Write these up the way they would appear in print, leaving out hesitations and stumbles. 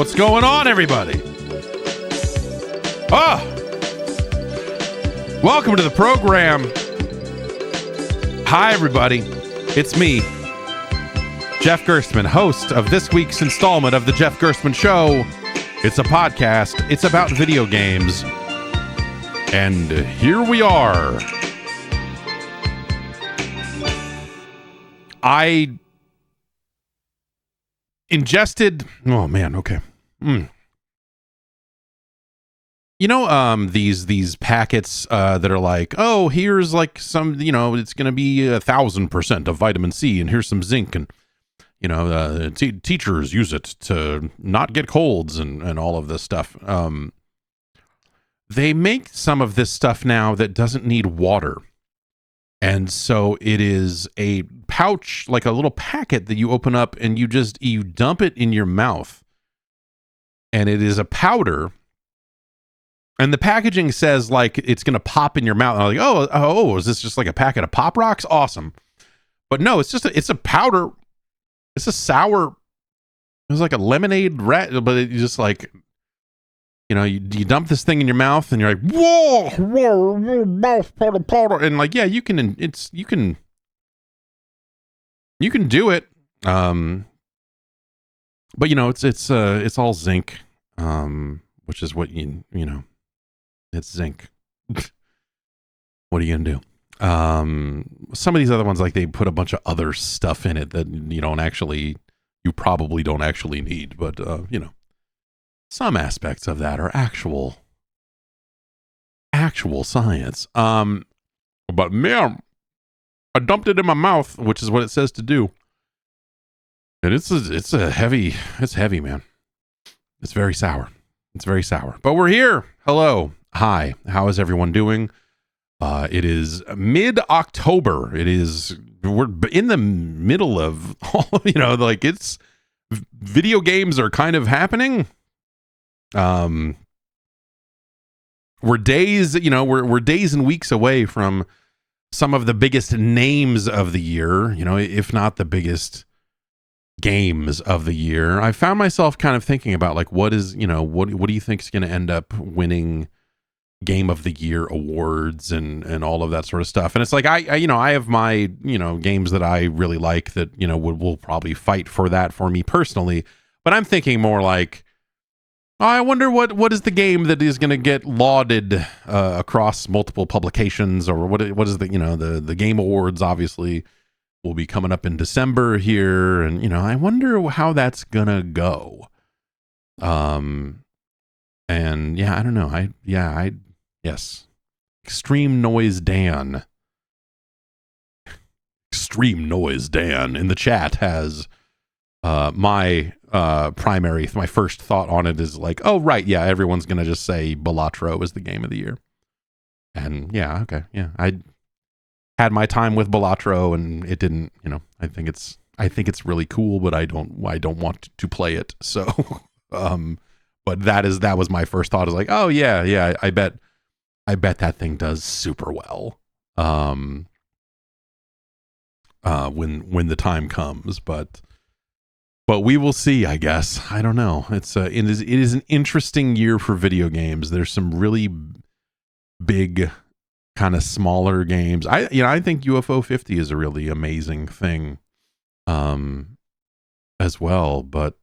What's going on, everybody? Welcome to the program. Hi, everybody. It's me, Jeff Gerstmann, host of this week's installment of The Jeff Gerstmann Show. It's a podcast. It's about video games. And here we are. I ingested... Oh, man. Okay. You know, these packets that are like, oh, here's like some, you know, it's going to be 1,000% of vitamin C, and here's some zinc, and you know, teachers use it to not get colds and all of this stuff. They make some of this stuff now that doesn't need water. And so it is a pouch, like a little packet that you open up and you dump it in your mouth. And it is a powder. And the packaging says like it's going to pop in your mouth. And I'm like, oh, is this just like a packet of Pop Rocks? Awesome. But no, it's a powder. It's a sour. It was like a lemonade but it's just like, you know, you dump this thing in your mouth and you're like, whoa, and like, yeah, you can do it. But you know, it's all zinc, which is what you know, it's zinc. What are you gonna do? Some of these other ones, like they put a bunch of other stuff in it that you probably don't actually need, but you know, some aspects of that are actual science. But man, I dumped it in my mouth, which is what it says to do. And it's heavy, man. It's very sour. But we're here. Hello. Hi. How is everyone doing? It is mid-October. We're in the middle of all, you know, like video games are kind of happening. We're days and weeks away from some of the biggest names of the year, you know, if not the biggest games of the year. I found myself kind of thinking about like, what do you think is going to end up winning Game of the Year awards and all of that sort of stuff. And it's like, I have my, you know, games that I really like that, you know, will probably fight for that for me personally. But I'm thinking more like, I wonder what is the game that is going to get lauded across multiple publications, or what is the, you know, the Game Awards obviously will be coming up in December here, and you know, I wonder how that's gonna go. And yeah, I don't know. Yes. Extreme Noise Dan in the chat has my first thought on it is like, oh right, yeah, everyone's gonna just say Balatro is the game of the year. And yeah, okay, yeah, I had my time with Balatro and it didn't, you know, I think it's really cool, but I don't want to play it. So but that was my first thought, is like, oh yeah, I bet that thing does super well when the time comes, but we will see, I guess. I don't know. It is an interesting year for video games. There's some really big kind of smaller games. I think UFO 50 is a really amazing thing as well, but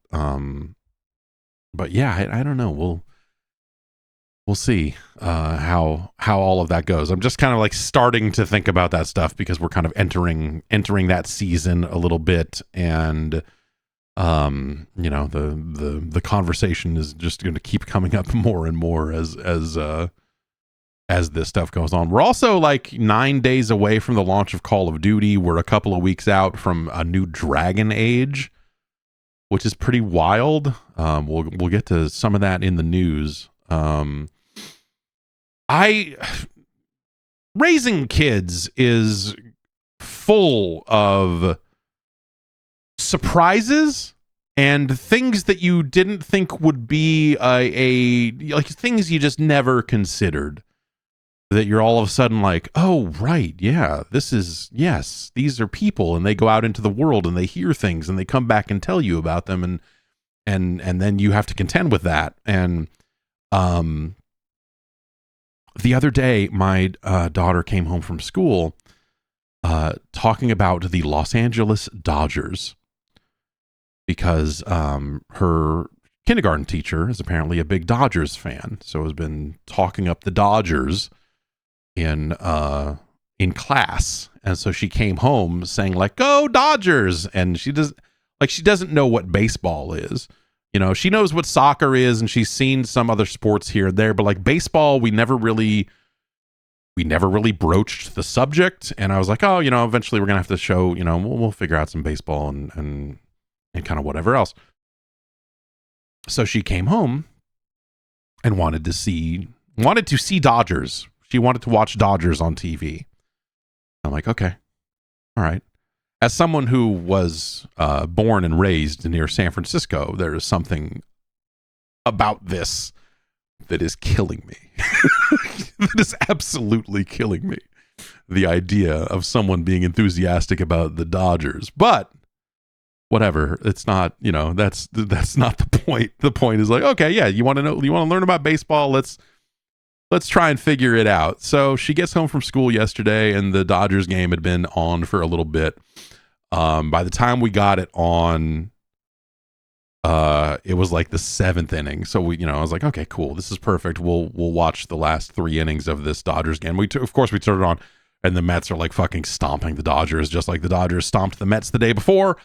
yeah, I don't know. We'll see how all of that goes. I'm just kind of like starting to think about that stuff because we're kind of entering that season a little bit, and you know, the conversation is just going to keep coming up more and more as this stuff goes on. We're also like 9 days away from the launch of Call of Duty. We're a couple of weeks out from a new Dragon Age, which is pretty wild. We'll get to some of that in the news. Raising kids is full of surprises and things that you didn't think would be like things you just never considered, that you're all of a sudden like, oh right, yeah, these are people, and they go out into the world and they hear things and they come back and tell you about them, and then you have to contend with that. And the other day, my daughter came home from school talking about the Los Angeles Dodgers, because her kindergarten teacher is apparently a big Dodgers fan, so has been talking up the Dodgers in class. And so she came home saying like, "Go Dodgers!" And she doesn't know what baseball is. You know, she knows what soccer is, and she's seen some other sports here and there, but like baseball, we never really broached the subject. And I was like, oh, you know, eventually we're gonna have to show, you know, we'll figure out some baseball and kind of whatever else. So she came home and wanted to see Dodgers. She wanted to watch Dodgers on TV. I'm like, okay, all right. As someone who was born and raised near San Francisco, there is something about this that is killing me. That is absolutely killing me. The idea of someone being enthusiastic about the Dodgers. But whatever, it's not, you know, that's not the point. The point is like, okay, yeah, you want to learn about baseball? Let's try and figure it out. So she gets home from school yesterday, and the Dodgers game had been on for a little bit. By the time we got it on, it was like the 7th inning. So I was like, okay, cool, this is perfect. We'll watch the last 3 innings of this Dodgers game. Of course we turned it on, and the Mets are like fucking stomping the Dodgers, just like the Dodgers stomped the Mets the day before.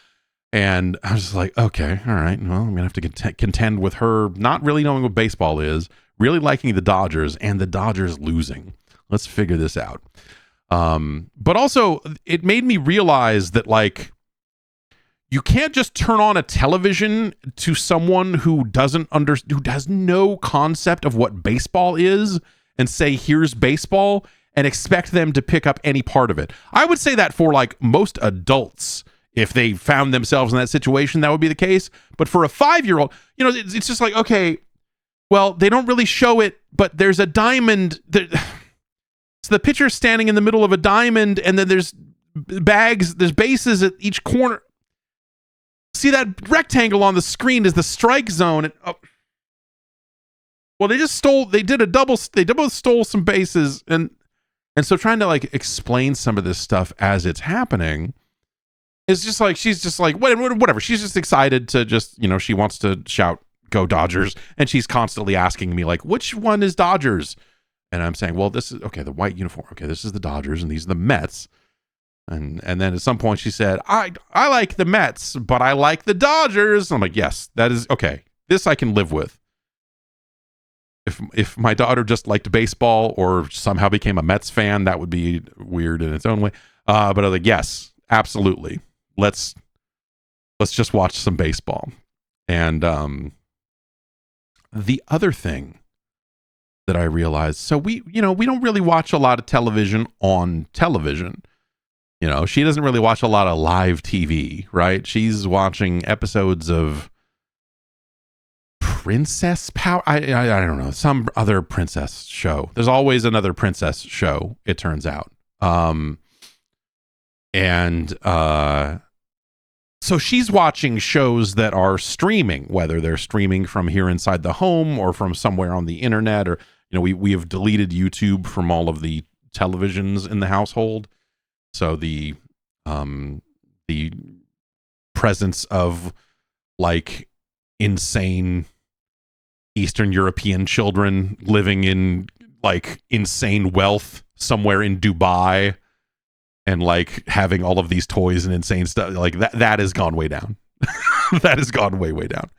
And I was just like, okay, all right, well, I'm gonna have to contend with her not really knowing what baseball is, really liking the Dodgers, and the Dodgers losing. Let's figure this out. But also, it made me realize that, like, you can't just turn on a television to someone who who has no concept of what baseball is and say, here's baseball, and expect them to pick up any part of it. I would say that for like most adults, if they found themselves in that situation, that would be the case. But for a 5-year-old, you know, it's just like, okay, well, they don't really show it, but there's a diamond. So the pitcher's standing in the middle of a diamond, and then there's bases at each corner. See that rectangle on the screen is the strike zone. Well, they both stole some bases, and so trying to like explain some of this stuff as it's happening is just like, she's just like, whatever. She's just excited to just, you know, she wants to shout, "Go Dodgers." And she's constantly asking me like, which one is Dodgers? And I'm saying, well, this is, okay, the white uniform. Okay, this is the Dodgers, and these are the Mets. And then at some point she said, I like the Mets, but I like the Dodgers. I'm like, yes, that is, okay. This I can live with. If my daughter just liked baseball or somehow became a Mets fan, that would be weird in its own way. But I was like, yes, absolutely. Let's just watch some baseball. And the other thing that I realized, so we don't really watch a lot of television on television. You know, she doesn't really watch a lot of live TV, right? She's watching episodes of Princess Power. I don't know, some other princess show. There's always another princess show, it turns out. So she's watching shows that are streaming, whether they're streaming from here inside the home or from somewhere on the internet, or, you know, we have deleted YouTube from all of the televisions in the household. So the presence of like insane Eastern European children living in like insane wealth somewhere in Dubai and like having all of these toys and insane stuff, like that has gone way down. That has gone way down.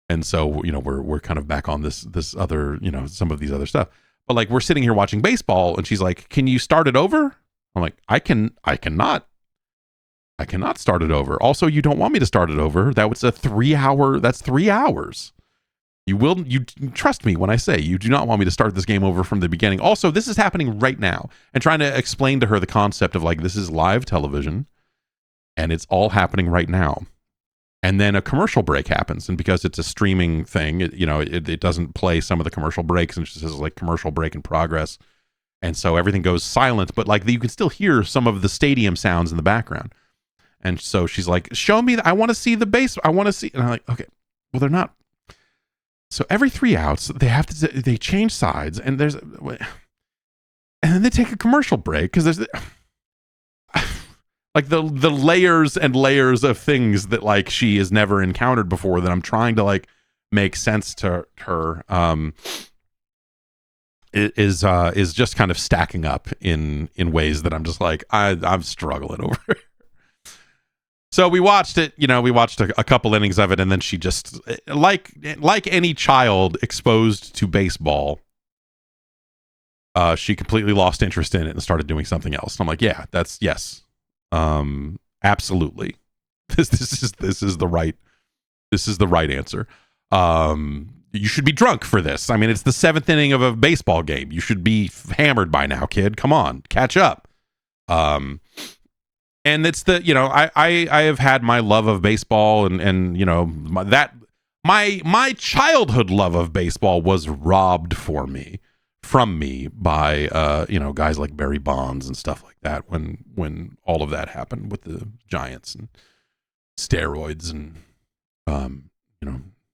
And so, you know, we're kind of back on this other, you know, some of these other stuff. But like, we're sitting here watching baseball, and she's like, "Can you start it over?" I'm like, I cannot start it over. Also, you don't want me to start it over. That's 3 hours. You trust me when I say you do not want me to start this game over from the beginning. Also, this is happening right now, and trying to explain to her the concept of like, this is live television and it's all happening right now. And then a commercial break happens, and because it's a streaming thing, it doesn't play some of the commercial breaks, and it just says like commercial break in progress. And so everything goes silent, but like you can still hear some of the stadium sounds in the background. And so she's like, show me, I want to see the base. I want to see. And I'm like, okay, well, they're not. So every 3 outs, they change sides, and and then they take a commercial break because there's like the layers and layers of things that like she has never encountered before that I'm trying to like make sense to her. Is just kind of stacking up in ways that I'm just like I'm struggling over. So we watched it, we watched a couple innings of it, and then she just like any child exposed to baseball, she completely lost interest in it and started doing something else. And I'm like, yeah, that's yes, absolutely. This is the right answer. You should be drunk for this. I mean, it's the 7th inning of a baseball game. You should be hammered by now, kid. Come on, catch up. And it's the, I have had my love of baseball and my childhood love of baseball was robbed from me by guys like Barry Bonds and stuff like that when all of that happened with the Giants and steroids and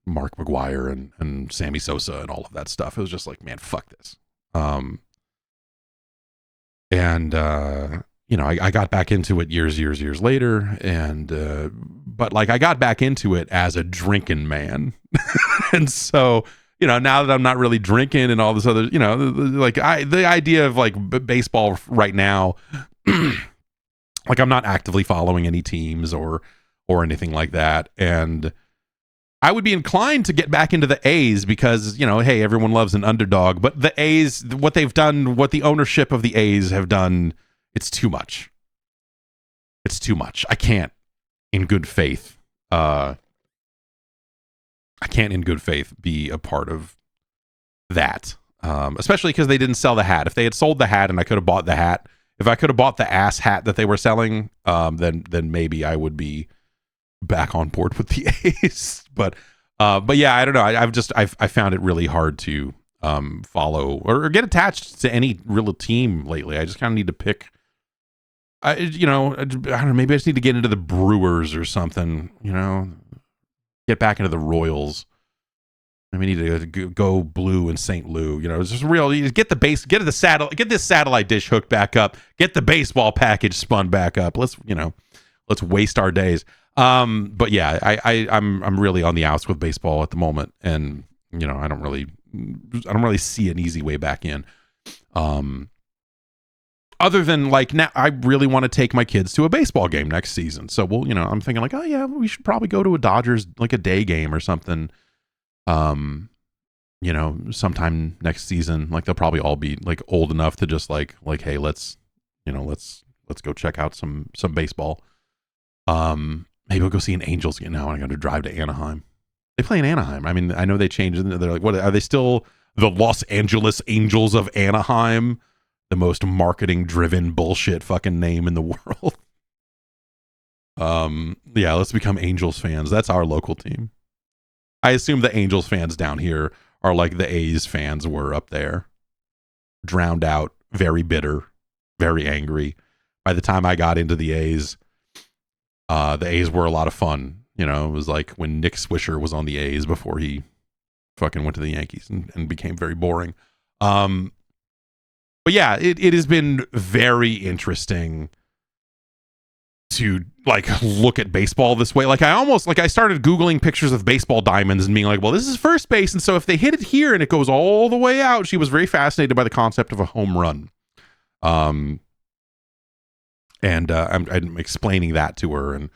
Mark McGwire and Sammy Sosa and all of that stuff. It was just like, man, fuck this. I got back into it years later, but like I got back into it as a drinking man. And so, now that I'm not really drinking and all this other, the idea of like baseball right now, like I'm not actively following any teams or anything like that. And I would be inclined to get back into the A's because, hey, everyone loves an underdog, but the A's, what they've done, what the ownership of the A's have done, it's too much. It's too much. I can't in good faith be a part of that. Especially because they didn't sell the hat. If they had sold the hat and I could have bought the hat, if I could have bought the ass hat that they were selling, then maybe I would be back on board with the A's. But yeah, I don't know. I found it really hard to follow or get attached to any real team lately. I just kind of need to pick. I don't know. Maybe I just need to get into the Brewers or something. Get back into the Royals. Maybe I need to go blue in St. Lou. It's just real. You get this satellite dish hooked back up. Get the baseball package spun back up. Let's waste our days. But yeah, I'm really on the outs with baseball at the moment, and I don't really see an easy way back in. Other than like now, I really want to take my kids to a baseball game next season. So I'm thinking like, oh yeah, we should probably go to a Dodgers like a day game or something. Sometime next season. Like they'll probably all be like old enough to just like hey, let's go check out some baseball. Maybe we'll go see an Angels game now. I'm going to drive to Anaheim. They play in Anaheim. I mean, I know they changed it. They're like, what are they still? The Los Angeles Angels of Anaheim, the most marketing driven bullshit fucking name in the world. Yeah, let's become Angels fans. That's our local team. I assume the Angels fans down here are like the A's fans were up there. Drowned out, very bitter, very angry. By the time I got into the A's were a lot of fun. It was like when Nick Swisher was on the A's before he fucking went to the Yankees and became very boring. But yeah, it has been very interesting to like look at baseball this way. Like I started Googling pictures of baseball diamonds and being like, well, this is first base. And so if they hit it here and it goes all the way out, she was very fascinated by the concept of a home run. And I'm explaining that to her, and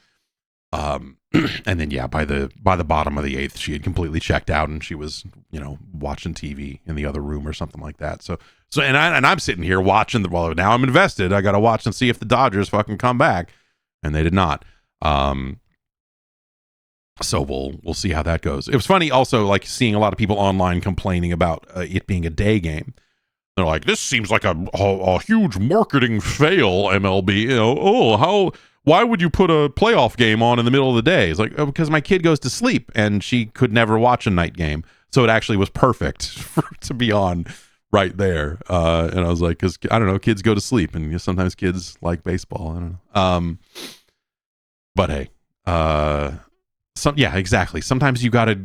and then yeah, by the bottom of the 8th, she had completely checked out, and she was watching TV in the other room or something like that. So and I'm sitting here watching well, now I'm invested. I got to watch and see if the Dodgers fucking come back, and they did not. So we'll see how that goes. It was funny also, like seeing a lot of people online complaining about it being a day game. They're like, this seems like a huge marketing fail, MLB. Why would you put a playoff game on in the middle of the day? It's like, because my kid goes to sleep and she could never watch a night game. So it actually was perfect to be on right there. And I was like, because I don't know, kids go to sleep, and sometimes kids like baseball. I don't know. But hey, exactly. Sometimes you gotta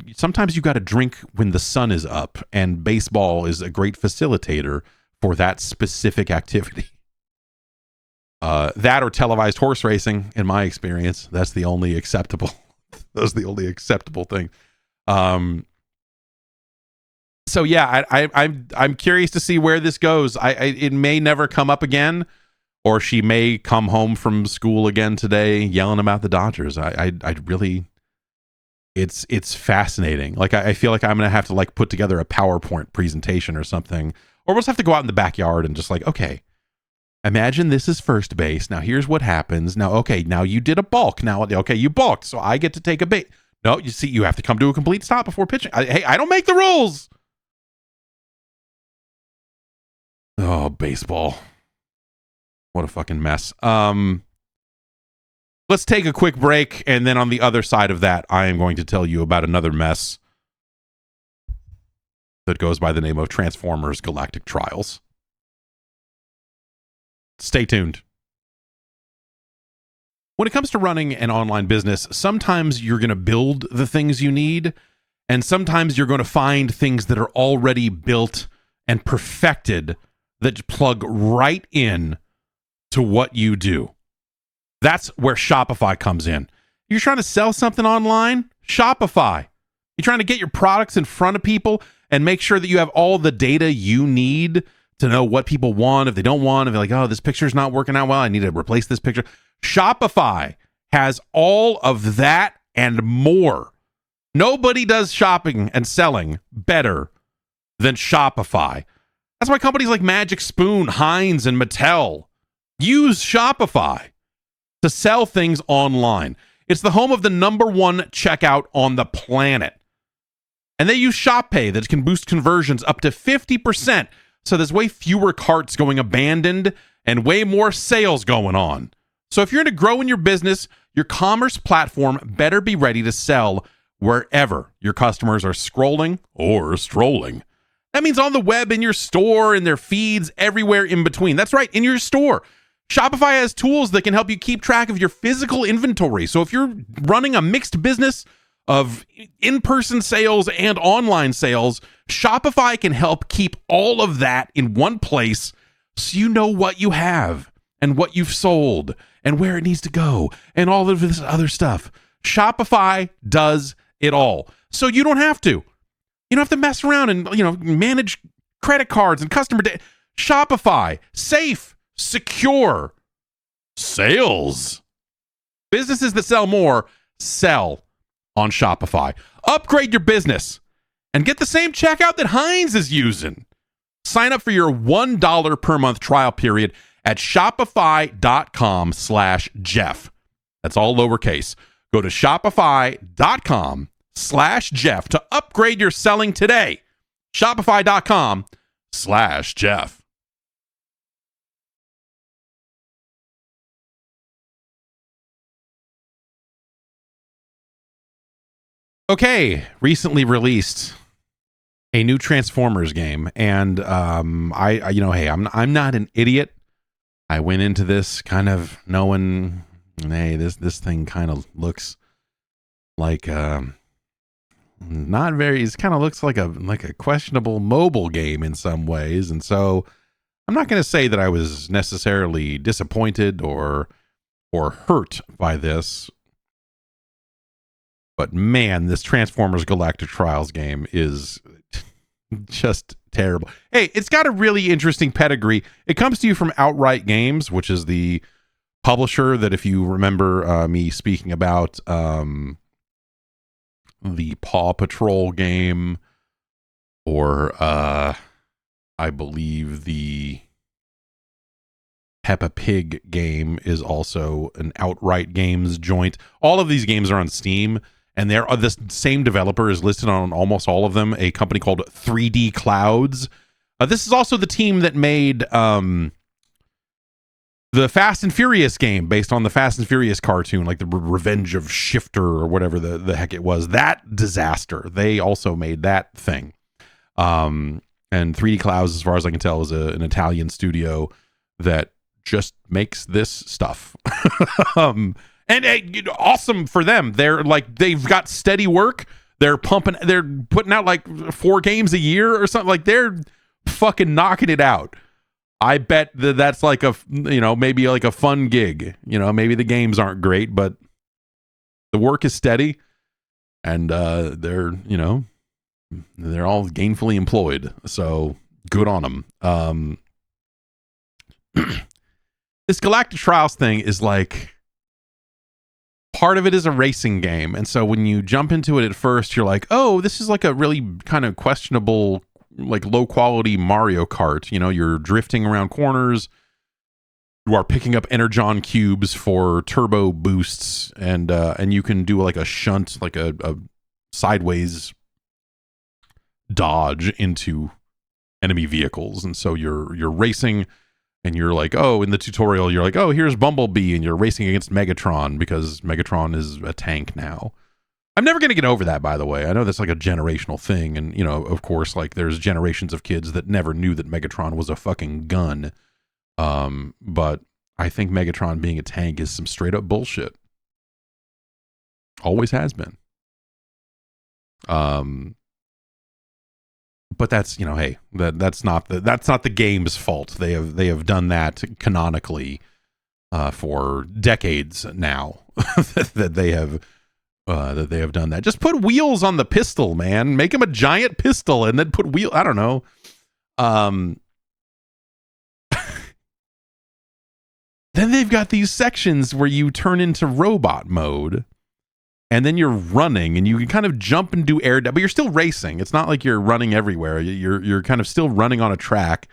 drink when the sun is up, and baseball is a great facilitator for that specific activity. That or televised horse racing, in my experience, that's the only acceptable. That's the only acceptable thing. So yeah, I'm curious to see where this goes. It may never come up again, or she may come home from school again today yelling about the Dodgers. I really, it's fascinating. Like I feel like I'm gonna have to like put together a PowerPoint presentation or something, or we'll just have to go out in the backyard and just like, okay, imagine this is first base. Now here's what happens. Now, okay, now you did a balk. Now, okay, you balked, so I get to take a bait. No, you see, you have to come to a complete stop before pitching. Hey, I don't make the rules. Oh, baseball. What a fucking mess. Let's take a quick break, and then on the other side of that, I am going to tell you about another mess that goes by the name of Transformers Galactic Trials. Stay tuned. When it comes to running an online business, sometimes you're going to build the things you need, and sometimes you're going to find things that are already built and perfected that plug right in to what you do. That's where Shopify comes in. You're trying to sell something online? Shopify. You're trying to get your products in front of people and make sure that you have all the data you need to know what people want, if they don't want, if they're like, oh, this picture's not working out well, I need to replace this picture. Shopify has all of that and more. Nobody does shopping and selling better than Shopify. That's why companies like Magic Spoon, Heinz, and Mattel use Shopify to sell things online. It's the home of the #1 checkout on the planet. And they use ShopPay that can boost conversions up to 50%. So there's way fewer carts going abandoned and way more sales going on. So if you're going to grow in your business, your commerce platform better be ready to sell wherever your customers are scrolling or strolling. That means on the web, in your store, in their feeds, everywhere in between. That's right, in your store. Shopify has tools that can help you keep track of your physical inventory. So if you're running a mixed business of in-person sales and online sales, Shopify can help keep all of that in one place so you know what you have and what you've sold and where it needs to go and all of this other stuff. Shopify does it all. So you don't have to. You don't have to mess around and, manage credit cards and customer data. Shopify, safe, secure, sales. Businesses that sell more sell on Shopify. Upgrade your business and get the same checkout that Heinz is using. Sign up for your $1 per month trial period at shopify.com/Jeff. That's all lowercase. Go to shopify.com/Jeff to upgrade your selling today. Shopify.com/Jeff. Okay, recently released a new Transformers game, and hey, I'm not an idiot. I went into this kind of knowing, hey, this thing kind of looks like not very. It kind of looks like a questionable mobile game in some ways, and so I'm not going to say that I was necessarily disappointed or hurt by this. But man, this Transformers Galactic Trials game is just terrible. Hey, it's got a really interesting pedigree. It comes to you from Outright Games, which is the publisher that, if you remember me speaking about the Paw Patrol game, or I believe the Peppa Pig game is also an Outright Games joint. All of these games are on Steam. And the same developer is listed on almost all of them, a company called 3D Clouds. This is also the team that made the Fast and Furious game based on the Fast and Furious cartoon, like the Revenge of Shifter or whatever the heck it was. That disaster. They also made that thing. And 3D Clouds, as far as I can tell, is an Italian studio that just makes this stuff. And awesome for them. They're like, they've got steady work. They're putting out like 4 games a year or something. Like, they're fucking knocking it out. I bet that's like maybe like a fun gig. Maybe the games aren't great, but the work is steady, and they're all gainfully employed. So good on them. This Galactic Trials thing is like, part of it is a racing game, and so when you jump into it at first, you're like, oh, this is like a really kind of questionable, like low quality Mario Kart. You're drifting around corners, you are picking up energon cubes for turbo boosts, and you can do like a shunt, like a sideways dodge into enemy vehicles. And so you're racing, and you're like, oh, in the tutorial, you're like, oh, here's Bumblebee, and you're racing against Megatron because Megatron is a tank now. I'm never going to get over that, by the way. I know that's like a generational thing, and, of course, like, there's generations of kids that never knew that Megatron was a fucking gun. But I think Megatron being a tank is some straight up bullshit. Always has been. But that's, hey, that's not the game's fault. They have done that canonically for decades now. that they have done that. Just put wheels on the pistol, man. Make him a giant pistol, and then put wheel. I don't know. Then they've got these sections where you turn into robot mode, and then you're running, and you can kind of jump and do air, but you're still racing. It's not like you're running everywhere. You're kind of still running on a track,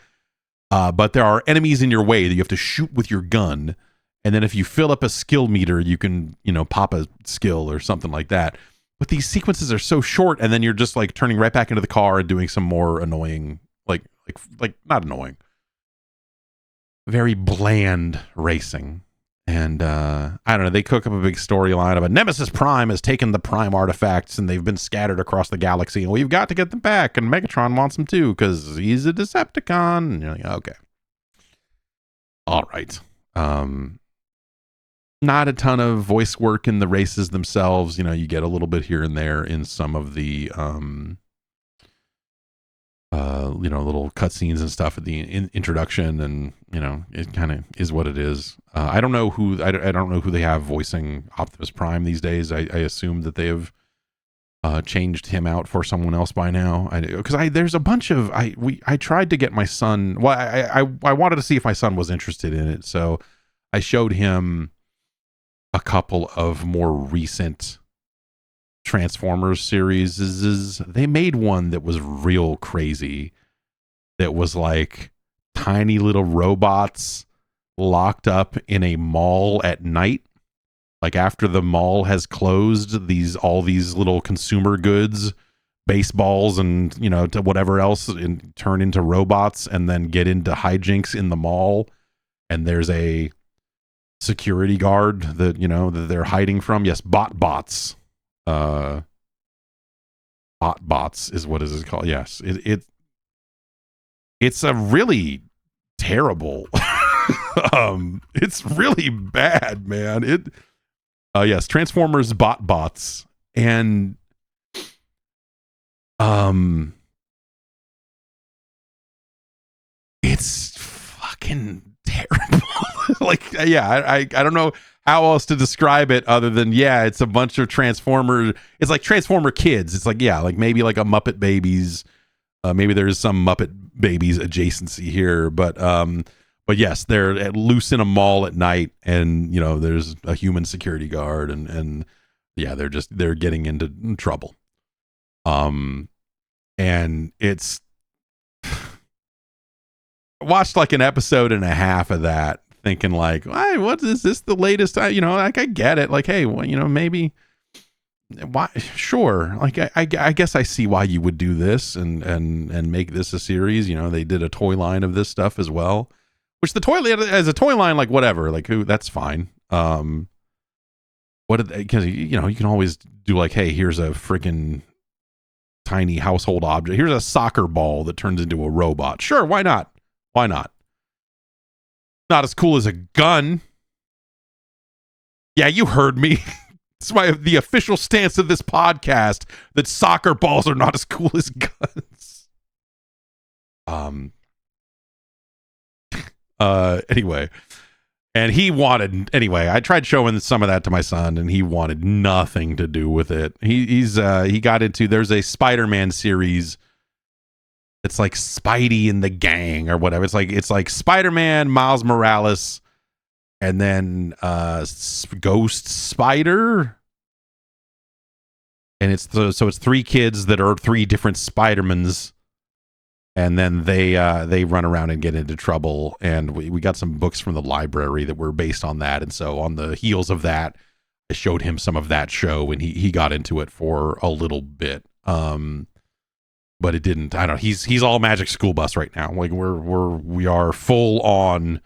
but there are enemies in your way that you have to shoot with your gun. And then if you fill up a skill meter, you can, pop a skill or something like that. But these sequences are so short, and then you're just like turning right back into the car and doing some more annoying, like not annoying, very bland racing. And I don't know, they cook up a big storyline about Nemesis Prime has taken the Prime artifacts, and they've been scattered across the galaxy, and we've got to get them back, and Megatron wants them too because he's a Decepticon. And you're like, okay, all right. Not a ton of voice work in the races themselves. You get a little bit here and there in some of the little cutscenes and stuff at the introduction, and it kind of is what it is. I don't know who they have voicing Optimus Prime these days. I assume that they have changed him out for someone else by now. Because there's a bunch of I tried to get my son. Well, I wanted to see if my son was interested in it, so I showed him a couple of more recent Transformers series. They made one that was real crazy, that was like tiny little robots locked up in a mall at night, like after the mall has closed. All these little consumer goods, baseballs and to whatever else, turn into robots and then get into hijinks in the mall. And there's a security guard that that they're hiding from. Yes, bots. Bots is what is it called. Yes, it's a really terrible. It's really bad, man. Yes, Transformers bots, and it's fucking terrible. Like, yeah, I don't know how else to describe it other than, yeah, it's a bunch of Transformers. It's like Transformer kids. It's like, yeah, like maybe like a Muppet Babies. Maybe there's some Muppet Babies adjacency here, but yes, they're loose in a mall at night, and there's a human security guard, and yeah, they're getting into trouble. And it's watched like an episode and a half of that, thinking like, hey, what is this, the latest? Like, I get it. Like, hey, well, maybe, why? Sure. Like, I guess I see why you would do this and make this a series. They did a toy line of this stuff as well, which the toy as a toy line, like, whatever, like, that's fine. Because you can always do like, hey, here's a freaking tiny household object. Here's a soccer ball that turns into a robot. Sure, why not? Why not? Not as cool as a gun. Yeah, you heard me. It's the official stance of this podcast that soccer balls are not as cool as guns. Anyway. And he wanted, anyway, I tried showing some of that to my son and he wanted nothing to do with it. He got into, there's a Spider-Man series. It's like Spidey and the Gang or whatever. It's like Spider-Man, Miles Morales, and then Ghost Spider. And it's three kids that are three different Spider-Mans. And then they run around and get into trouble. And we got some books from the library that were based on that. And so on the heels of that, I showed him some of that show, and he got into it for a little bit. But it didn't. I don't know. He's all Magic School Bus right now. Like we are full on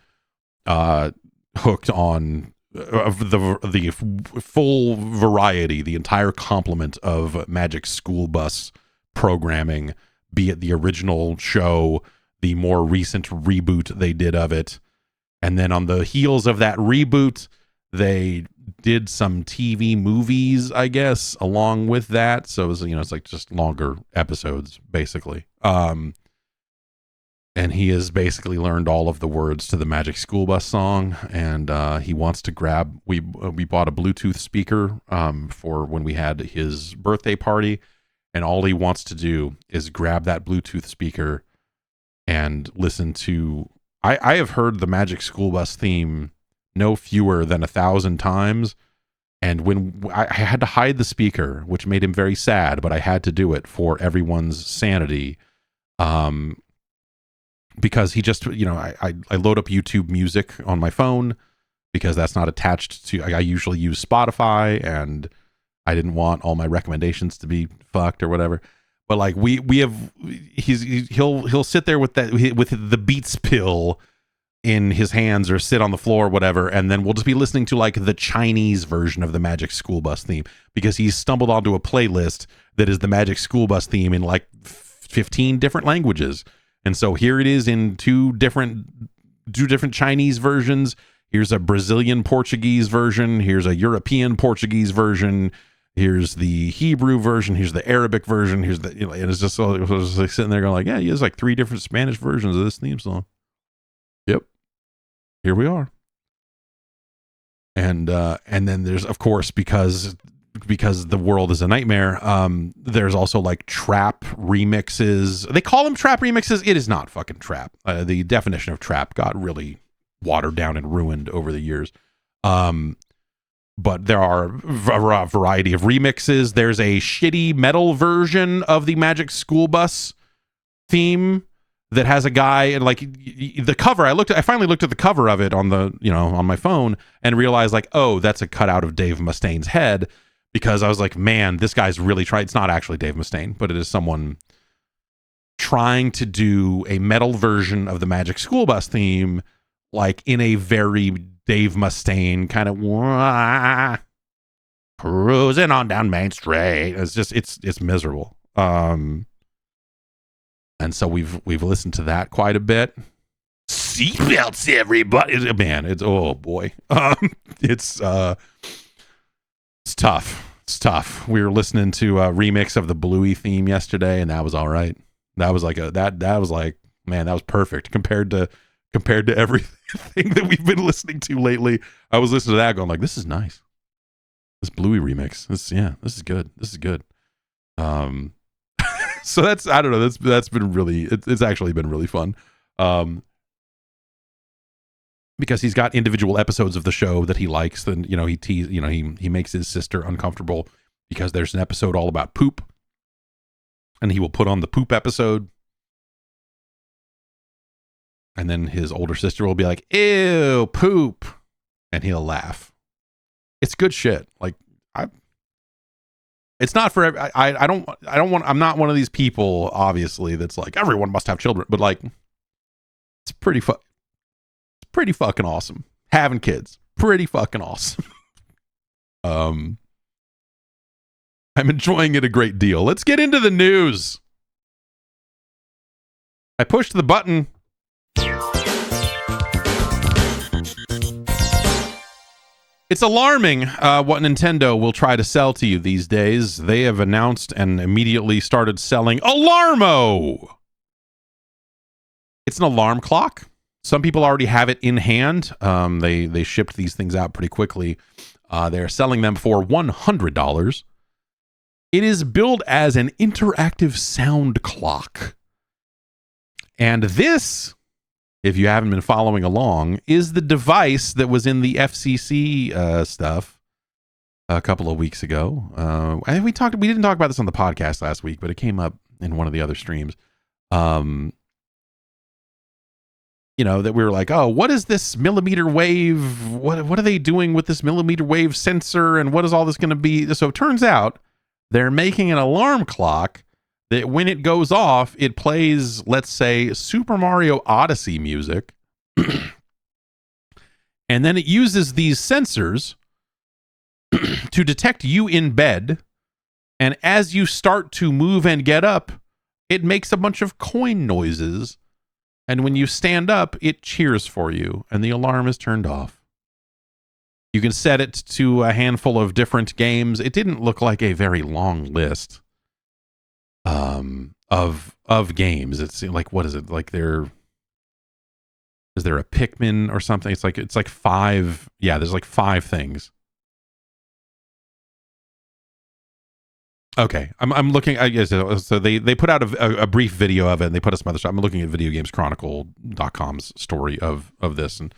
hooked on the full variety, the entire complement of Magic School Bus programming. Be it the original show, the more recent reboot they did of it. And then on the heels of that reboot, they did some TV movies, I guess, along with that. So it was, it's like just longer episodes, basically. And he has basically learned all of the words to the Magic School Bus song. And he wants to grab, we bought a Bluetooth speaker for when we had his birthday party. And all he wants to do is grab that Bluetooth speaker and listen to... I have heard the Magic School Bus theme no fewer than 1,000 times. And when I had to hide the speaker, which made him very sad, but I had to do it for everyone's sanity. Because he just, I load up YouTube Music on my phone because that's not attached to... I usually use Spotify, and I didn't want all my recommendations to be fucked or whatever. But like he'll sit there with the Beats pill in his hands or sit on the floor or whatever, and then we'll just be listening to like the Chinese version of the Magic School Bus theme because he's stumbled onto a playlist that is the Magic School Bus theme in like 15 different languages. And so here it is in two different Chinese versions. Here's a Brazilian Portuguese version. Here's a European Portuguese version. Here's the Hebrew version. Here's the Arabic version. Here's the, and it's just, it was like sitting there going like, yeah, he has like 3 different Spanish versions of this theme song. Yep. Here we are. And then there's, of course, because the world is a nightmare, there's also like trap remixes. They call them trap remixes. It is not fucking trap. The definition of trap got really watered down and ruined over the years. But there are a variety of remixes. There's a shitty metal version of the Magic School Bus theme that has a guy, and like the cover, I finally looked at the cover of it on the, on my phone and realized like, oh, that's a cutout of Dave Mustaine's head, because I was like, man, this guy's really trying. It's not actually Dave Mustaine, but it is someone trying to do a metal version of the Magic School Bus theme, like in a very Dave Mustaine kind of cruising on down Main Street. It's just it's miserable. And so we've listened to that quite a bit. Seatbelts, everybody, man. It's, oh boy. It's tough. It's tough. We were listening to a remix of the Bluey theme yesterday, and that was all right. That was like that was like, man, that was perfect compared to everything that we've been listening to lately. I was listening to that going like, this is nice. This Bluey remix. This is good. This is good. So that's, I don't know, that's been really, it's actually been really fun. Because he's got individual episodes of the show that he likes. Then, he makes his sister uncomfortable because there's an episode all about poop, and he will put on the poop episode. And then his older sister will be like, ew, poop. And he'll laugh. It's good shit. Like, it's not for, I don't want, I'm not one of these people, obviously, that's like, everyone must have children. But like, it's pretty fucking awesome. Having kids, pretty fucking awesome. I'm enjoying it a great deal. Let's get into the news. I pushed the button. It's alarming what Nintendo will try to sell to you these days. They have announced and immediately started selling Alarmo. It's an alarm clock. Some people already have it in hand. They shipped these things out pretty quickly. They're selling them for $100. It is billed as an interactive sound clock. And this, if you haven't been following along, is the device that was in the FCC stuff a couple of weeks ago. I think we didn't talk about this on the podcast last week, but it came up in one of the other streams. That we were like, oh, what is this millimeter wave? What are they doing with this millimeter wave sensor? And what is all this going to be? So it turns out they're making an alarm clock that when it goes off, it plays, let's say, Super Mario Odyssey music. And then it uses these sensors to detect you in bed. And as you start to move and get up, it makes a bunch of coin noises. And when you stand up, it cheers for you, and the alarm is turned off. You can set it to a handful of different games. It didn't look like a very long list of games. It's like, what is it? Like is there a Pikmin or something? It's like 5. Yeah, there's like 5 things. Okay, I'm looking. So they put out a brief video of it, and they put some other stuff. I'm looking at videogameschronicle.com's story of this, and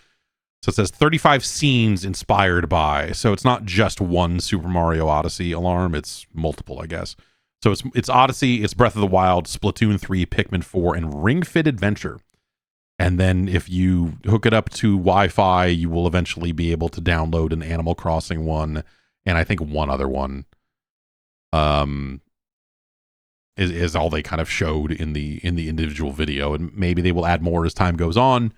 so it says 35 scenes inspired by. So it's not just one Super Mario Odyssey alarm; it's multiple, I guess. So it's Odyssey, it's Breath of the Wild, Splatoon 3, Pikmin 4, and Ring Fit Adventure. And then if you hook it up to Wi-Fi, you will eventually be able to download an Animal Crossing one, and I think one other one. Is all they kind of showed in the individual video, and maybe they will add more as time goes on,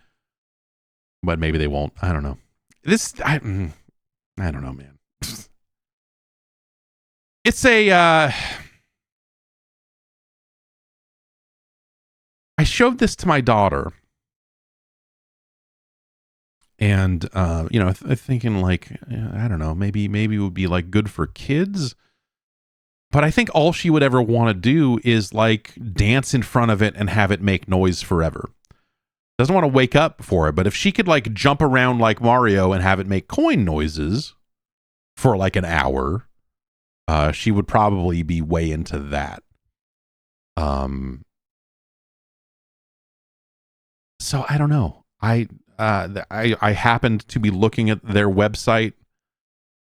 but maybe they won't. I don't know. I don't know, man. It's a I showed this to my daughter, and thinking like, I don't know, maybe it would be like good for kids. But I think all she would ever want to do is like dance in front of it and have it make noise forever. Doesn't want to wake up for it. But if she could like jump around like Mario and have it make coin noises for like an hour, she would probably be way into that. So I don't know. I happened to be looking at their website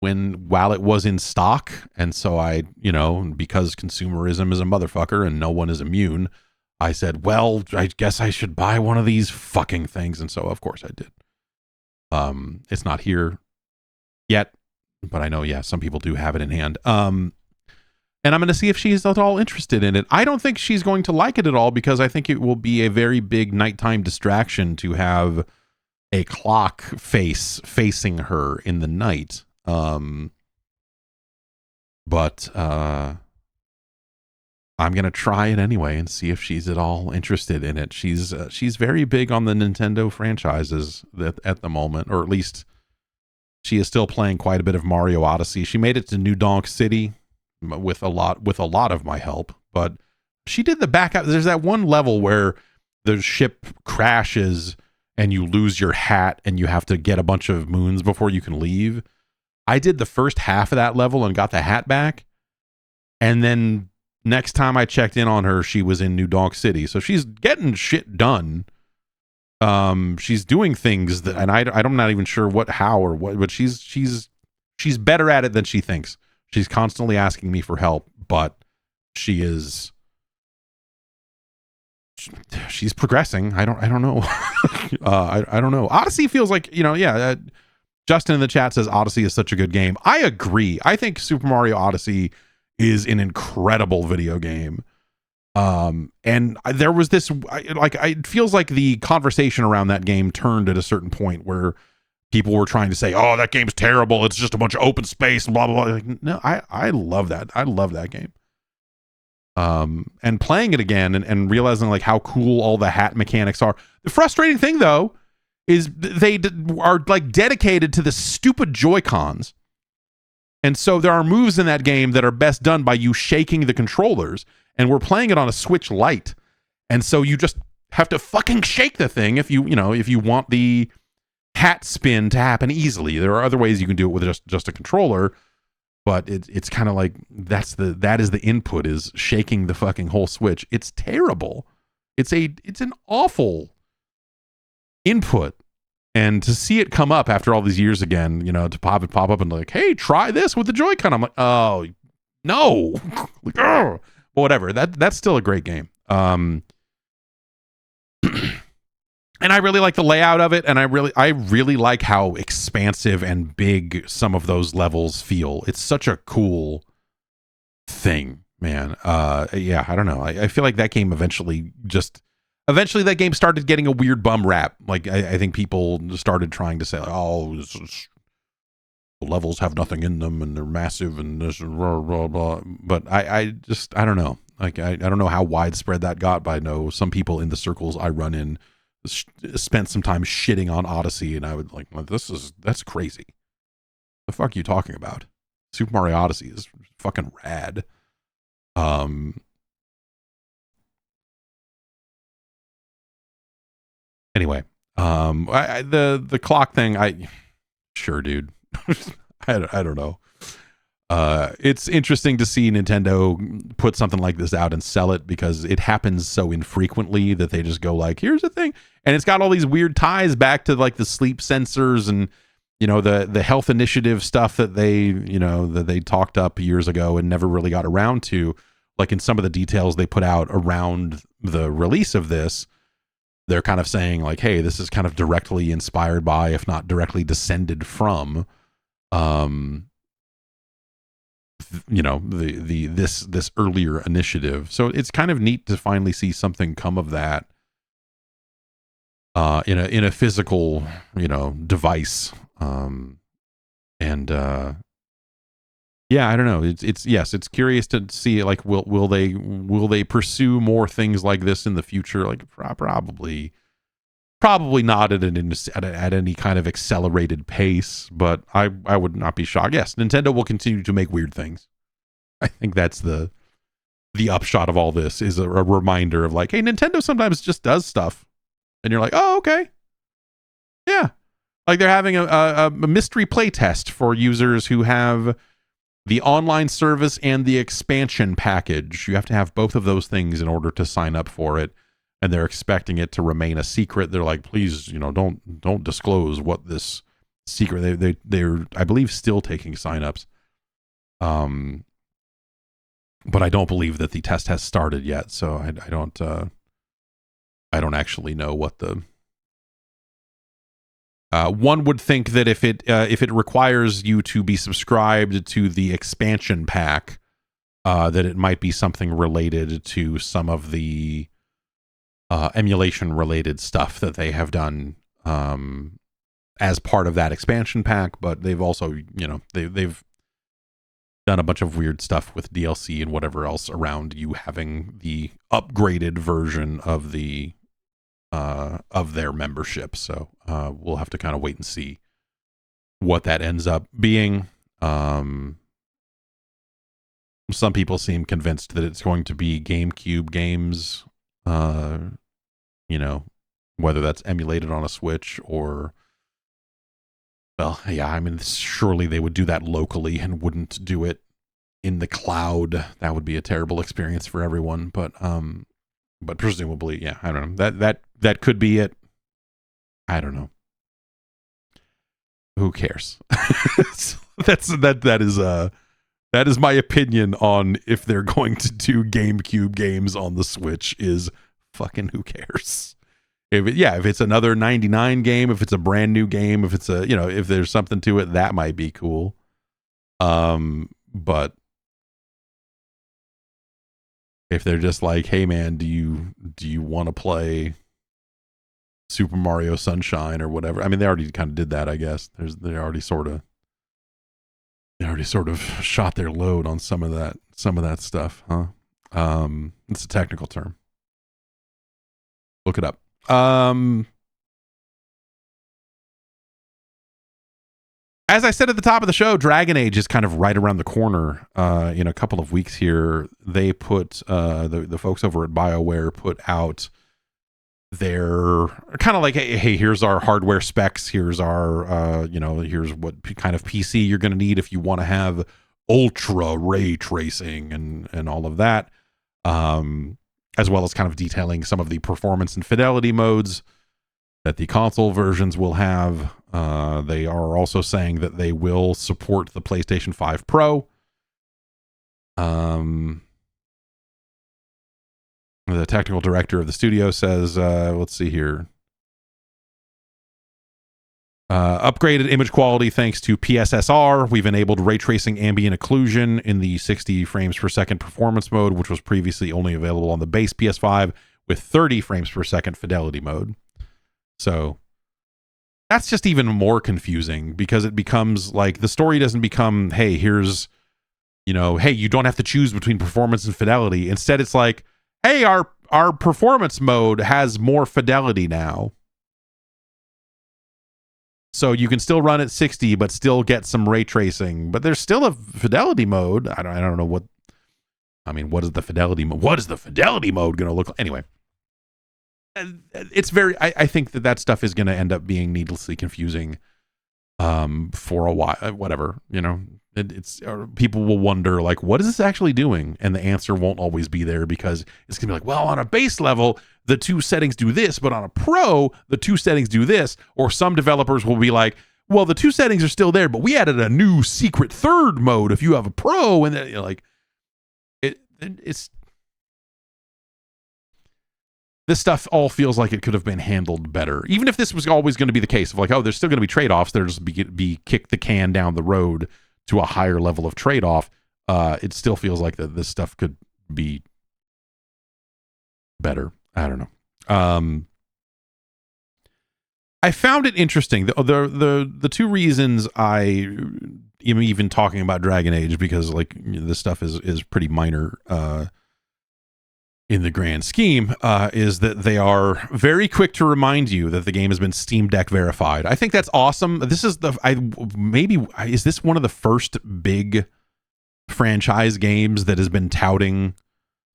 while it was in stock, and so I, because consumerism is a motherfucker and no one is immune, I said, well, I guess I should buy one of these fucking things, and so of course I did. It's not here yet, but I know, yeah, some people do have it in hand. And I'm going to see if she's at all interested in it. I don't think she's going to like it at all, because I think it will be a very big nighttime distraction to have a clock facing her in the night. But I'm gonna try it anyway and see if she's at all interested in it. She's very big on the Nintendo franchises at the moment, or at least she is still playing quite a bit of Mario Odyssey. She made it to New Donk City with a lot of my help, but she did the back out. There's that one level where the ship crashes and you lose your hat and you have to get a bunch of moons before you can leave. I did the first half of that level and got the hat back. And then next time I checked in on her, she was in New Donk City. So she's getting shit done. She's doing things that, and I'm not even sure how or what, but she's better at it than she thinks. She's constantly asking me for help, but she's progressing. I don't know. I don't know. Odyssey feels like, Justin in the chat says Odyssey is such a good game. I agree. I think Super Mario Odyssey is an incredible video game. And there was this, it feels like the conversation around that game turned at a certain point where people were trying to say, oh, that game's terrible. It's just a bunch of open space and blah, blah, blah. Like, no, I love that. I love that game. And playing it again and realizing like how cool all the hat mechanics are. The frustrating thing though, is they are like dedicated to the stupid Joy-Cons. And so there are moves in that game that are best done by you shaking the controllers. And we're playing it on a Switch Lite. And so you just have to fucking shake the thing if you want the hat spin to happen easily. There are other ways you can do it with just a controller, but it's kind of like that is the input, is shaking the fucking whole Switch. It's terrible. It's an awful input. And to see it come up after all these years again, to pop up and like, hey, try this with the Joy-Con. I'm like, oh no. Like, oh. But whatever. That's still a great game. And I really like the layout of it, and I really like how expansive and big some of those levels feel. It's such a cool thing, man. Yeah, I don't know. I feel like that game eventually that game started getting a weird bum rap. Like I think people started trying to say, oh, the levels have nothing in them and they're massive and this blah, blah, blah. But I don't know. Like I don't know how widespread that got, but I know some people in the circles I run in spent some time shitting on Odyssey, and I would like, that's crazy. The fuck are you talking about? Super Mario Odyssey is fucking rad. Anyway, the clock thing, sure, dude. I don't know. It's interesting to see Nintendo put something like this out and sell it, because it happens so infrequently that they just go like, here's the thing. And it's got all these weird ties back to like the sleep sensors and, the health initiative stuff that they talked up years ago and never really got around to. Like in some of the details they put out around the release of this, they're kind of saying like, hey, this is kind of directly inspired by, if not directly descended from, this earlier initiative. So it's kind of neat to finally see something come of that in a physical device. Yeah, I don't know. It's curious to see, like, will they pursue more things like this in the future? Like probably not at any kind of accelerated pace, but I would not be shocked. Yes, Nintendo will continue to make weird things. I think that's the upshot of all this, is a reminder of like, hey, Nintendo sometimes just does stuff, and you're like, oh, okay, yeah. Like they're having a mystery play test for users who have the online service and the expansion package. You have to have both of those things in order to sign up for it. And they're expecting it to remain a secret. They're like, please, don't disclose what this secret. They're I believe still taking signups. But I don't believe that the test has started yet. So I don't actually know what the. One would think that if it requires you to be subscribed to the expansion pack, that it might be something related to some of the emulation related stuff that they have done as part of that expansion pack. But they've also, they've done a bunch of weird stuff with DLC and whatever else around you having the upgraded version of their membership. So we'll have to kind of wait and see what that ends up being. Some people seem convinced that it's going to be GameCube games, whether that's emulated on a Switch or, well, yeah, I mean, surely they would do that locally and wouldn't do it in the cloud. That would be a terrible experience for everyone. But presumably, yeah, I don't know. That could be it. I don't know. Who cares? That is my opinion on if they're going to do GameCube games on the Switch. Is fucking who cares? If it's another 99 game, if it's a brand new game, if it's if there's something to it, that might be cool. But if they're just like, hey man, do you want to play Super Mario Sunshine or whatever? I mean, they already kind of did that, I guess. They already sort of shot their load on some of that stuff, huh? It's a technical term. Look it up. As I said at the top of the show, Dragon Age is kind of right around the corner. In a couple of weeks here, they put the folks over at BioWare put out their kind of like, hey, here's our hardware specs. Here's our, here's what kind of PC you're going to need if you want to have ultra ray tracing and all of that, as well as kind of detailing some of the performance and fidelity modes that the console versions will have. They are also saying that they will support the PlayStation 5 Pro. The technical director of the studio says, let's see here. Upgraded image quality thanks to PSSR. We've enabled ray tracing ambient occlusion in the 60 frames per second performance mode, which was previously only available on the base PS5 with 30 frames per second fidelity mode. So that's just even more confusing because it becomes like the story doesn't become, hey, here's, hey, you don't have to choose between performance and fidelity. Instead, it's like, hey, our performance mode has more fidelity now. So you can still run at 60, but still get some ray tracing. But there's still a fidelity mode. I don't know what is the fidelity mode? What is the fidelity mode going to look like? Anyway, it's very, I think that stuff is going to end up being needlessly confusing for a while, whatever, it's people will wonder like, what is this actually doing? And the answer won't always be there because it's gonna be like, well, on a base level, the two settings do this, but on a pro, the two settings do this. Or some developers will be like, well, the two settings are still there, but we added a new secret third mode if you have a pro, and then it's this stuff all feels like it could have been handled better. Even if this was always going to be the case of like, oh, there's still going to be trade-offs, there's be kick the can down the road to a higher level of trade-off. It still feels like that this stuff could be better. I don't know. I found it interesting. The two reasons I am even talking about Dragon Age, because like this stuff is pretty minor in the grand scheme, is that they are very quick to remind you that the game has been Steam Deck verified. I think that's awesome. This is is this one of the first big franchise games that has been touting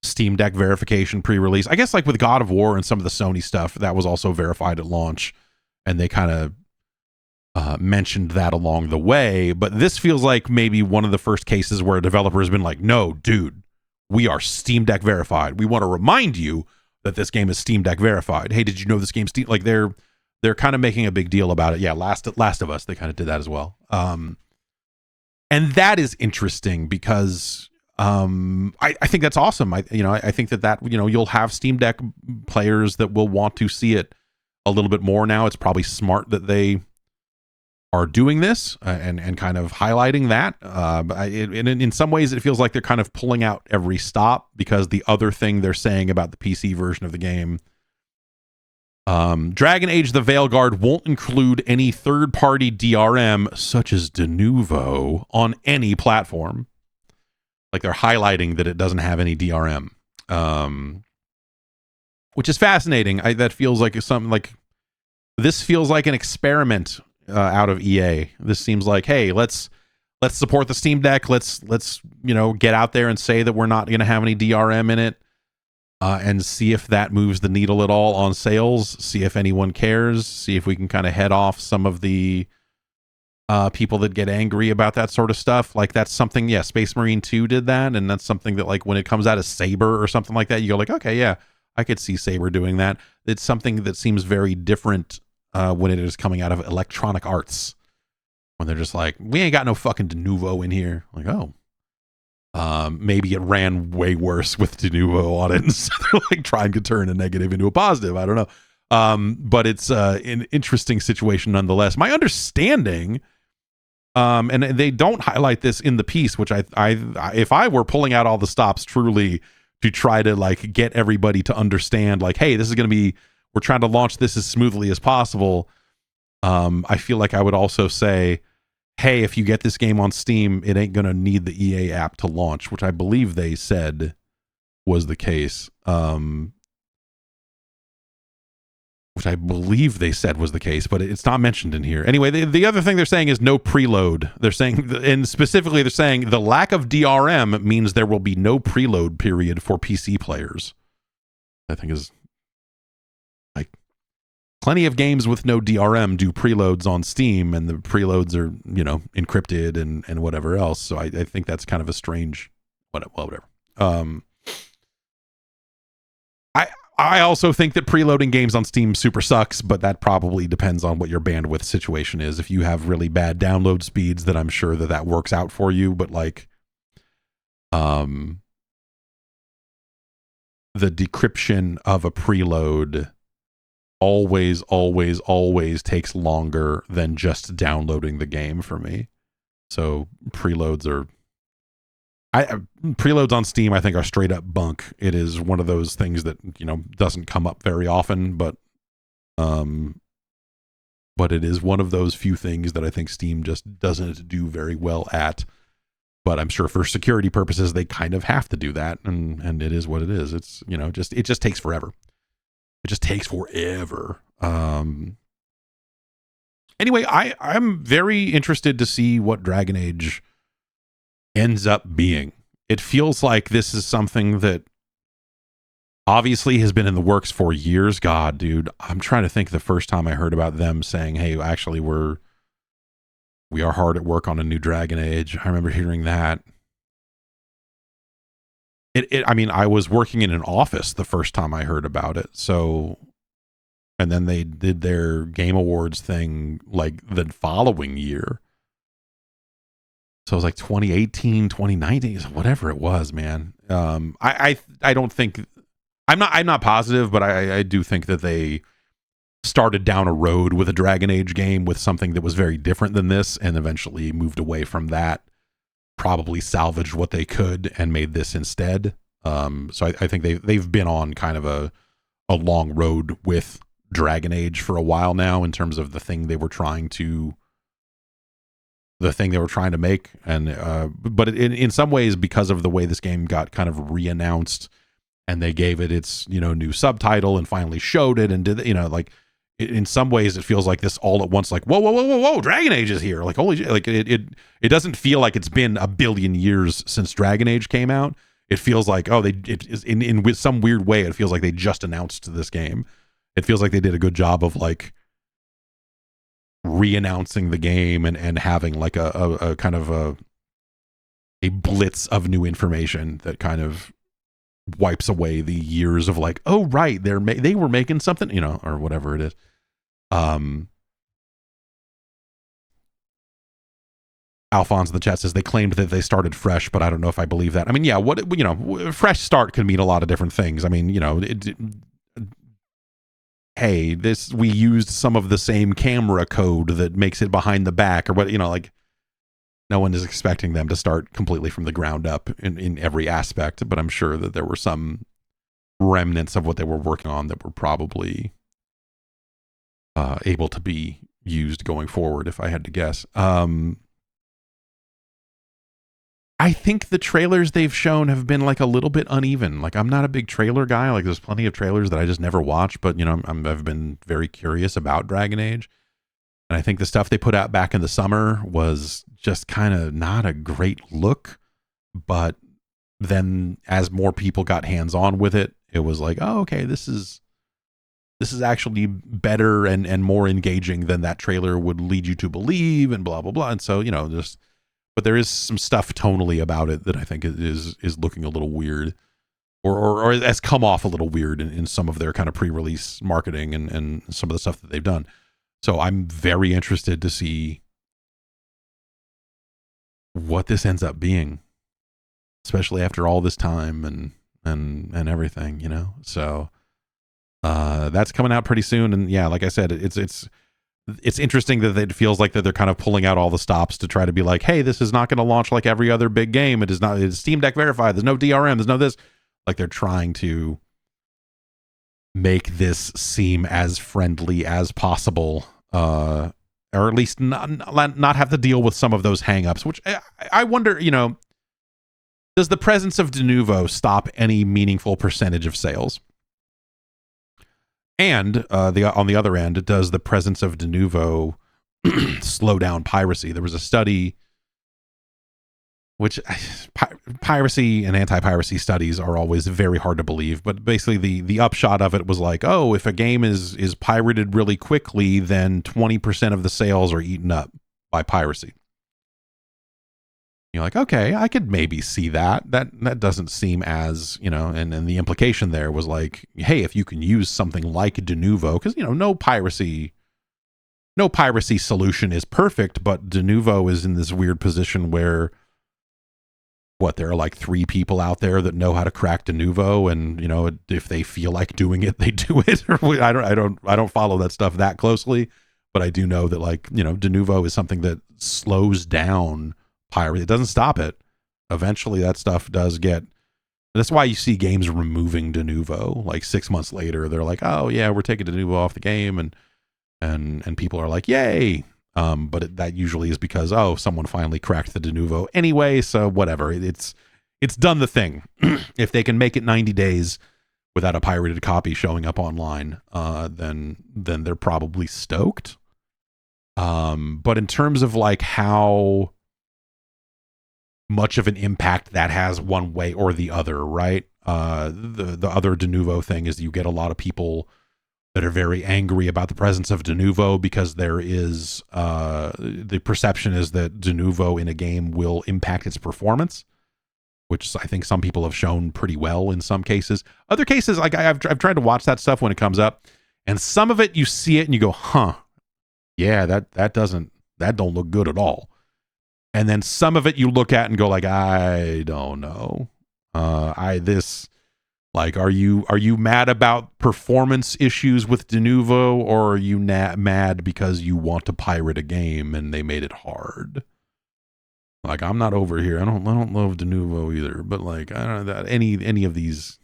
Steam Deck verification pre-release? I guess like with God of War and some of the Sony stuff, that was also verified at launch, and they kind of mentioned that along the way. But this feels like maybe one of the first cases where a developer has been like, no, dude, we are Steam Deck verified. We want to remind you that this game is Steam Deck verified. Hey, did you know this game's Steam? Like they're kind of making a big deal about it. Yeah, Last of Us, they kind of did that as well. And that is interesting because I think that's awesome. I think that you'll have Steam Deck players that will want to see it a little bit more now. It's probably smart that they are doing this and kind of highlighting that. But in some ways, it feels like they're kind of pulling out every stop, because the other thing they're saying about the PC version of the game, Dragon Age the Veilguard won't include any third-party DRM such as Denuvo on any platform. Like they're highlighting that it doesn't have any DRM, which is fascinating. That feels like something like this feels like an experiment out of EA. This seems like, hey, let's support the Steam Deck. Let's get out there and say that we're not going to have any DRM in it, and see if that moves the needle at all on sales. See if anyone cares. See if we can kind of head off some of the people that get angry about that sort of stuff. Like that's something, yeah, Space Marine 2 did that, and that's something that like when it comes out as Saber or something like that, you go like, okay, yeah, I could see Saber doing that. It's something that seems very different when it is coming out of Electronic Arts, when they're just like, we ain't got no fucking Denuvo in here. Like, oh, maybe it ran way worse with Denuvo on it, and so they're like trying to turn a negative into a positive. I don't know. But it's an interesting situation nonetheless. My understanding, and they don't highlight this in the piece, which I if I were pulling out all the stops truly to try to like get everybody to understand, like, hey, this is going to be, we're trying to launch this as smoothly as possible. I feel like I would also say, hey, if you get this game on Steam, it ain't going to need the EA app to launch, which I believe they said was the case. which I believe they said was the case, but it's not mentioned in here. Anyway, the other thing they're saying is no preload. They're saying, and specifically they're saying the lack of DRM means there will be no preload period for PC players. I think is like plenty of games with no DRM do preloads on Steam, and the preloads are, you know, encrypted and whatever else. So I think that's kind of a strange, whatever. I also think that preloading games on Steam super sucks, but that probably depends on what your bandwidth situation is. If you have really bad download speeds, then I'm sure that works out for you. But like, the decryption of a preload always takes longer than just downloading the game for me. So preloads are... preloads on Steam, I think, are straight up bunk. It is one of those things that, you know, doesn't come up very often, but it is one of those few things that I think Steam just doesn't do very well at. But I'm sure for security purposes, they kind of have to do that, and it is what it is. It's, you know, it just takes forever. It just takes forever. Anyway, I'm very interested to see what Dragon Age ends up being. It feels like this is something that obviously has been in the works for years. God, dude, I'm trying to think the first time I heard about them saying, hey, actually we are hard at work on a new Dragon Age. I remember hearing that. I mean, I was working in an office the first time I heard about it. So, and then they did their Game Awards thing like the following year. So it was like 2018, 2019, whatever it was, man. I don't think, I'm not positive, but I do think that they started down a road with a Dragon Age game with something that was very different than this, and eventually moved away from that, probably salvaged what they could and made this instead. So I think they've been on kind of a long road with Dragon Age for a while now in terms of the thing they were trying to make. And but in some ways, because of the way this game got kind of re-announced and they gave it its, you know, new subtitle and finally showed it and did, you know, like in some ways it feels like this all at once, like whoa, Dragon Age is here, like holy shit. Like it doesn't feel like it's been a billion years since Dragon Age came out. It feels like, oh, it is in with some weird way, it feels like they just announced this game. It feels like they did a good job of like re-announcing the game and having like a kind of a blitz of new information that kind of wipes away the years of like, oh right, they were making something, you know, or whatever it is. Alphonse in the chat says they claimed that they started fresh, but I don't know if I believe that. I mean, yeah, what, you know, fresh start can mean a lot of different things. I mean, you know, hey, we used some of the same camera code that makes it behind the back, or what, you know, like no one is expecting them to start completely from the ground up in every aspect, but I'm sure that there were some remnants of what they were working on that were probably able to be used going forward, if I had to guess. I think the trailers they've shown have been like a little bit uneven. Like, I'm not a big trailer guy. Like, there's plenty of trailers that I just never watch, but, you know, I've been very curious about Dragon Age. And I think the stuff they put out back in the summer was just kind of not a great look. But then as more people got hands-on with it, it was like, oh, okay, this is actually better and more engaging than that trailer would lead you to believe, and blah, blah, blah. And so, you know, just... But there is some stuff tonally about it that I think is looking a little weird, or has come off a little weird in some of their kind of pre-release marketing and some of the stuff that they've done. So I'm very interested to see what this ends up being, especially after all this time and everything, you know. So that's coming out pretty soon, and yeah, like I said, it's interesting that it feels like that they're kind of pulling out all the stops to try to be like, hey, this is not going to launch like every other big game. It is Steam Deck verified. There's no DRM. There's no this. Like, they're trying to make this seem as friendly as possible, or at least not have to deal with some of those hangups, which I wonder, you know, does the presence of de novo stop any meaningful percentage of sales? And on the other end, does the presence of de novo slow down piracy? There was a study, which piracy and anti-piracy studies are always very hard to believe, but basically the upshot of it was like, oh, if a game is pirated really quickly, then 20% of the sales are eaten up by piracy. You're like, okay, I could maybe see that. That doesn't seem as, and the implication there was like, hey, if you can use something like de novo, because, no piracy solution is perfect, but de novo is in this weird position where, there are like 3 people out there that know how to crack de novo, and, if they feel like doing it, they do it. I don't follow that stuff that closely, but I do know that, like, de novo is something that slows down piracy. It doesn't stop it. Eventually that stuff does get, that's why you see games removing de novo like 6 months later. They're like, oh yeah, we're taking de novo off the game, and people are like, yay. But that usually is because, oh, someone finally cracked the de novo anyway, so whatever, it's done the thing. If they can make it 90 days without a pirated copy showing up online, then they're probably stoked. But in terms of like how much of an impact that has one way or the other, right? The other de novo thing is you get a lot of people that are very angry about the presence of de novo because there is the perception is that de novo in a game will impact its performance, which I think some people have shown pretty well in some cases. Other cases, like I've tried to watch that stuff when it comes up, and some of it you see it and you go, huh, yeah, that don't look good at all. And then some of it you look at and go like, I don't know. Are you mad about performance issues with de novo, or are you mad because you want to pirate a game and they made it hard? Like, I'm not over here. I don't love de novo either, but like, I don't know that any of these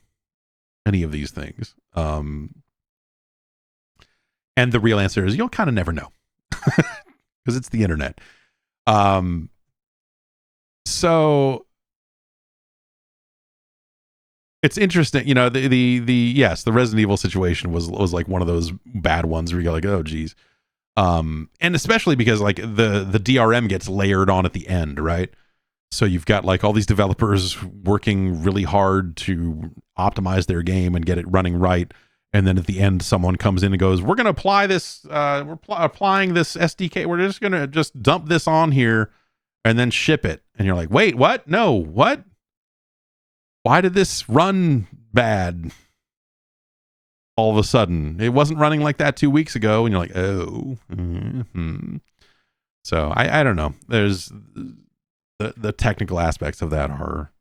things. And the real answer is you'll kind of never know because it's the internet. So it's interesting, yes, the Resident Evil situation was like one of those bad ones where you're like, oh geez. And especially because like the DRM gets layered on at the end, right? So you've got like all these developers working really hard to optimize their game and get it running right. And then at the end, someone comes in and goes, we're going to apply this, applying this SDK. We're just going to dump this on here and then ship it. And you're like, wait, what? No, what? Why did this run bad all of a sudden? It wasn't running like that 2 weeks ago. And you're like, oh. Mm-hmm. So I don't know. There's the technical aspects of that are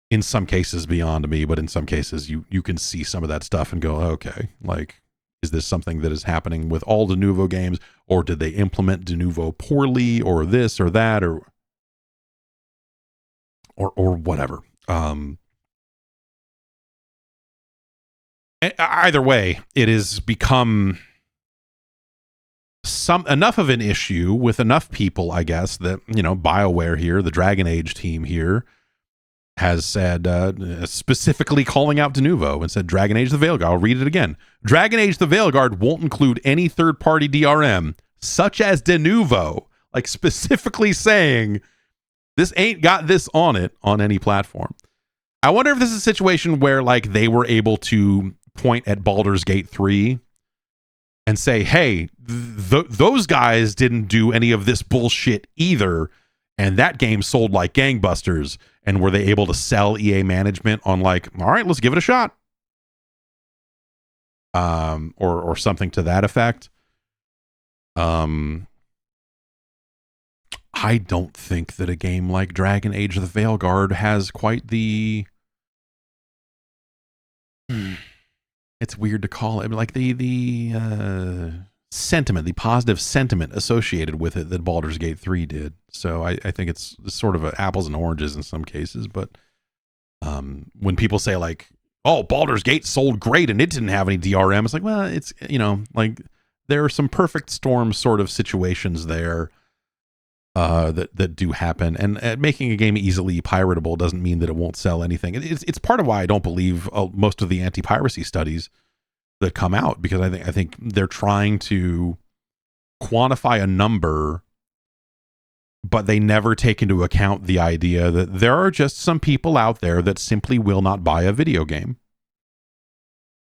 in some cases beyond me, but in some cases you can see some of that stuff and go, okay, like, is this something that is happening with all de novo games, or did they implement de novo poorly, or this or that, or whatever. Either way, it has become enough of an issue with enough people, I guess, that, BioWare here, the Dragon Age team here, has said, specifically calling out de novo and said, Dragon Age the Veilguard, I'll read it again. Dragon Age the Veilguard won't include any third-party DRM, such as de novo, like specifically saying, this ain't got this on it on any platform. I wonder if this is a situation where like they were able to point at Baldur's Gate 3 and say, hey, those guys didn't do any of this bullshit either, and that game sold like gangbusters. And were they able to sell EA management on like, all right, let's give it a shot, or something to that effect? I don't think that a game like Dragon Age the Veilguard has quite the it's weird to call it, like the sentiment, the positive sentiment associated with it that Baldur's Gate 3 did. So I think it's sort of apples and oranges in some cases, but when people say like, oh, Baldur's Gate sold great and it didn't have any DRM, it's like, well, it's, like there are some perfect storm sort of situations there that do happen, and making a game easily piratable doesn't mean that it won't sell anything. It's part of why I don't believe most of the anti-piracy studies that come out, because I think they're trying to quantify a number, but they never take into account the idea that there are just some people out there that simply will not buy a video game.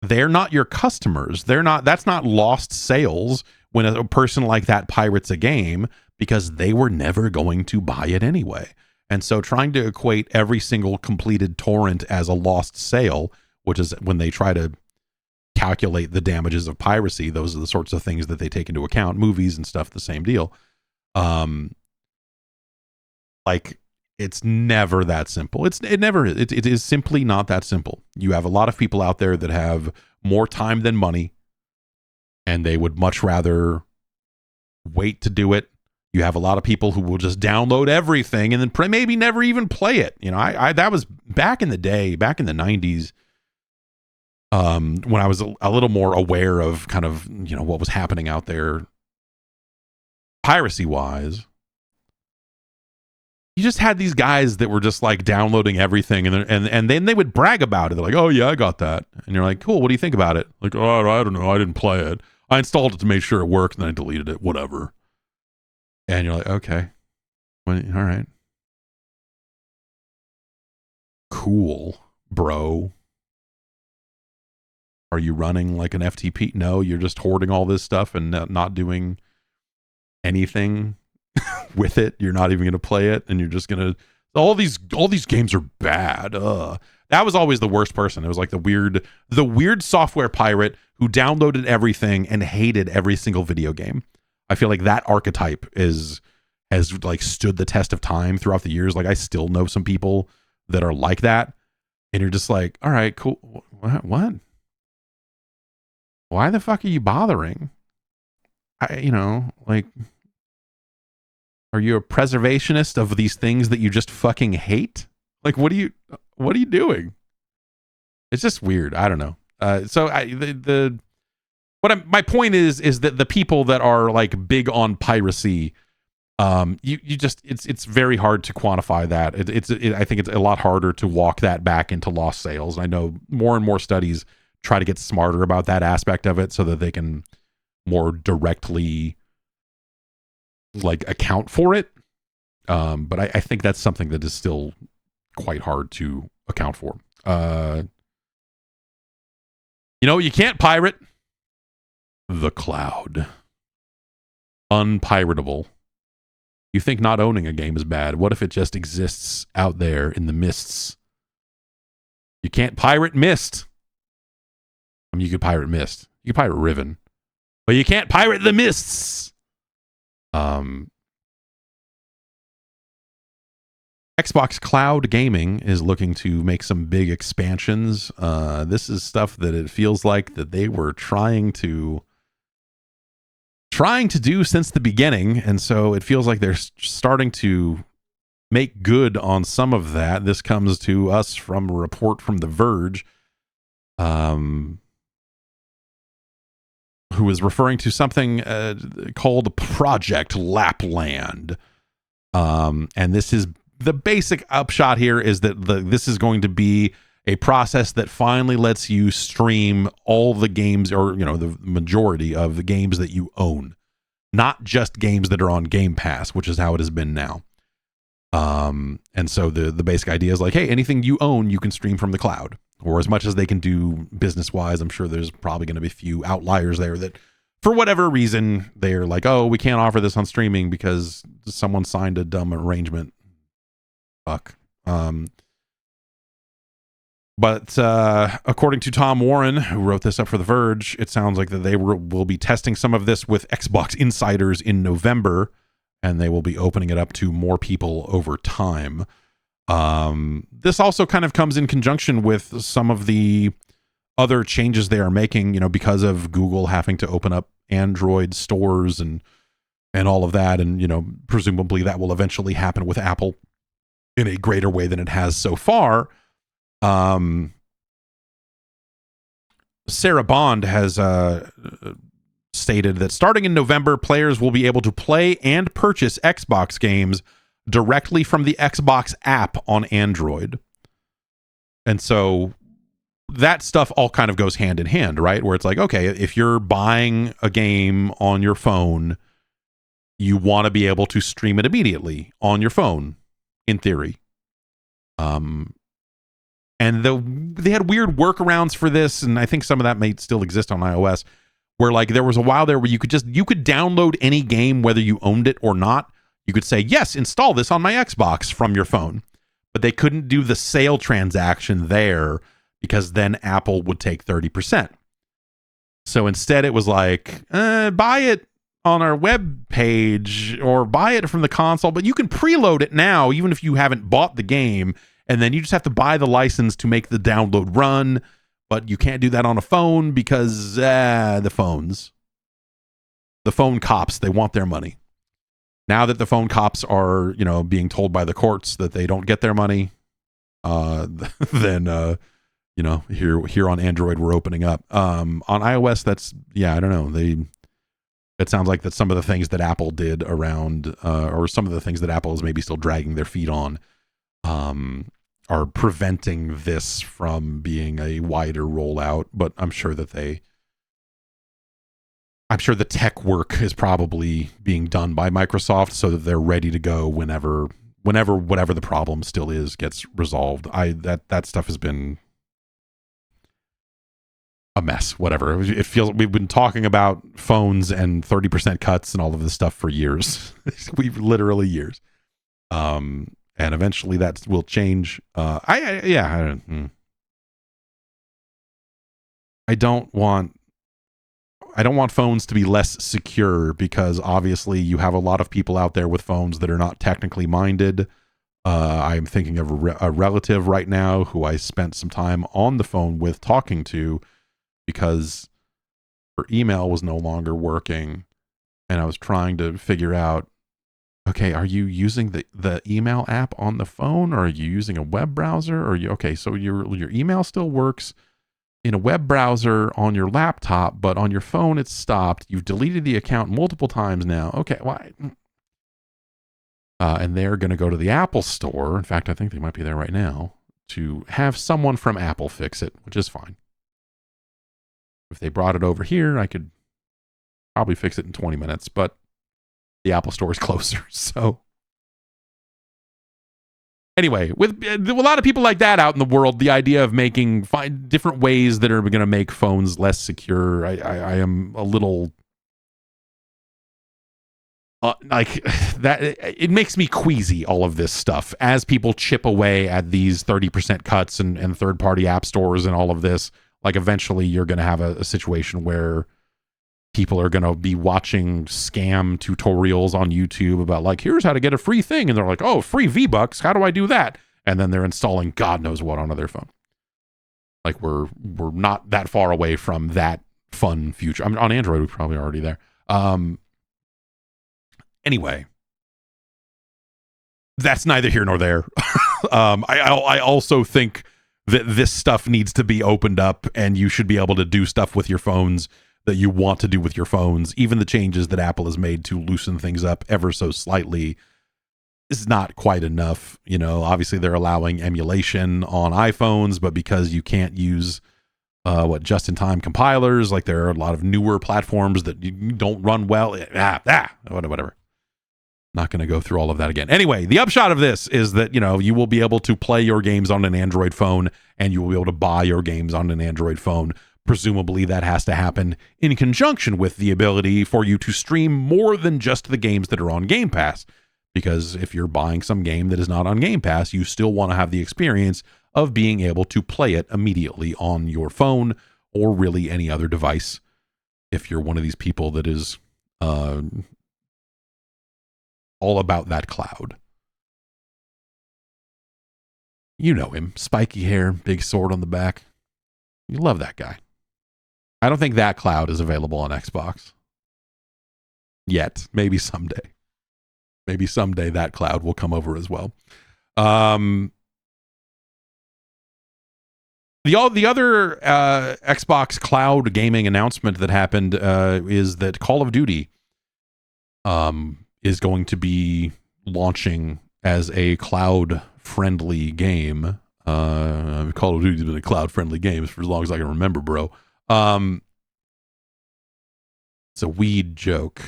They're not your customers. That's not lost sales when a person like that pirates a game, because they were never going to buy it anyway. And so trying to equate every single completed torrent as a lost sale, which is when they try to calculate the damages of piracy, those are the sorts of things that they take into account. Movies and stuff, the same deal. Like, it's never that simple. It is simply not that simple. You have a lot of people out there that have more time than money, and they would much rather wait to do it. You have a lot of people who will just download everything and then maybe never even play it. You know, I that was back in the day, back in the 90s, when I was a little more aware of kind of, you know, what was happening out there piracy wise. You just had these guys that were just like downloading everything, and then they would brag about it. They're like, "Oh yeah, I got that," and you're like, "Cool. What do you think about it?" Like, "Oh, I don't know. I didn't play it. I installed it to make sure it worked, and then I deleted it. Whatever." And you're like, "Okay, well, all right, cool, bro. Are you running like an FTP? No, you're just hoarding all this stuff and not doing anything with it. You're not even going to play it, and you're just going to all these games are bad." That was always the worst person. It was like the weird software pirate who downloaded everything and hated every single video game. I feel like that archetype has like stood the test of time throughout the years. Like, I still know some people that are like that, and you're just like, all right, cool. What? Why the fuck are you bothering? Like, are you a preservationist of these things that you just fucking hate? Like, what are you doing? It's just weird. I don't know. My point is that the people that are like big on piracy, it's very hard to quantify that. I think it's a lot harder to walk that back into lost sales. I know more and more studies try to get smarter about that aspect of it so that they can more directly like account for it. But I think that's something that is still quite hard to account for. You can't pirate the cloud. Unpiratable. You think not owning a game is bad. What if it just exists out there in the mists? You can't pirate Mist. I mean, you could pirate Mist. You could pirate Riven. But you can't pirate the mists. Xbox Cloud Gaming is looking to make some big expansions. This is stuff that it feels like that they were trying to do since the beginning, and so it feels like they're starting to make good on some of that. This comes to us from a report from The Verge, who is referring to something called Project Lapland. And this is the basic upshot here is that this is going to be a process that finally lets you stream all the games, or the majority of the games that you own, not just games that are on Game Pass, which is how it has been now. And so the basic idea is like, hey, anything you own, you can stream from the cloud, or as much as they can do business wise. I'm sure there's probably going to be a few outliers there that, for whatever reason, they're like, oh, we can't offer this on streaming because someone signed a dumb arrangement. Fuck. But according to Tom Warren, who wrote this up for The Verge, it sounds like that they will be testing some of this with Xbox insiders in November, and they will be opening it up to more people over time. This also kind of comes in conjunction with some of the other changes they are making, because of Google having to open up Android stores and all of that. And, presumably that will eventually happen with Apple in a greater way than it has so far. Sarah Bond has stated that starting in November, players will be able to play and purchase Xbox games directly from the Xbox app on Android. And so that stuff all kind of goes hand in hand, right? Where it's like, okay, if you're buying a game on your phone, you want to be able to stream it immediately on your phone, in theory. And they had weird workarounds for this, and I think some of that may still exist on iOS, where like there was a while there where you could download any game whether you owned it or not. You could say, yes, install this on my Xbox from your phone. But they couldn't do the sale transaction there because then Apple would take 30%. So instead it was like, buy it on our web page or buy it from the console, but you can preload it now even if you haven't bought the game, and then you just have to buy the license to make the download run, but you can't do that on a phone because the phone cops, they want their money. Now that the phone cops are, being told by the courts that they don't get their money, then here on Android we're opening up. On iOS, I don't know. It sounds like that some of the things that Apple did around, or some of the things that Apple is maybe still dragging their feet on, are preventing this from being a wider rollout. But I'm sure the tech work is probably being done by Microsoft so that they're ready to go whenever whatever the problem still is gets resolved. That stuff has been a mess. Whatever. It feels we've been talking about phones and 30% cuts and all of this stuff for years. We've literally years. And eventually that will change. I don't want phones to be less secure because obviously you have a lot of people out there with phones that are not technically minded. I'm thinking of a relative right now who I spent some time on the phone with talking to because her email was no longer working. And I was trying to figure out, okay, are you using the email app on the phone, or are you using a web browser? So your email still works in a web browser on your laptop, but on your phone it's stopped. You've deleted the account multiple times now. Okay, why? And they're going to go to the Apple store. In fact, I think they might be there right now to have someone from Apple fix it, which is fine. If they brought it over here, I could probably fix it in 20 minutes, but the Apple store is closer. So anyway, with a lot of people like that out in the world, the idea of find different ways that are going to make phones less secure, I am a little like that. It makes me queasy, all of this stuff, as people chip away at these 30% cuts and third-party app stores and all of this. Like eventually you're going to have a situation where people are going to be watching scam tutorials on YouTube about like, here's how to get a free thing. And they're like, oh, free V-Bucks. How do I do that? And then they're installing God knows what onto their phone. Like we're not that far away from that fun future. I mean, on Android, we're probably already there. Anyway, that's neither here nor there. I also think that this stuff needs to be opened up and you should be able to do stuff with your phones that you want to do with your phones. Even the changes that Apple has made to loosen things up ever so slightly is not quite enough. Obviously they're allowing emulation on iPhones, but because you can't use just-in-time compilers, like there are a lot of newer platforms that you don't run well. Whatever. Not going to go through all of that again. Anyway, the upshot of this is that, you will be able to play your games on an Android phone and you will be able to buy your games on an Android phone. Presumably that has to happen in conjunction with the ability for you to stream more than just the games that are on Game Pass. Because if you're buying some game that is not on Game Pass, you still want to have the experience of being able to play it immediately on your phone or really any other device. If you're one of these people that is all about that cloud. You know him. Spiky hair, big sword on the back. You love that guy. I don't think that cloud is available on Xbox yet. Maybe someday. Maybe someday that cloud will come over as well. The other Xbox cloud gaming announcement that happened is that Call of Duty is going to be launching as a cloud-friendly game Call of Duty's been a cloud-friendly game for as long as I can remember, bro. It's a weed joke.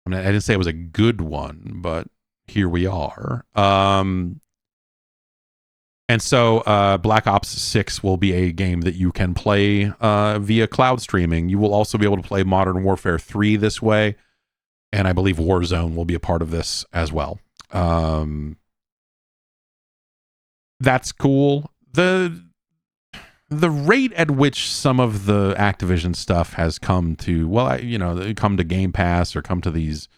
I mean, I didn't say it was a good one, but here we are. And so Black Ops 6 will be a game that you can play via cloud streaming. You will also be able to play Modern Warfare 3 this way, and I believe Warzone will be a part of this as well. That's cool. The rate at which some of the Activision stuff has come to, come to Game Pass or come to these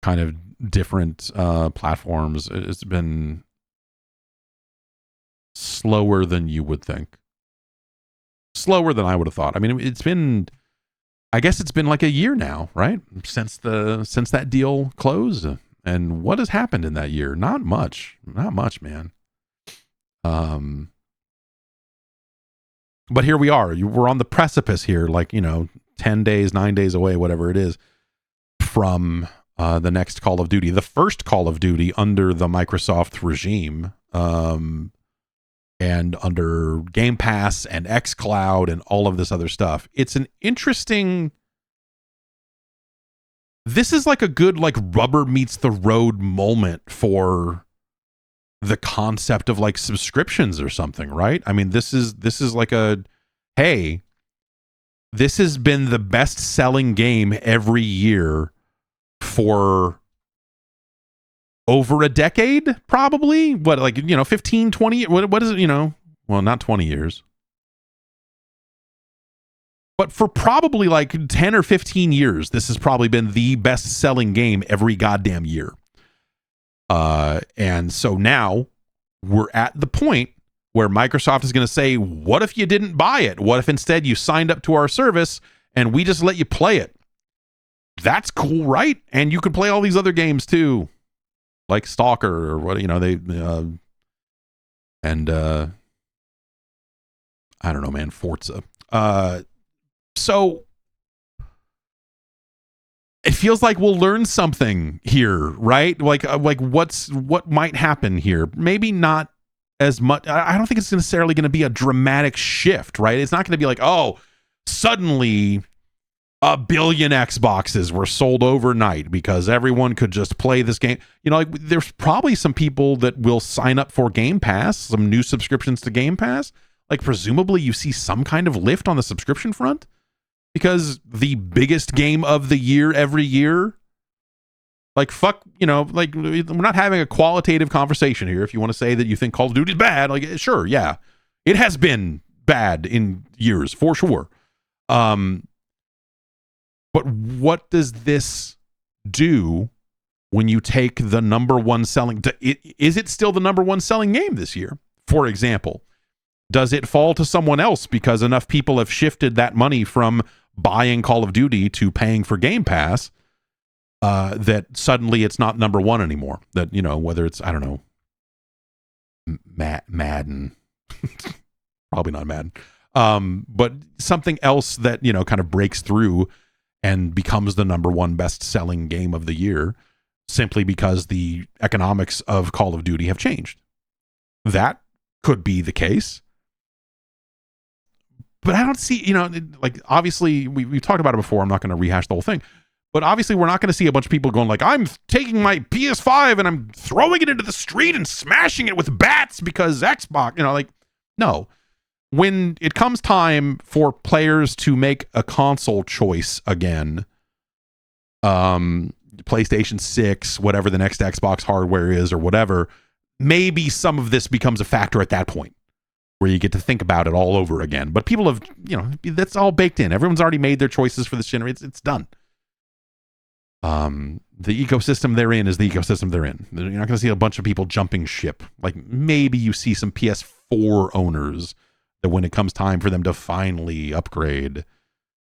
kind of different platforms, it's been slower than you would think. Slower than I would have thought. I mean, I guess it's been like a year now, right? Since that deal closed. And what has happened in that year? Not much, man. But here we are. We're on the precipice here, 10 days, 9 days away, whatever it is, from the next Call of Duty, the first Call of Duty under the Microsoft regime, and under Game Pass and xCloud and all of this other stuff. It's an interesting. This is like a good rubber meets the road moment for the concept of subscriptions or something, right? I mean, this is like hey, this has been the best selling game every year for over a decade, probably. What, 15, 20, what is it, well, not 20 years. But for probably 10 or 15 years, this has probably been the best selling game every goddamn year. And so now we're at the point where Microsoft is going to say, what if you didn't buy it? What if instead you signed up to our service and we just let you play it? That's cool, right? And you can play all these other games too, like Stalker or what, I don't know, man, Forza. So it feels like we'll learn something here, right? What might happen here? Maybe not as much. I don't think it's necessarily going to be a dramatic shift, right? It's not going to be suddenly 1 billion Xboxes were sold overnight because everyone could just play this game. There's probably some people that will sign up for Game Pass, some new subscriptions to Game Pass. Presumably you see some kind of lift on the subscription front. Because the biggest game of the year every year, we're not having a qualitative conversation here. If you want to say that you think Call of Duty is bad, sure, yeah. It has been bad in years, for sure. But what does this do when you take the number one selling... Is it still the number one selling game this year? For example, does it fall to someone else because enough people have shifted that money from buying Call of Duty to paying for Game Pass that suddenly it's not number one anymore? That, whether it's, I don't know, Madden, probably not Madden, but something else that, kind of breaks through and becomes the number one best-selling game of the year simply because the economics of Call of Duty have changed. That could be the case. But I don't see, obviously, we've talked about it before. I'm not going to rehash the whole thing. But obviously, we're not going to see a bunch of people going I'm taking my PS5 and I'm throwing it into the street and smashing it with bats because Xbox, no. When it comes time for players to make a console choice again, PlayStation 6, whatever the next Xbox hardware is or whatever, maybe some of this becomes a factor at that point, where you get to think about it all over again. But people have, that's all baked in. Everyone's already made their choices for this generation. It's done. The ecosystem they're in is the ecosystem they're in. You're not going to see a bunch of people jumping ship. Maybe you see some PS4 owners that when it comes time for them to finally upgrade,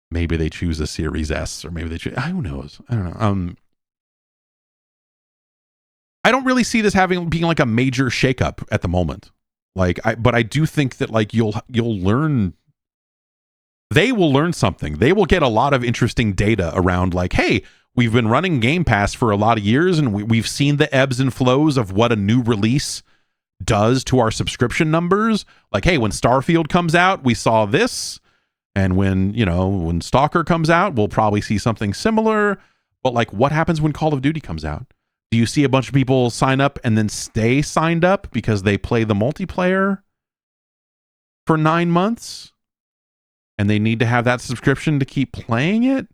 maybe they choose a Series S, or maybe they choose, who knows? I don't know. I don't really see this being a major shakeup at the moment. But I do think that you'll learn. They will learn something. They will get a lot of interesting data around hey, we've been running Game Pass for a lot of years and we've seen the ebbs and flows of what a new release does to our subscription numbers. Like, hey, when Starfield comes out, we saw this. And when Stalker comes out, we'll probably see something similar. But like, what happens when Call of Duty comes out? Do you see a bunch of people sign up and then stay signed up because they play the multiplayer for 9 months and they need to have that subscription to keep playing it?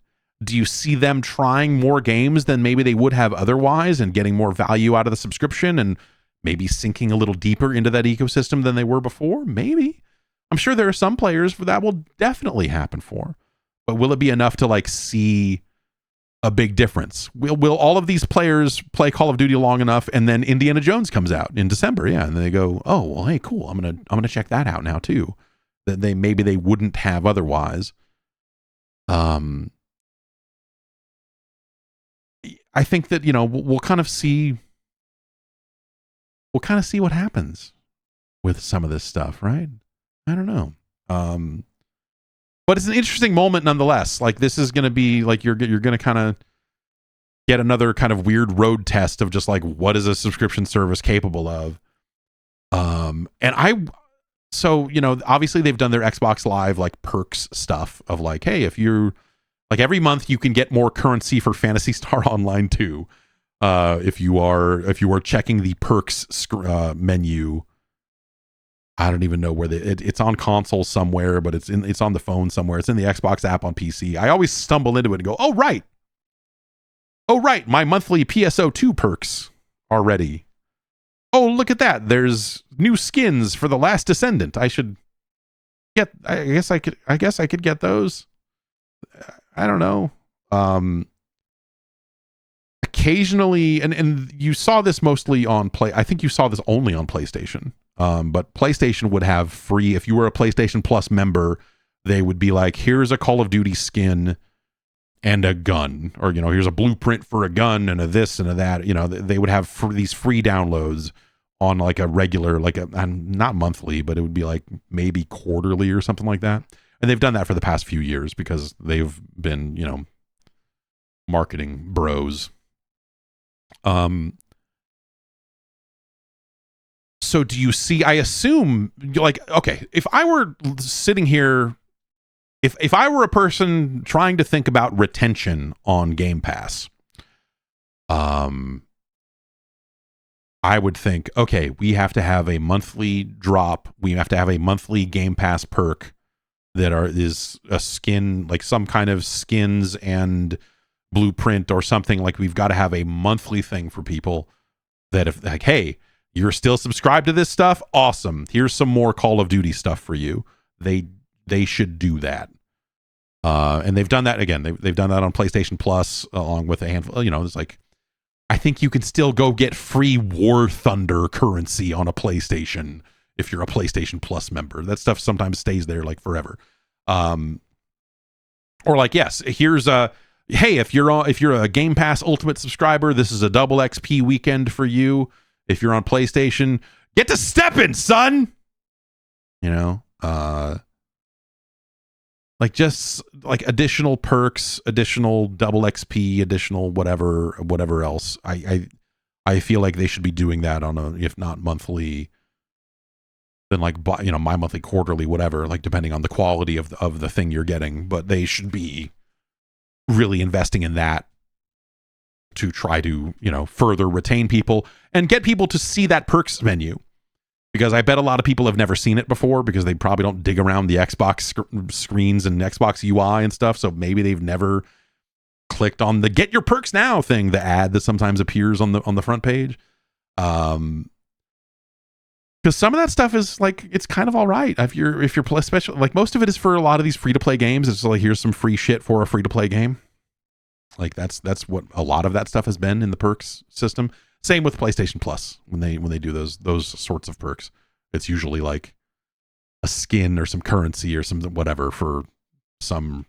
Do you see them trying more games than maybe they would have otherwise and getting more value out of the subscription and maybe sinking a little deeper into that ecosystem than they were before? Maybe. I'm sure there are some players for that will definitely happen for. But will it be enough to like see a big difference? Will all of these players play Call of Duty long enough and then Indiana Jones comes out in December? Yeah, and they go, "Oh, well, hey, cool. I'm going to check that out now too." That they wouldn't have otherwise. I think that, we'll kind of see what happens with some of this stuff, right? I don't know. But it's an interesting moment nonetheless. Like, this is going to be like, you're going to kind of get another kind of weird road test of just like, what is a subscription service capable of? So, obviously they've done their Xbox Live like perks stuff of like, hey, if you're like, every month you can get more currency for Phantasy Star Online 2. If you are checking the perks menu. I don't even know where it's on console somewhere, but it's on the phone somewhere. It's in the Xbox app on PC. I always stumble into it and go, oh right, my monthly PSO2 perks are ready. Oh, look at that. There's new skins for The Last Descendant. I guess I could get those. I don't know. Occasionally, and you saw this mostly on I think you saw this only on PlayStation. But PlayStation would have free, if you were a PlayStation Plus member, they would be like, here's a Call of Duty skin and a gun, or, here's a blueprint for a gun and a this and a that. They would have these free downloads on like a regular, not monthly, but it would be like maybe quarterly or something like that. And they've done that for the past few years because they've been, marketing bros. So do you see, I assume, like, okay, if I were sitting here, if I were a person trying to think about retention on Game Pass, I would think, okay, we have to have a monthly drop. We have to have a monthly Game Pass perk that is a skin, like some kind of skins and blueprint or something. Like, we've got to have a monthly thing for people that if, like, hey, you're still subscribed to this stuff? Awesome. Here's some more Call of Duty stuff for you. They should do that. And they've done that again. They've done that on PlayStation Plus along with a handful. It's like, I think you can still go get free War Thunder currency on a PlayStation if you're a PlayStation Plus member. That stuff sometimes stays there like forever. Or like, yes, here's hey, if you're a Game Pass Ultimate subscriber, this is a double XP weekend for you. If you're on PlayStation, get to stepping, son. Like, just like additional perks, additional double XP, additional whatever else. I feel like they should be doing that on a, if not monthly, then like, my monthly, quarterly, whatever, like depending on the quality of the thing you're getting. But they should be really investing in that to try to, further retain people and get people to see that perks menu. Because I bet a lot of people have never seen it before because they probably don't dig around the Xbox screens and Xbox UI and stuff. So maybe they've never clicked on the get your perks now thing, the ad that sometimes appears on the front page. Because some of that stuff is like, it's kind of all right. If you're especially like, most of it is for a lot of these free to play games. It's like, here's some free shit for a free to play game. Like, that's what a lot of that stuff has been in the perks system. Same with PlayStation Plus when they do those sorts of perks. It's usually like a skin or some currency or something, whatever, for some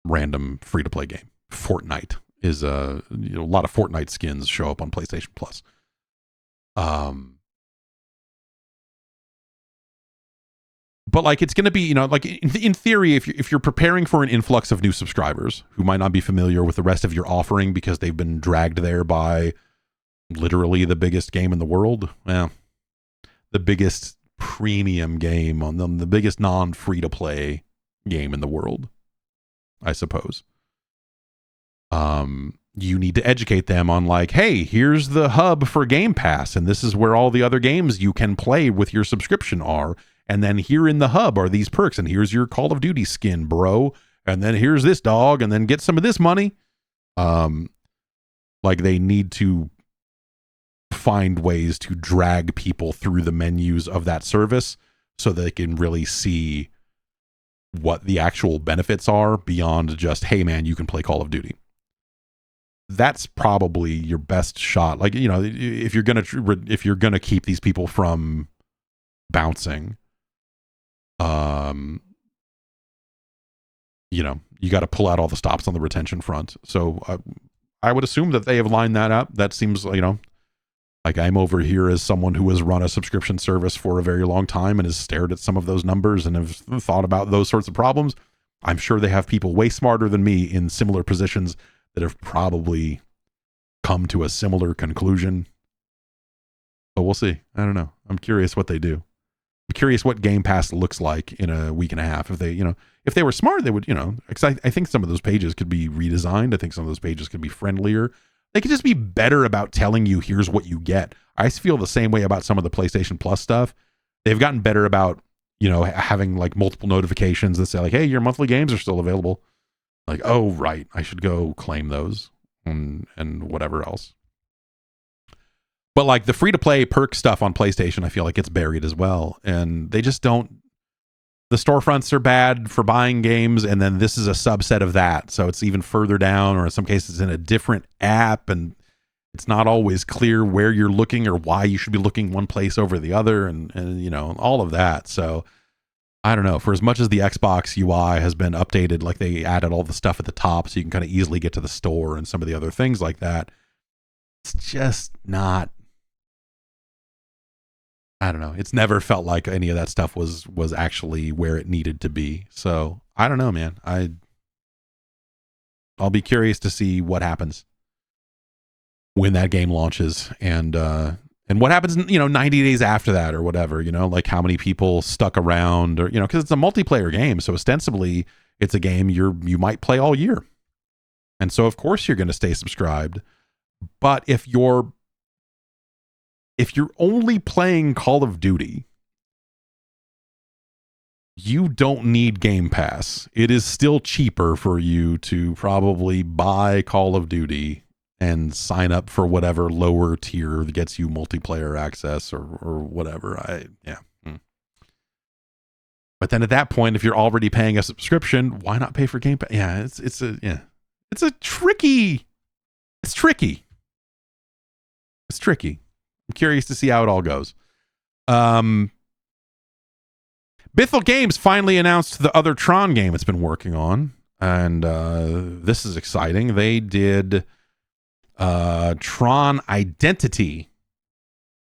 random free to play game. Fortnite is a lot of Fortnite skins show up on PlayStation Plus. But like, it's going to be, like in theory, if you're preparing for an influx of new subscribers who might not be familiar with the rest of your offering because they've been dragged there by literally the biggest game in the world, well, the biggest premium game on them, the biggest non-free-to-play game in the world, I suppose. You need to educate them on like, hey, here's the hub for Game Pass, and this is where all the other games you can play with your subscription are. And then here in the hub are these perks, and here's your Call of Duty skin, bro. And then here's this dog, and then get some of this money. Like they need to find ways to drag people through the menus of that service so they can really see what the actual benefits are beyond just, hey man, you can play Call of Duty. That's probably your best shot. Like, you know, if you're gonna keep these people from bouncing, you know, you got to pull out all the stops on the retention front. So I would assume that they have lined that up. That seems, you know, like I'm over here as someone who has run a subscription service for a very long time and has stared at some of those numbers and have thought about those sorts of problems. I'm sure they have people way smarter than me in similar positions that have probably come to a similar conclusion. But we'll see. I don't know. I'm curious what they do. I'm curious what Game Pass looks like in a week and a half. If they, you know, if they were smart, they would, you know, because I think some of those pages could be redesigned. I think some of those pages could be friendlier. They could just be better about telling you, here's what you get. I feel the same way about some of the PlayStation Plus stuff. They've gotten better about, you know, having like multiple notifications that say like, hey, your monthly games are still available. Like, oh, right, I should go claim those and whatever else. But like the free-to-play perk stuff on PlayStation, I feel like it's buried as well. And they just don't, the storefronts are bad for buying games, and then this is a subset of that. So it's even further down, or in some cases in a different app, and it's not always clear where you're looking or why you should be looking one place over the other, and you know, all of that. So I don't know, for as much as the Xbox UI has been updated, like they added all the stuff at the top so you can kind of easily get to the store and some of the other things like that, it's just not, I don't know. It's never felt like any of that stuff was actually where it needed to be. So I don't know, man. I'll be curious to see what happens when that game launches, and what happens, you know, 90 days after that or whatever, you know, like how many people stuck around, or, you know, because it's a multiplayer game. So ostensibly it's a game you might play all year. And so of course you're going to stay subscribed. But if you're only playing Call of Duty, you don't need Game Pass. It is still cheaper for you to probably buy Call of Duty and sign up for whatever lower tier that gets you multiplayer access or whatever. But then at that point, if you're already paying a subscription, why not pay for Game Pass? Yeah, it's tricky. It's tricky. I'm curious to see how it all goes. Bithell Games finally announced the other Tron game it's been working on, and this is exciting. They did Tron Identity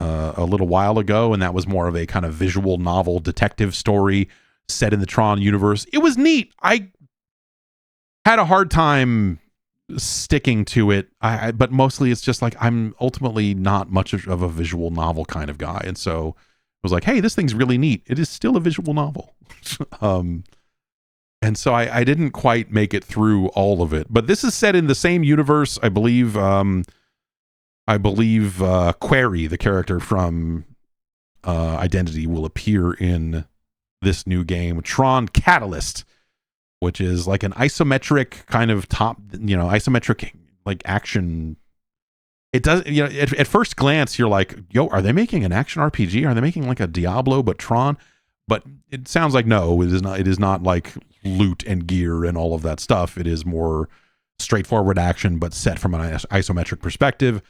a little while ago, and that was more of a kind of visual novel detective story set in the Tron universe. It was neat. I had a hard time sticking to it, but mostly it's just like I'm ultimately not much of a visual novel kind of guy, and so I was like, hey, this thing's really neat. It is still a visual novel. And so I didn't quite make it through all of it, but this is set in the same universe. I believe Query, the character from Identity, will appear in this new game, Tron Catalyst, which is like an isometric kind of isometric like action. It does, you know, at first glance, you're like, yo, are they making an action RPG? Are they making like a Diablo but Tron? But it sounds like no, it is not. It is not like loot and gear and all of that stuff. It is more straightforward action, but set from an isometric perspective.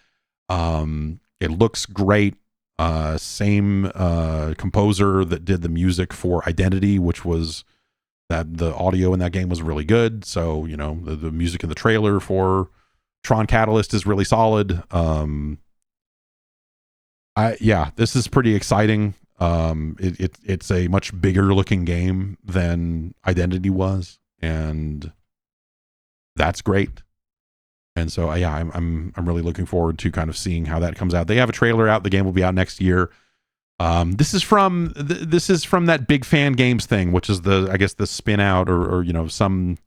It looks great. Same composer that did the music for Identity, which was that the audio in that game was really good. So, you know, the music in the trailer for Tron Catalyst is really solid. This is pretty exciting. It's a much bigger looking game than Identity was, and that's great. And so I'm really looking forward to kind of seeing how that comes out. They have a trailer out. The game will be out next year. This is from that Big Fan Games thing, which is I guess the spin out or some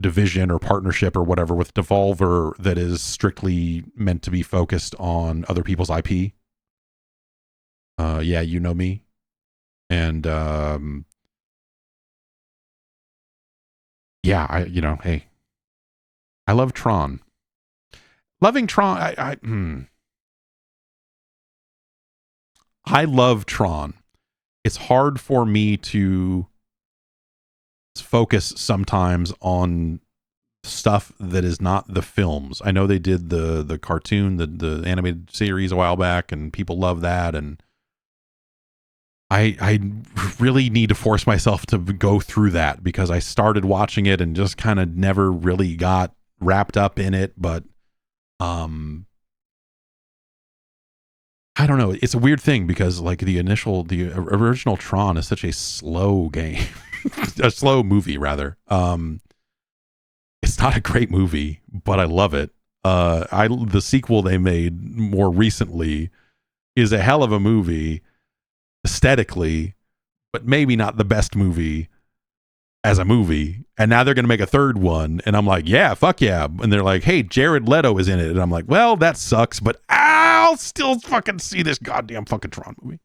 division or partnership or whatever with Devolver that is strictly meant to be focused on other people's IP. Yeah, you know me. And yeah, hey, I love Tron. Loving Tron, I love Tron. It's hard for me to focus sometimes on stuff that is not the films. I know they did the cartoon, the animated series a while back, and people love that, and I really need to force myself to go through that because I started watching it and just kind of never really got wrapped up in it. But I don't know. It's a weird thing because like the original Tron is such a slow game, a slow movie rather. It's not a great movie, but I love it. The sequel they made more recently is a hell of a movie aesthetically, but maybe not the best movie as a movie. And now they're going to make a third one. And I'm like, yeah, fuck yeah. And they're like, hey, Jared Leto is in it. And I'm like, well, that sucks, but I'll still fucking see this goddamn fucking Tron movie.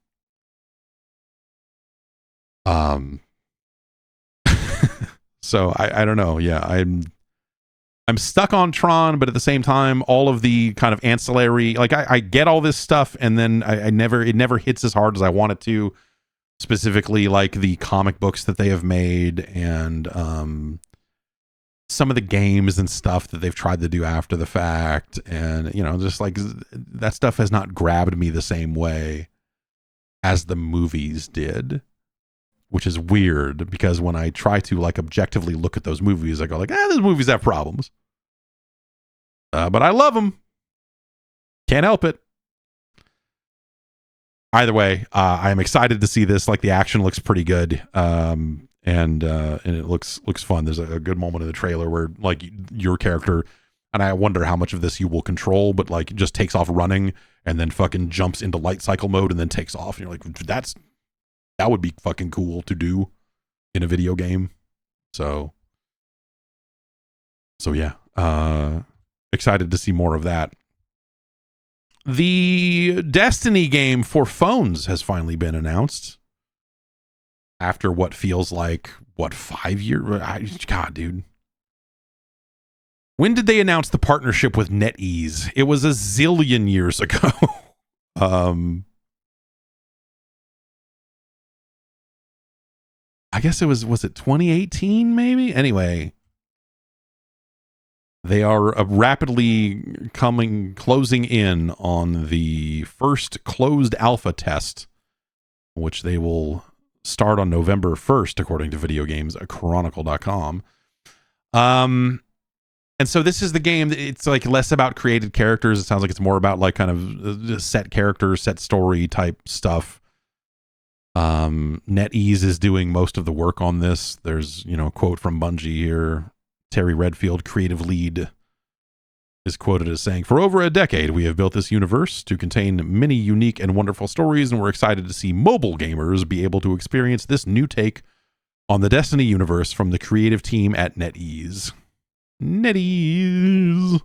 So I don't know. Yeah, I'm stuck on Tron, but at the same time, all of the kind of ancillary, like I get all this stuff, and then it never hits as hard as I want it to. Specifically, like the comic books that they have made, and some of the games and stuff that they've tried to do after the fact, and just like that stuff has not grabbed me the same way as the movies did. Which is weird because when I try to like objectively look at those movies, I go like, those movies have problems. But I love them. Can't help it. Either way, I am excited to see this. Like the action looks pretty good. And it looks fun. There's a good moment in the trailer where like your character, and I wonder how much of this you will control, but like just takes off running and then fucking jumps into light cycle mode and then takes off. And you're like, that would be fucking cool to do in a video game. So yeah, excited to see more of that. The Destiny game for phones has finally been announced after what feels like 5 years. God, dude. When did they announce the partnership with NetEase? It was a zillion years ago. I guess was it 2018 maybe? Anyway, they are rapidly closing in on the first closed alpha test, which they will start on November 1st, according to videogameschronicle.com. And so this is the game. It's like less about created characters. It sounds like it's more about like kind of set characters, set story type stuff. NetEase is doing most of the work on this. There's, a quote from Bungie here. Terry Redfield, creative lead, is quoted as saying, "For over a decade, we have built this universe to contain many unique and wonderful stories, and we're excited to see mobile gamers be able to experience this new take on the Destiny universe from the creative team at NetEase." NetEase.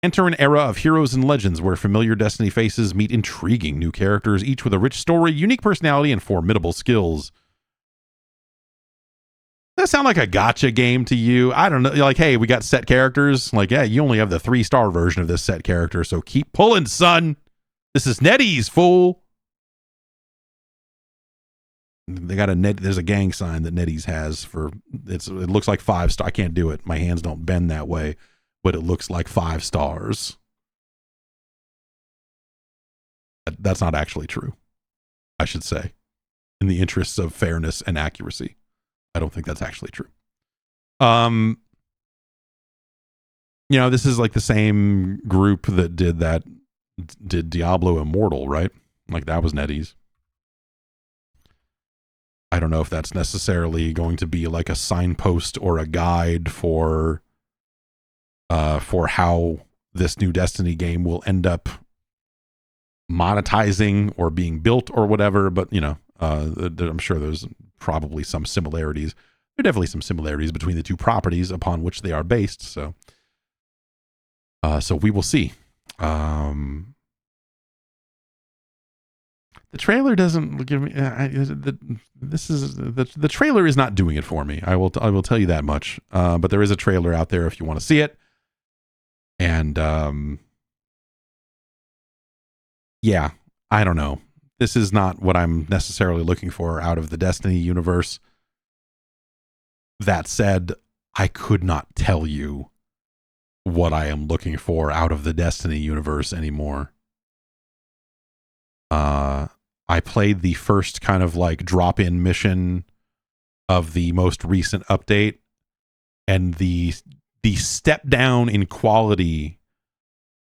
Enter an era of heroes and legends where familiar Destiny faces meet intriguing new characters, each with a rich story, unique personality, and formidable skills. Does that sound like a gacha game to you? I don't know. You're like, hey, we got set characters. Like, yeah, you only have the 3-star version of this set character, so keep pulling, son. This is NetEase, fool. They got there's a gang sign that NetEase has for it looks like 5-star. I can't do it. My hands don't bend that way. But it looks like 5 stars. That's not actually true, I should say. In the interests of fairness and accuracy, I don't think that's actually true. This is like the same group that did Diablo Immortal, right? Like that was NetEase. I don't know if that's necessarily going to be like a signpost or a guide for how this new Destiny game will end up monetizing or being built or whatever, but I'm sure there's probably some similarities. There are definitely some similarities between the two properties upon which they are based. So we will see. The trailer doesn't give me. The trailer is not doing it for me. I will tell you that much. But there is a trailer out there if you want to see it. And yeah, I don't know. This is not what I'm necessarily looking for out of the Destiny universe. That said, I could not tell you what I am looking for out of the Destiny universe anymore. I played the first kind of like drop-in mission of the most recent update, and the step down in quality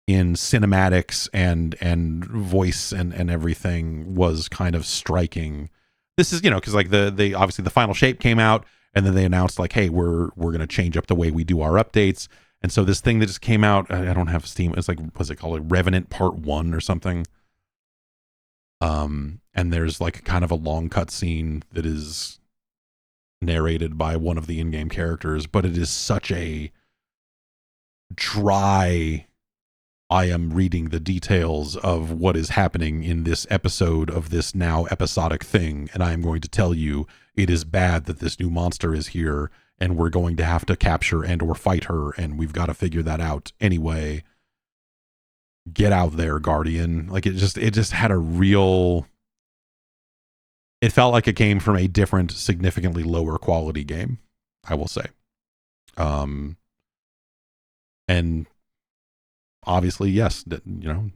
in cinematics and voice and everything was kind of striking. This is, because like the obviously the final shape came out, and then they announced like, hey, we're going to change up the way we do our updates. And so this thing that just came out, I don't have Steam. It's like, what's it called? Like Revenant Part 1 or something. And there's like kind of a long cutscene that is narrated by one of the in-game characters, but it is such a dry, I am reading the details of what is happening in this episode of this now episodic thing, and I am going to tell you it is bad that this new monster is here, and we're going to have to capture and or fight her, and we've got to figure that out anyway. Get out there, Guardian. Like it just had a real... It felt like it came from a different, significantly lower quality game, I will say. And obviously, yes, Bungie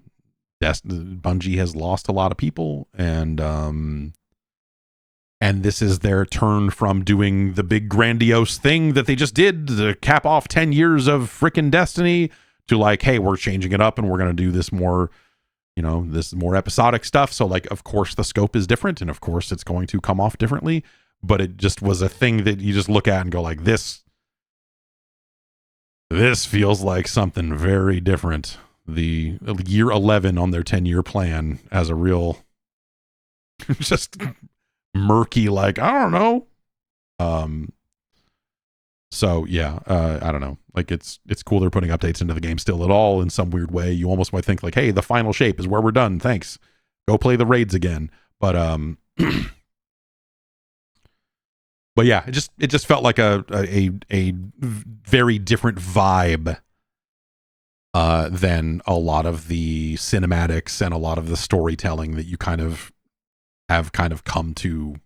has lost a lot of people, and this is their turn from doing the big grandiose thing that they just did to cap off 10 years of frickin' Destiny to like, hey, we're changing it up and we're going to do this more, this more episodic stuff. So like, of course the scope is different, and of course it's going to come off differently, but it just was a thing that you just look at and go like, this feels like something very different. The year 11 on their 10-year plan as a real just murky, like, I don't know. So yeah, I don't know. Like it's cool they're putting updates into the game still at all in some weird way. You almost might think like, hey, the final shape is where we're done. Thanks. Go play the raids again. But but yeah, it just felt like a very different vibe than a lot of the cinematics and a lot of the storytelling that you kind of have come to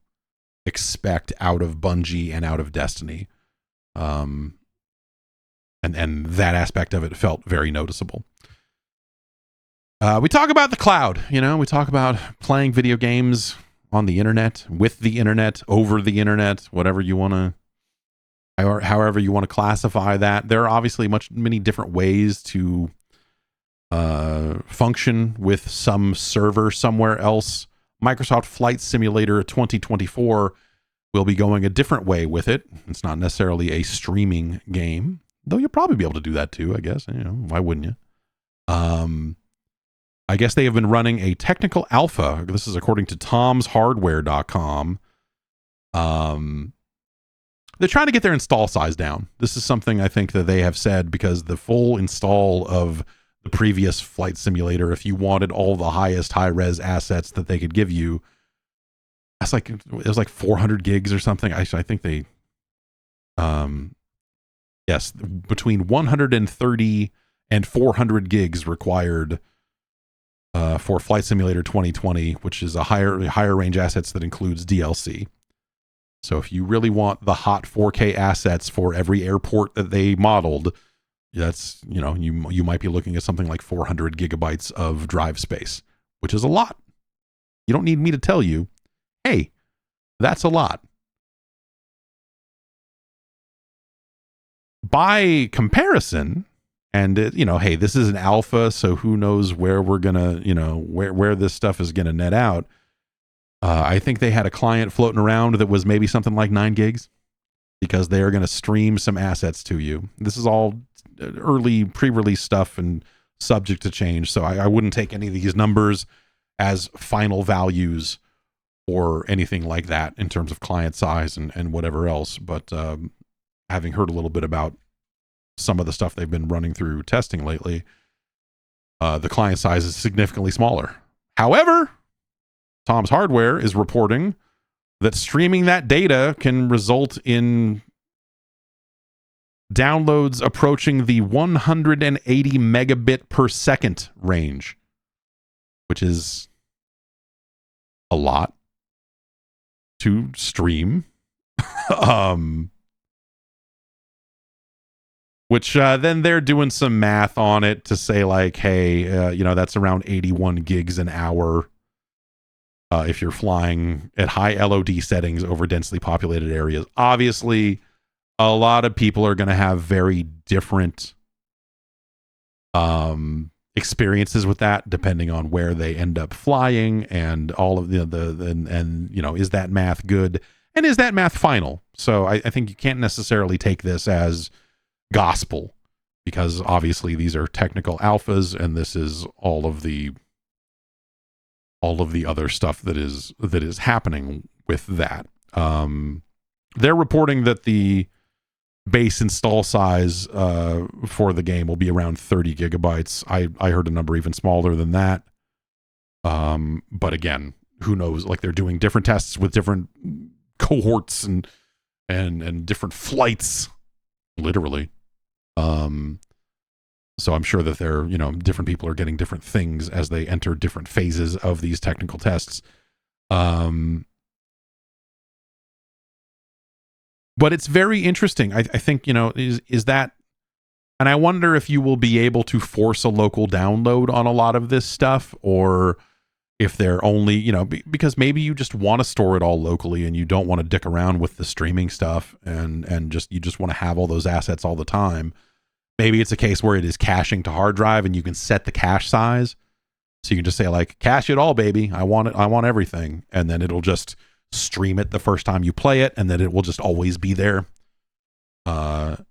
expect out of Bungie and out of Destiny. And that aspect of it felt very noticeable. We talk about the cloud, we talk about playing video games on the internet, with the internet, over the internet, whatever you want to, however you want to classify that. There are obviously many different ways to function with some server somewhere else. Microsoft Flight Simulator 2024 will be going a different way with it. It's not necessarily a streaming game, though you'll probably be able to do that too, I guess. Why wouldn't you? I guess they have been running a technical alpha. This is according to tomshardware.com. They're trying to get their install size down. This is something I think that they have said, because the full install of the previous Flight Simulator, if you wanted all the highest high-res assets that they could give you, it was like 400 gigs or something. I think they, yes, between 130 and 400 gigs required for Flight Simulator 2020, which is a higher range assets that includes DLC. So if you really want the hot 4K assets for every airport that they modeled, that's, you might be looking at something like 400 gigabytes of drive space, which is a lot. You don't need me to tell you, hey, that's a lot. By comparison, and hey, this is an alpha, so who knows where we're gonna, where this stuff is gonna net out. I think they had a client floating around that was maybe something like 9 gigs, because they are going to stream some assets to you. This is all early pre-release stuff, and subject to change. So I wouldn't take any of these numbers as final values or anything like that in terms of client size and whatever else. But having heard a little bit about some of the stuff they've been running through testing lately, the client size is significantly smaller. However, Tom's Hardware is reporting that streaming that data can result in downloads approaching the 180 megabit per second range, which is a lot to stream. Which then they're doing some math on it to say like, hey, that's around 81 gigs an hour if you're flying at high LOD settings over densely populated areas. Obviously, a lot of people are going to have very different experiences with that, depending on where they end up flying and all of is that math good and is that math final? So I think you can't necessarily take this as gospel, because obviously these are technical alphas and this is all of the other stuff that is happening with that. They're reporting that the base install size for the game will be around 30 gigabytes. I heard a number even smaller than that. But again, who knows? Like, they're doing different tests with different cohorts and different flights, literally. So I'm sure that they're, different people are getting different things as they enter different phases of these technical tests. But it's very interesting. I think, is that, and I wonder if you will be able to force a local download on a lot of this stuff, or if they're only, because maybe you just want to store it all locally and you don't want to dick around with the streaming stuff and you just want to have all those assets all the time. Maybe it's a case where it is caching to hard drive and you can set the cache size. So you can just say like, cache it all, baby. I want it. I want everything. And then it'll just stream it the first time you play it. And then it will just always be there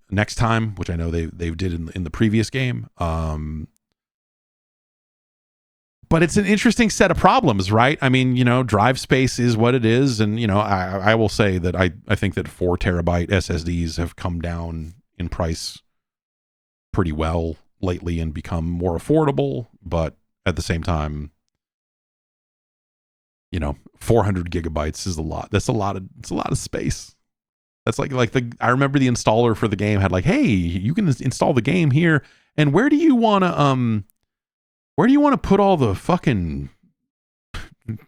next time, which I know they did in the previous game. But it's an interesting set of problems, right? I mean, drive space is what it is. And, I will say that I think that 4 terabyte SSDs have come down in price pretty well lately and become more affordable. But at the same time, 400 gigabytes is a lot. It's a lot of space. That's like I remember the installer for the game had like, hey, you can install the game here. And where do you want to put all the fucking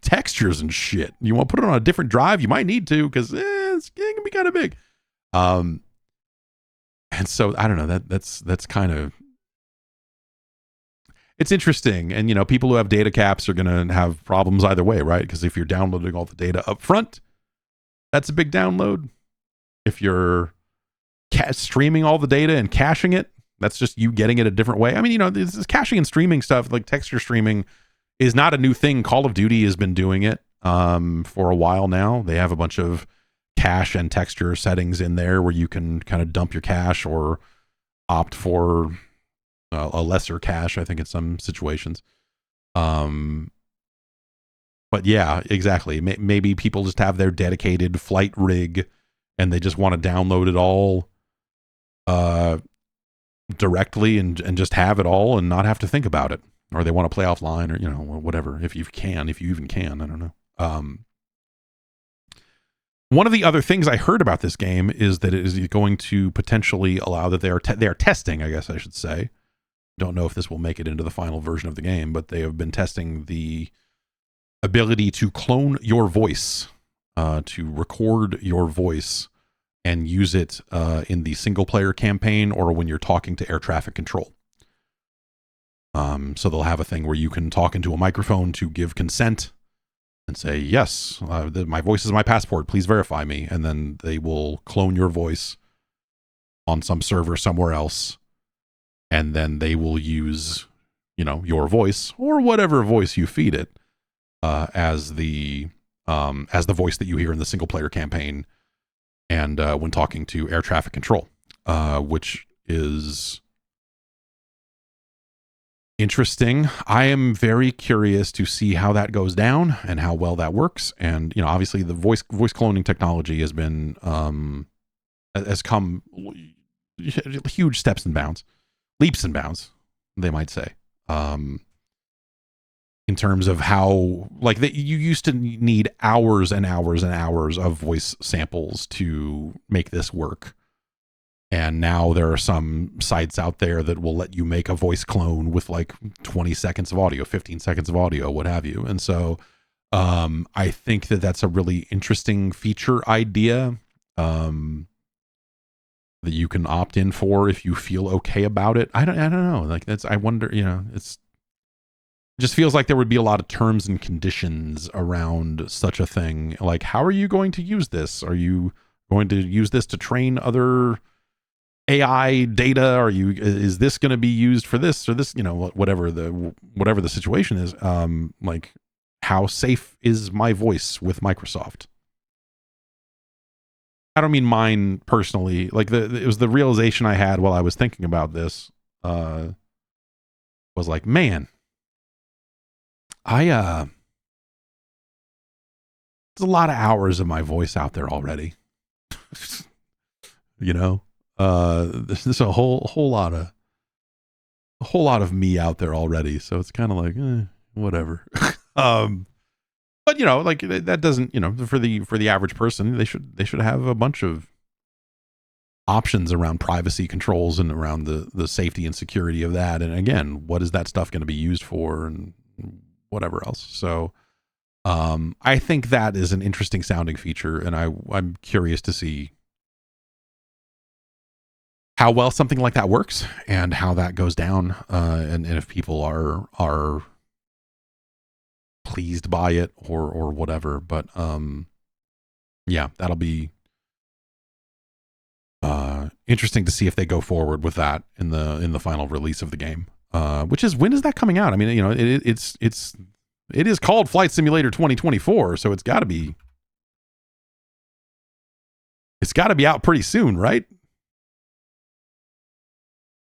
textures and shit? You want to put it on a different drive? You might need to, because it can be kind of big. And so I don't know, that's kind of, it's interesting. And, people who have data caps are going to have problems either way, right? Because if you're downloading all the data up front, that's a big download. If you're streaming all the data and caching it, that's just you getting it a different way. I mean, this caching and streaming stuff, like texture streaming, is not a new thing. Call of Duty has been doing it for a while now. They have a bunch of cache and texture settings in there where you can kind of dump your cache or opt for a lesser cache, I think, in some situations. But yeah, exactly. Maybe people just have their dedicated flight rig and they just want to download it all directly and just have it all and not have to think about it, or they want to play offline, or whatever, if you even can, I don't know. One of the other things I heard about this game is that it is going to potentially allow that they are testing, I guess I should say. Don't know if this will make it into the final version of the game, but they have been testing the ability to clone your voice, to record your voice and use it in the single player campaign or when you're talking to air traffic control. So they'll have a thing where you can talk into a microphone to give consent and say, yes, my voice is my passport, please verify me. And then they will clone your voice on some server somewhere else. And then they will use, your voice or whatever voice you feed it as the voice that you hear in the single player campaign. And when talking to air traffic control, which is interesting. I am very curious to see how that goes down and how well that works. And obviously the voice cloning technology has been has come huge steps and bounds, leaps and bounds, they might say. In terms of how, like, you used to need hours and hours and hours of voice samples to make this work. And now there are some sites out there that will let you make a voice clone with like 20 seconds of audio, 15 seconds of audio, what have you. And so I think that that's a really interesting feature idea that you can opt in for if you feel okay about it. I don't know. Like, I wonder, it just feels like there would be a lot of terms and conditions around such a thing. Like, how are you going to use this? Are you going to use this to train other AI data? Is this going to be used for this or this, whatever the situation is? Like, how safe is my voice with Microsoft? I don't mean mine personally. Like, it was the realization I had while I was thinking about this, was like, man, there's a lot of hours of my voice out there already. There's a whole lot of me out there already. So it's kind of like, whatever. But like, that doesn't, for the average person, they should have a bunch of options around privacy controls and around the safety and security of that. And again, what is that stuff going to be used for and whatever else. So I think that is an interesting sounding feature, and I'm curious to see how well something like that works and how that goes down, and if people are pleased by it or whatever. But yeah, that'll be interesting to see if they go forward with that in the final release of the game. Which is, when is that coming out? I mean, it is called Flight Simulator 2024, so it's got to be out pretty soon, right?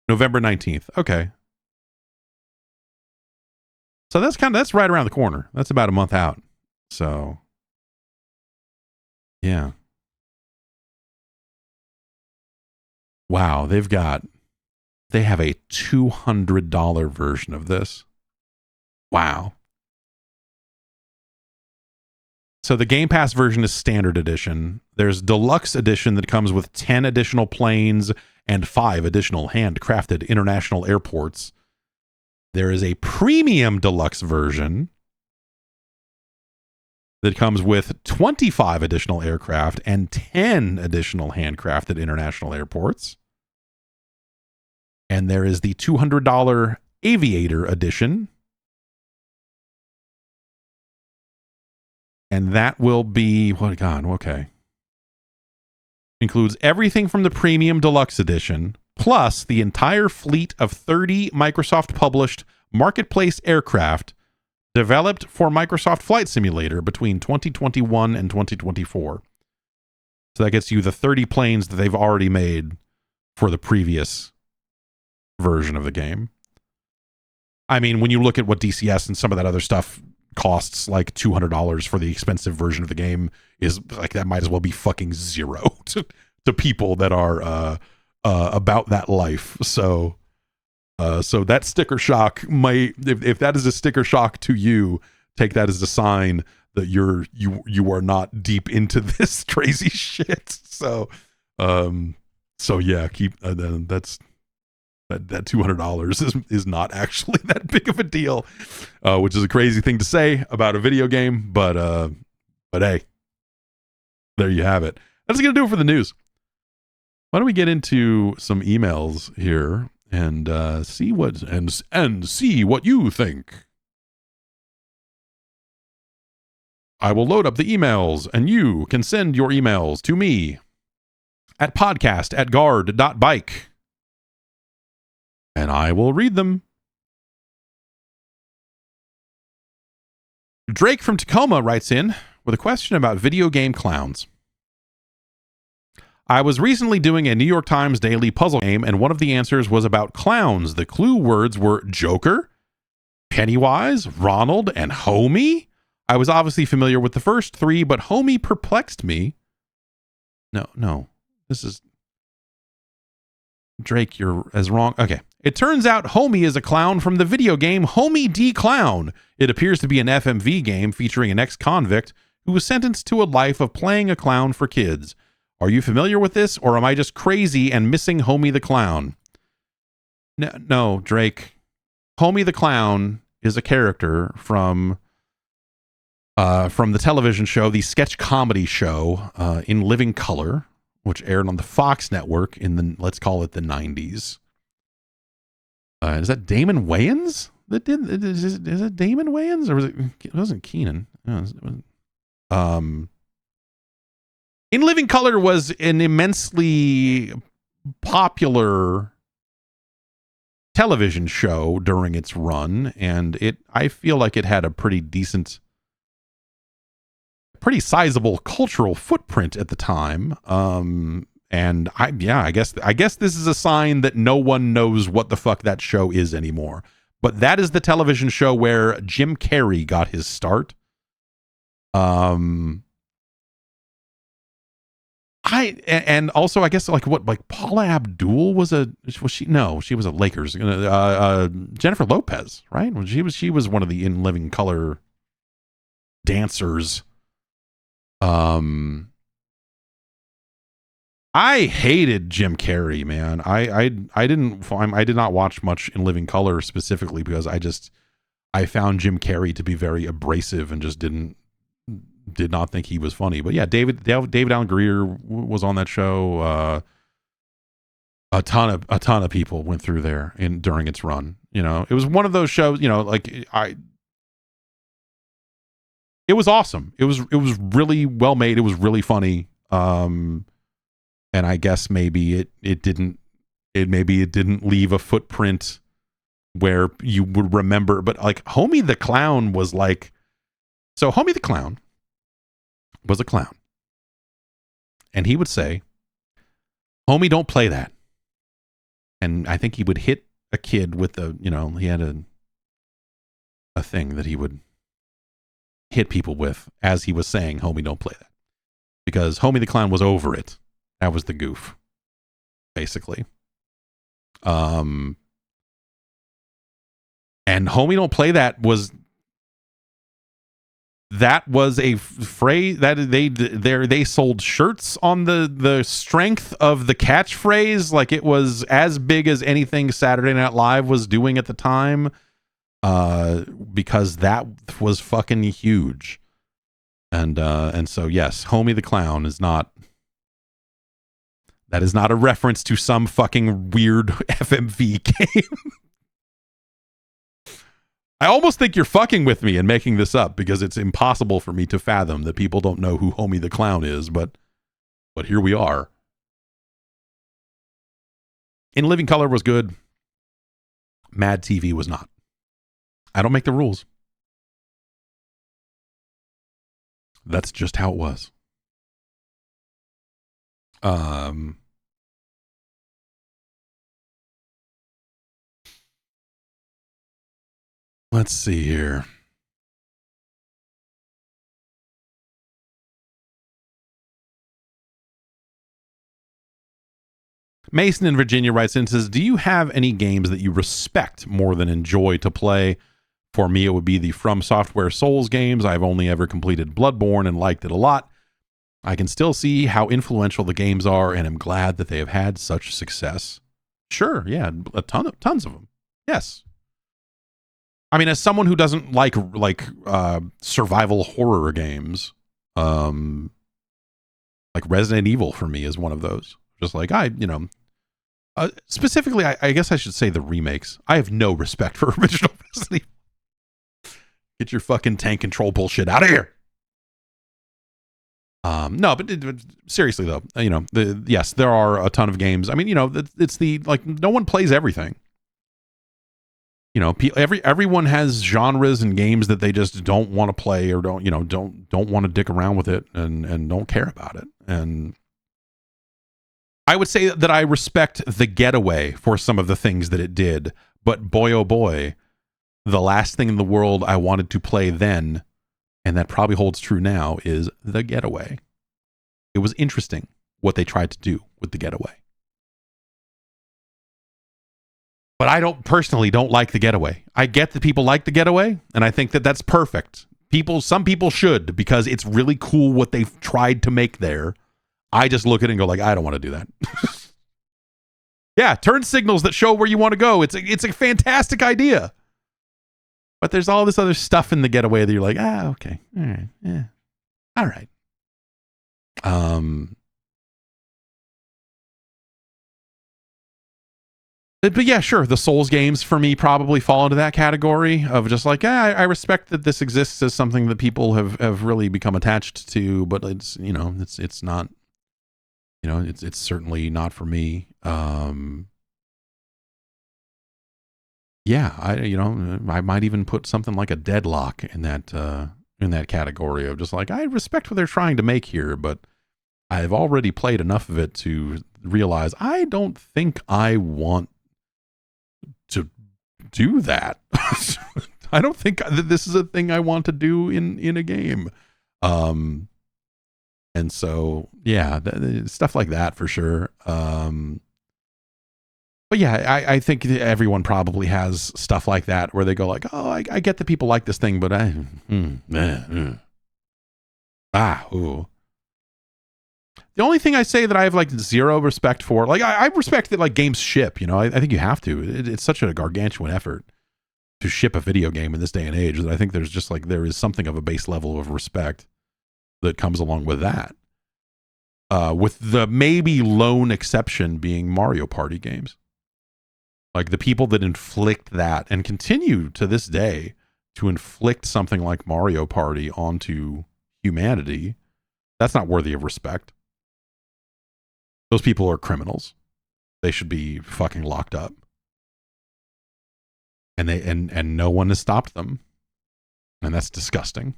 November 19th. Okay. So that's right around the corner. That's about a month out. So yeah. Wow, they have a $200 version of this. Wow. So the Game Pass version is standard edition. There's deluxe edition that comes with 10 additional planes and 5 additional handcrafted international airports. There is a premium deluxe version that comes with 25 additional aircraft and 10 additional handcrafted international airports. And there is the $200 Aviator edition. And that will be, okay. Includes everything from the Premium Deluxe Edition, plus the entire fleet of 30 Microsoft-published marketplace aircraft developed for Microsoft Flight Simulator between 2021 and 2024. So that gets you the 30 planes that they've already made for the previous version of the game. I mean, when you look at what DCS and some of that other stuff costs, like $200 for the expensive version of the game, is like, that might as well be fucking zero to people that are about that life. So that sticker shock might, if that is a sticker shock to you, take that as a sign that you are not deep into this crazy shit. So yeah, keep that's. That $200 is not actually that big of a deal, which is a crazy thing to say about a video game, but hey, there you have it. That's gonna do it for the news. Why don't we get into some emails here and see what you think. I will load up the emails, and you can send your emails to me at podcast@guard.bike. And I will read them. Drake from Tacoma writes in with a question about video game clowns. I was recently doing a New York Times daily puzzle game, and one of the answers was about clowns. The clue words were Joker, Pennywise, Ronald, and Homie. I was obviously familiar with the first three, but Homie perplexed me. No. This is... Drake, you're as wrong. Okay. It turns out Homie is a clown from the video game Homie D Clown. It appears to be an FMV game featuring an ex-convict who was sentenced to a life of playing a clown for kids. Are you familiar with this, or am I just crazy and missing Homie the Clown? No, Drake. Homie the Clown is a character from the television show, the sketch comedy show In Living Color, which aired on the Fox network in the, let's call it the 90s. Is that Damon Wayans that did? Is it Damon Wayans, or was it wasn't Keenan? No, In Living Color was an immensely popular television show during its run, and I feel like it had a pretty sizable cultural footprint at the time. And I guess this is a sign that no one knows what the fuck that show is anymore. But that is the television show where Jim Carrey got his start. And also I guess like Paula Abdul was she was a Lakers. Jennifer Lopez, right? She was one of the In Living Color dancers. I hated Jim Carrey, man. I did not watch much In Living Color specifically because I found Jim Carrey to be very abrasive and just did not think he was funny. But yeah, David Allen Greer was on that show. A ton of people went through there during its run. You know, it was one of those shows. You know, it was awesome. It was really well made. It was really funny. And I guess maybe it didn't leave a footprint where you would remember. But like Homie the Clown was like, so Homie the Clown was a clown, and he would say, "Homie, don't play that." And I think he would hit a kid with he had a thing that he would hit people with as he was saying, "Homie, don't play that," because Homie the Clown was over it. That was the goof, basically. And Homie, don't play that was a phrase that they sold shirts on the strength of the catchphrase. Like it was as big as anything Saturday Night Live was doing at the time, because that was fucking huge. And so yes, Homie the Clown is not a reference to some fucking weird FMV game. I almost think you're fucking with me and making this up because it's impossible for me to fathom that people don't know who Homie the Clown is, but here we are. In Living Color was good. Mad TV was not. I don't make the rules. That's just how it was. Let's see here. Mason in Virginia writes in and says, do you have any games that you respect more than enjoy to play? For me, it would be the From Software Souls games. I've only ever completed Bloodborne and liked it a lot. I can still see how influential the games are, and I'm glad that they have had such success. Sure, yeah, tons of them. Yes. I mean, as someone who doesn't like survival horror games, like Resident Evil for me is one of those. Just like specifically, I guess I should say the remakes. I have no respect for original Resident Evil. Get your fucking tank control bullshit out of here. No, but seriously though, yes, there are a ton of games. I mean, it's no one plays everything. Everyone has genres and games that they just don't want to play or don't want to dick around with it and don't care about it. And I would say that I respect The Getaway for some of the things that it did, but boy, oh boy, the last thing in the world I wanted to play then, and that probably holds true now, is The Getaway. It was interesting what they tried to do with The Getaway. But I don't like The Getaway. I get that people like The Getaway, and I think that that's perfect. Some people should, because it's really cool what they've tried to make there. I just look at it and go like, I don't want to do that. Yeah, turn signals that show where you want to go. It's a fantastic idea. But there's all this other stuff in The Getaway that you're like, okay. All right. Yeah. All right. But yeah, sure. The Souls games for me probably fall into that category of just like, I respect that this exists as something that people have really become attached to, but it's not, it's certainly not for me. Yeah, I might even put something like a Deadlock in that category of just like, I respect what they're trying to make here, but I've already played enough of it to realize I don't think I want to do that. I don't think that this is a thing I want to do in a game. And so, yeah, stuff like that for sure. But yeah, I think everyone probably has stuff like that where they go like, oh, I get that people like this thing, but ooh. The only thing I say that I have like zero respect for, like I respect that like games ship, I think you have to. It's such a gargantuan effort to ship a video game in this day and age that I think there's just like, there is something of a base level of respect that comes along with that. With the maybe lone exception being Mario Party games. Like the people that inflict that and continue to this day to inflict something like Mario Party onto humanity, that's not worthy of respect. Those people are criminals. They should be fucking locked up. And and no one has stopped them. And that's disgusting.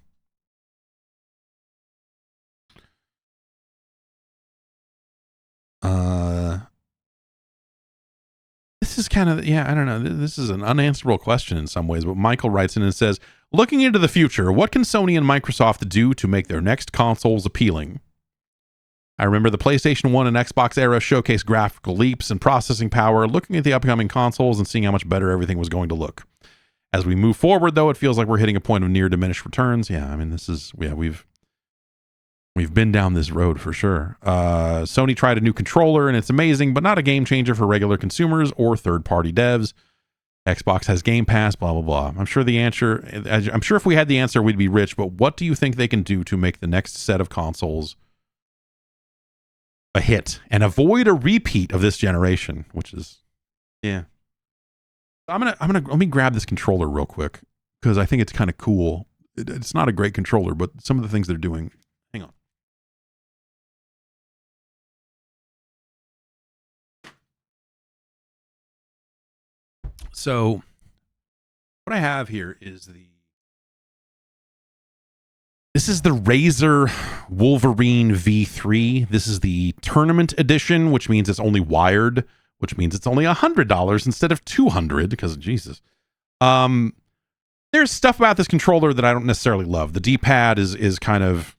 This is kind of, I don't know. This is an unanswerable question in some ways, but Michael writes in and says, looking into the future, what can Sony and Microsoft do to make their next consoles appealing? I remember the PlayStation 1 and Xbox era showcased graphical leaps and processing power, looking at the upcoming consoles and seeing how much better everything was going to look. As we move forward, though, it feels like we're hitting a point of near diminished returns. Yeah, I mean, we've been down this road for sure. Sony tried a new controller and it's amazing, but not a game changer for regular consumers or third-party devs. Xbox has Game Pass, blah, blah, blah. I'm sure if we had the answer, we'd be rich, but what do you think they can do to make the next set of consoles a hit and avoid a repeat of this generation, which is, yeah. Let me grab this controller real quick because I think it's kind of cool. It's not a great controller, but some of the things they're doing. Hang on. So what I have here is this is the Razer Wolverine V3. This is the tournament edition, which means it's only wired, which means it's only $100 instead of $200 because Jesus. There's stuff about this controller that I don't necessarily love. The D-pad is kind of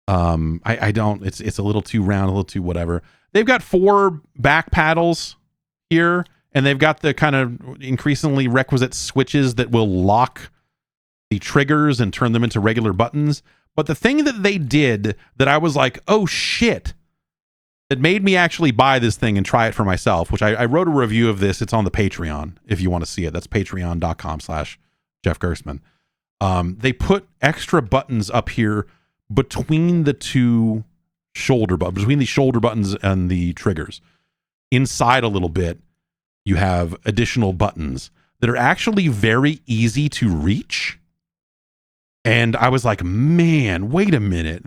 it's a little too round, a little too whatever. They've got 4 back paddles here, and they've got the kind of increasingly requisite switches that will lock the triggers and turn them into regular buttons. But the thing that they did that I was like, oh shit, that made me actually buy this thing and try it for myself, which I wrote a review of this. It's on the Patreon if you want to see it. That's patreon.com/Jeff Gerstmann. They put extra buttons up here between the two shoulder buttons, between the shoulder buttons and the triggers. Inside a little bit, you have additional buttons that are actually very easy to reach. And I was like, man, wait a minute.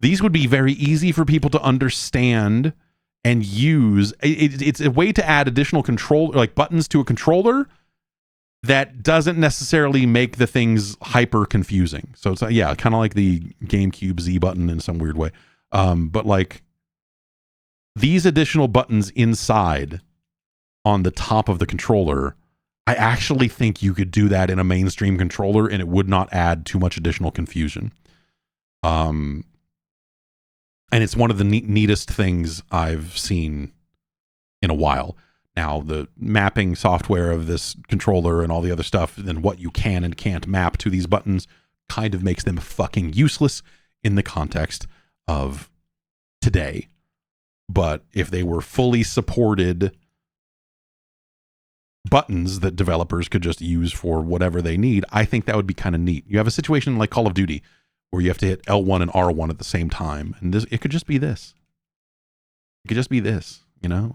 These would be very easy for people to understand and use. It's a way to add additional control, like buttons to a controller that doesn't necessarily make the things hyper confusing. So it's kind of like the GameCube Z button in some weird way. But like these additional buttons inside on the top of the controller, I actually think you could do that in a mainstream controller and it would not add too much additional confusion. And it's one of the neatest things I've seen in a while. Now, the mapping software of this controller and all the other stuff, and what you can and can't map to these buttons kind of makes them fucking useless in the context of today. But if they were fully supported buttons that developers could just use for whatever they need, I think that would be kind of neat. You have a situation like Call of Duty where you have to hit L1 and R1 at the same time, and it could just be this. It could just be this, you know?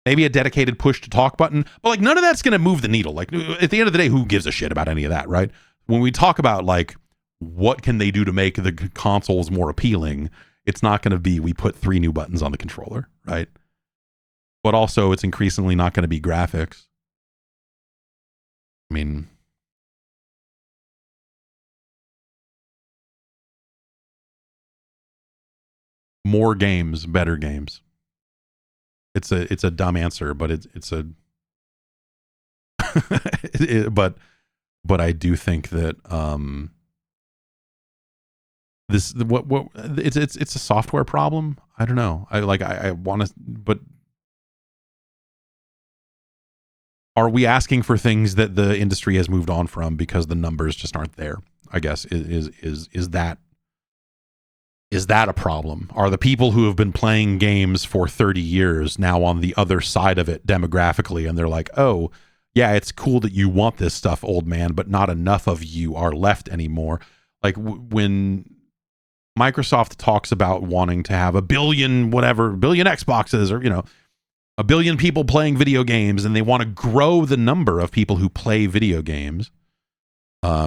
Maybe a dedicated push to talk button, but like none of that's going to move the needle. Like at the end of the day, who gives a shit about any of that, right? When we talk about like what can they do to make the consoles more appealing, it's not going to be we put 3 new buttons on the controller, right? But also it's increasingly not going to be graphics. I mean, more games, better games. It's a dumb answer, but it's a but I do think that it's a software problem. I don't know. I want to, but are we asking for things that the industry has moved on from because the numbers just aren't there? I guess is that a problem? Are the people who have been playing games for 30 years now on the other side of it demographically, and they're like, oh, yeah, it's cool that you want this stuff, old man, but not enough of you are left anymore. Like when Microsoft talks about wanting to have a billion Xboxes, or, you know, a billion people playing video games, and they want to grow the number of people who play video games.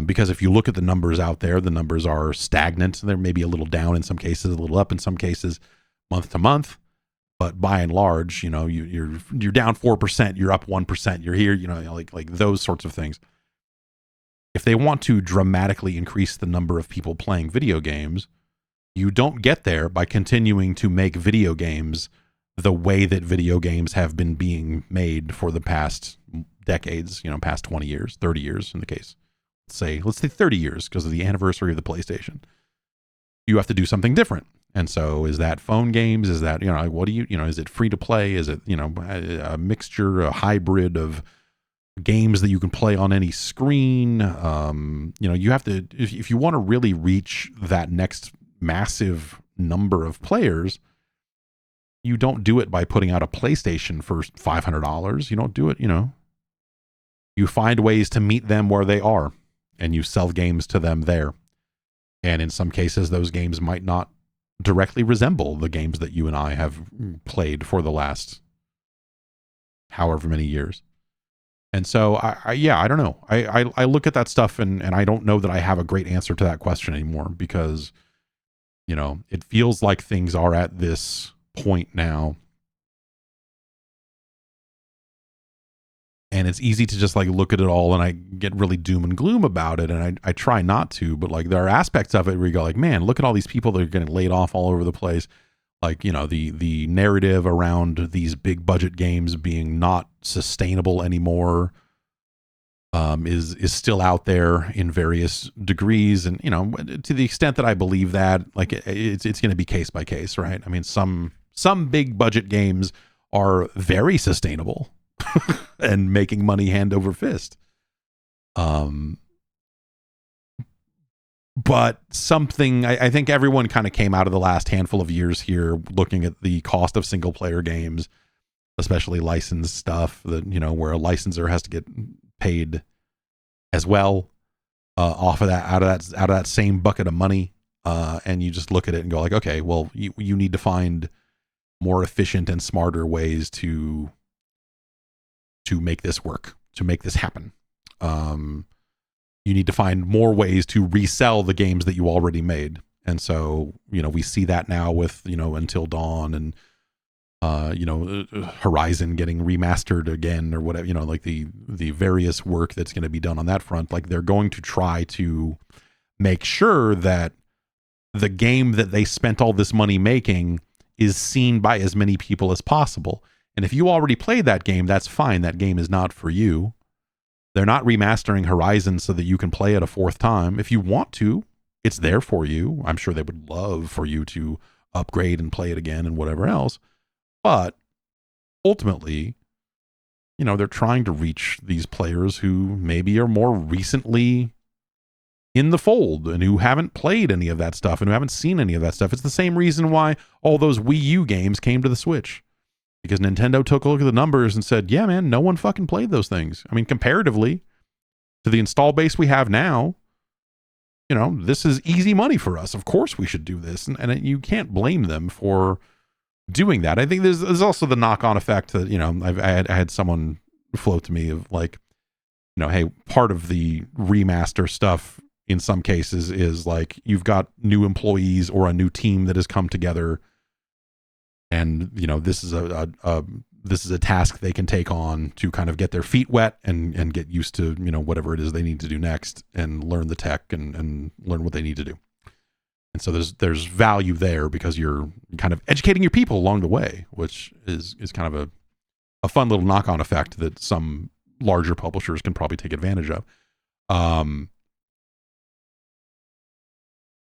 Because if you look at the numbers out there, the numbers are stagnant. They're maybe a little down in some cases, a little up in some cases, month to month. But by and large, you know, you're down 4%, you're up 1%, you're here, you know, like those sorts of things. If they want to dramatically increase the number of people playing video games, you don't get there by continuing to make video games the way that video games have been being made for the past decades, you know, past 20 years, 30 years in the case. Let's say 30 years because of the anniversary of the PlayStation. You have to do something different. And so is that phone games? Is that, you know, what do you know, is it free to play? Is it, you know, a mixture, a hybrid of games that you can play on any screen? You know, you have to, if you want to really reach that next massive number of players, you don't do it by putting out a PlayStation for $500. You don't do it, you know. You find ways to meet them where they are, and you sell games to them there. And in some cases, those games might not directly resemble the games that you and I have played for the last however many years. And so, I don't know. I look at that stuff and I don't know that I have a great answer to that question anymore, because, you know, it feels like things are at this point now. And it's easy to just like look at it all, and I get really doom and gloom about it. And I try not to, but like there are aspects of it where you go like, man, look at all these people that are getting laid off all over the place. Like, you know, the narrative around these big budget games being not sustainable anymore is still out there in various degrees. And, you know, to the extent that I believe that, like it's going to be case by case, right? I mean, some big budget games are very sustainable and making money hand over fist. But something, I think everyone kind of came out of the last handful of years here looking at the cost of single player games, especially licensed stuff, that, you know, where a licensor has to get paid as well off of that, out of that same bucket of money. And you just look at it and go like, okay, well, you need to find more efficient and smarter ways to make this work, to make this happen. You need to find more ways to resell the games that you already made. And so, you know, we see that now with, you know, Until Dawn and, you know, Horizon getting remastered again or whatever, you know, like the various work that's going to be done on that front. Like they're going to try to make sure that the game that they spent all this money making is seen by as many people as possible. And if you already played that game, that's fine. That game is not for you. They're not remastering Horizon so that you can play it a fourth time. If you want to, it's there for you. I'm sure they would love for you to upgrade and play it again and whatever else. But ultimately, you know, they're trying to reach these players who maybe are more recently in the fold and who haven't played any of that stuff and who haven't seen any of that stuff. It's the same reason why all those Wii U games came to the Switch. Because Nintendo took a look at the numbers and said, yeah, man, no one fucking played those things. I mean, comparatively to the install base we have now, you know, this is easy money for us. Of course we should do this. And you can't blame them for doing that. I think there's also the knock-on effect that, you know, I had someone float to me of like, you know, hey, part of the remaster stuff in some cases is like you've got new employees or a new team that has come together. And, you know, this is a task they can take on to kind of get their feet wet and get used to, you know, whatever it is they need to do next and learn the tech and learn what they need to do. And so there's value there because you're kind of educating your people along the way, which is kind of a fun little knock-on effect that some larger publishers can probably take advantage of.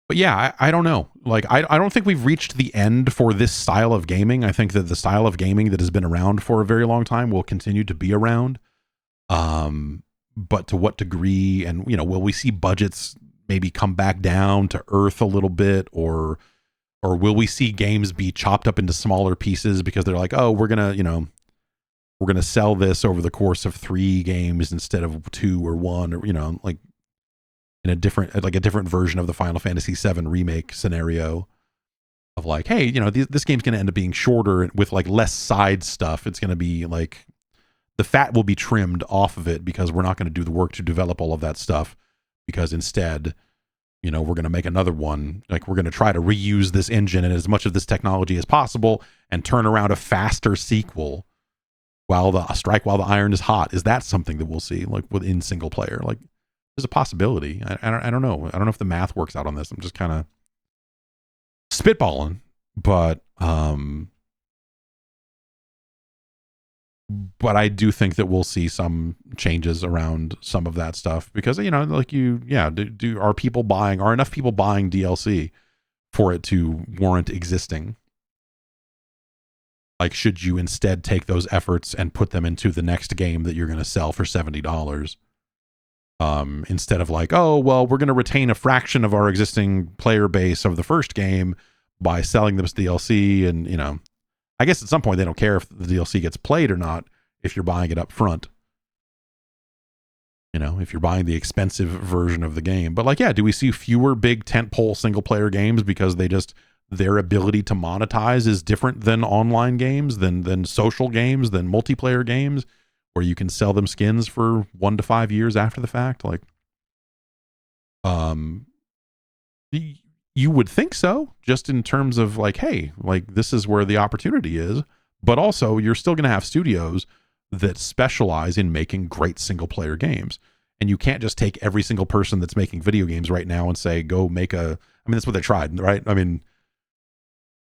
But yeah, I don't know. Like, I don't think we've reached the end for this style of gaming. I think that the style of gaming that has been around for a very long time will continue to be around. But to what degree, and, you know, will we see budgets maybe come back down to earth a little bit, or will we see games be chopped up into smaller pieces because they're like, oh, we're going to sell this over the course of 3 games instead of 2 or 1, or, you know, like, in a different version of the Final Fantasy VII remake scenario of like, hey, you know, this game's going to end up being shorter with like less side stuff. It's going to be like the fat will be trimmed off of it because we're not going to do the work to develop all of that stuff, because instead, you know, we're going to make another one. Like, we're going to try to reuse this engine and as much of this technology as possible and turn around a faster sequel while the iron is hot. Is that something that we'll see like within single player? Like, there's a possibility. I don't know. I don't know if the math works out on this. I'm just kind of spitballing, but I do think that we'll see some changes around some of that stuff because, you know, like are enough people buying DLC for it to warrant existing? Like, should you instead take those efforts and put them into the next game that you're going to sell for $70? Instead of like, oh, well, we're going to retain a fraction of our existing player base of the first game by selling them as DLC. And, you know, I guess at some point they don't care if the DLC gets played or not if you're buying it up front. You know, if you're buying the expensive version of the game. But like, yeah, do we see fewer big tentpole single player games because their ability to monetize is different than online games, than social games, than multiplayer games, where you can sell them skins for 1 to 5 years after the fact? Like, you would think so, just in terms of like, hey, like, this is where the opportunity is. But also, you're still going to have studios that specialize in making great single player games. And you can't just take every single person that's making video games right now and say, go make I mean, that's what they tried, right? I mean,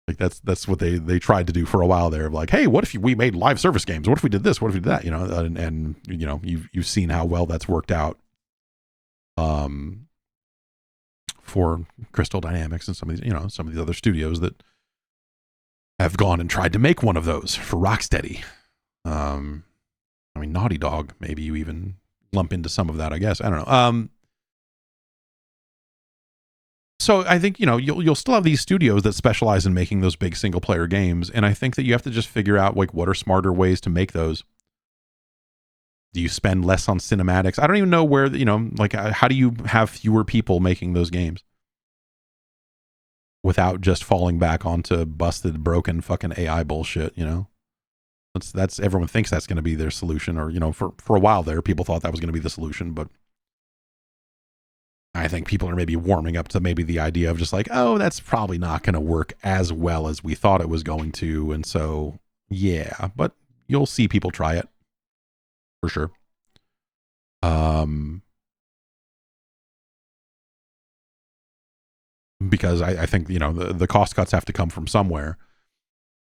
like, that's what they tried to do for a while there, of like, hey, what if we made live service games? What if we did this? What if we did that? You know, and you know, you've seen how well that's worked out for Crystal Dynamics and some of these other studios that have gone and tried to make one of those for Rocksteady. I mean, Naughty Dog, maybe you even lump into some of that, I guess. I don't know. So I think, you know, you'll still have these studios that specialize in making those big single player games, and I think that you have to just figure out like what are smarter ways to make those. Do you spend less on cinematics? I don't even know where, you know, like, how do you have fewer people making those games without just falling back onto busted, broken fucking AI bullshit? You know, that's everyone thinks that's going to be their solution, or, you know, for a while there, people thought that was going to be the solution, but I think people are maybe warming up to maybe the idea of just like, oh, that's probably not going to work as well as we thought it was going to. And so, yeah, but you'll see people try it for sure. Because I think, you know, the cost cuts have to come from somewhere.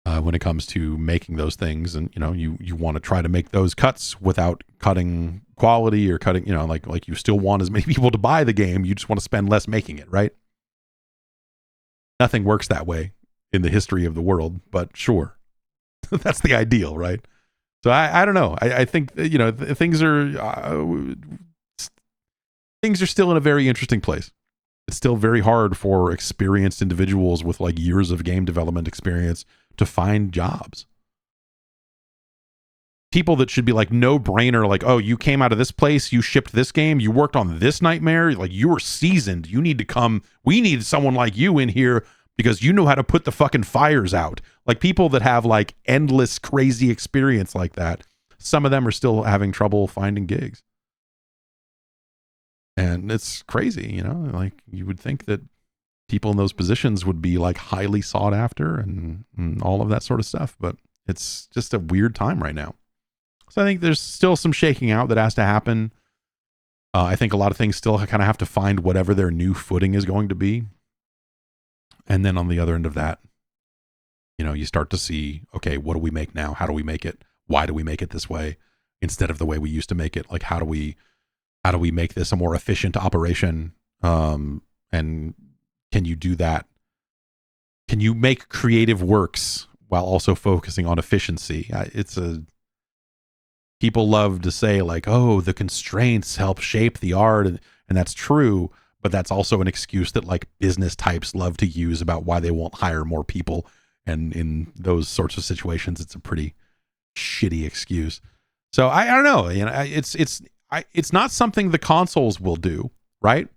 when it comes to making those things. And, you want to try to make those cuts without cutting quality or cutting, like you still want as many people to buy the game. You just want to spend less making it, right? Nothing works that way in the history of the world, but sure. That's the ideal, right? So I don't know. I think, things are still in a very interesting place. It's still very hard for experienced individuals with like years of game development experience to find jobs. People that should be like no brainer, like, oh, you came out of this place, you shipped this game, you worked on this nightmare, like you were seasoned. You need to come. We need someone like you in here because you know how to put the fucking fires out. Like people that have like endless crazy experience like that, some of them are still having trouble finding gigs. And it's crazy, like you would think that people in those positions would be like highly sought after and all of that sort of stuff. But it's just a weird time right now. So I think there's still some shaking out that has to happen. I think a lot of things still kind of have to find whatever their new footing is going to be. And then on the other end of that, you start to see, okay, what do we make now? How do we make it? Why do we make it this way instead of the way we used to make it? Like, how do we make this a more efficient operation? And can you do that? Can you make creative works while also focusing on efficiency? People love to say like, oh, the constraints help shape the art. And that's true, but that's also an excuse that like business types love to use about why they won't hire more people. And in those sorts of situations, it's a pretty shitty excuse. So I don't know, it's not something the consoles will do, right?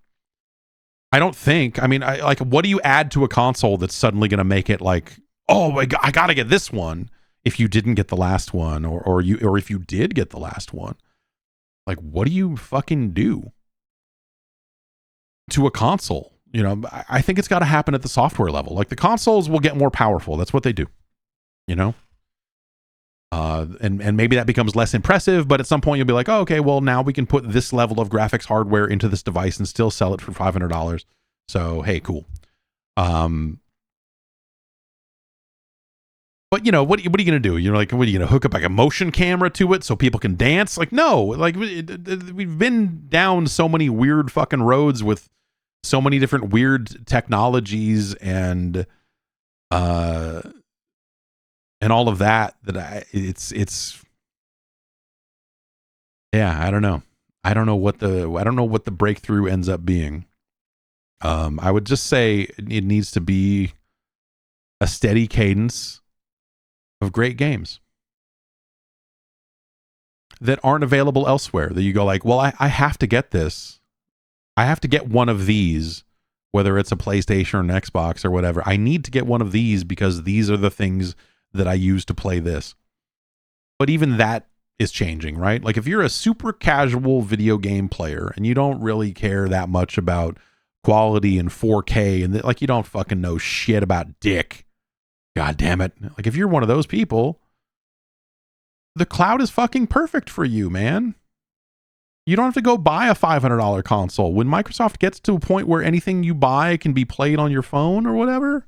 I don't think. I mean, what do you add to a console that's suddenly going to make it like, oh, I got to get this one if you didn't get the last one, or if you did get the last one? Like, what do you fucking do to a console? I think it's got to happen at the software level. Like the consoles will get more powerful. That's what they do, and maybe that becomes less impressive, but at some point you'll be like, oh, okay, well now we can put this level of graphics hardware into this device and still sell it for $500. So, hey, cool. But what are you going to do? You're like, what are you going to hook up like a motion camera to it so people can dance? Like, no, like we've been down so many weird fucking roads with so many different weird technologies and all of that it's yeah, I don't know. I don't know what the breakthrough ends up being. I would just say it needs to be a steady cadence of great games that aren't available elsewhere, that you go like, well, I have to get this. I have to get one of these, whether it's a PlayStation or an Xbox or whatever. I need to get one of these because these are the things that I use to play this. But even that is changing, right? Like if you're a super casual video game player and you don't really care that much about quality and 4K and like you don't fucking know shit about dick. God damn it. Like if you're one of those people, the cloud is fucking perfect for you, man. You don't have to go buy a $500 console. When Microsoft gets to a point where anything you buy can be played on your phone or whatever,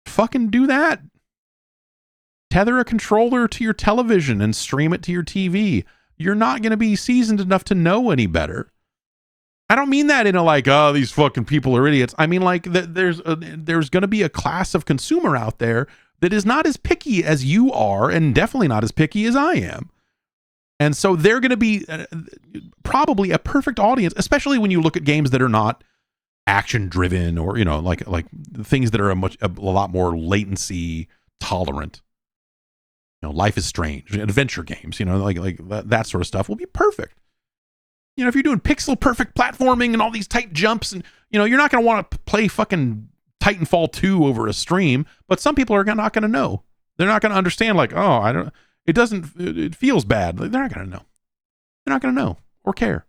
fucking do that. Tether a controller to your television and stream it to your TV. You're not going to be seasoned enough to know any better. I don't mean that in a like, oh, these fucking people are idiots. I mean like there's going to be a class of consumer out there that is not as picky as you are and definitely not as picky as I am. And so they're going to be probably a perfect audience, especially when you look at games that are not action driven or, like things that are a lot more latency tolerant. Life is Strange, adventure games, like that sort of stuff will be perfect. If you're doing pixel perfect platforming and all these tight jumps and, you're not going to want to play fucking Titanfall 2 over a stream, but some people are not going to know. They're not going to understand like, oh, it feels bad. They're not going to know. They're not going to know or care.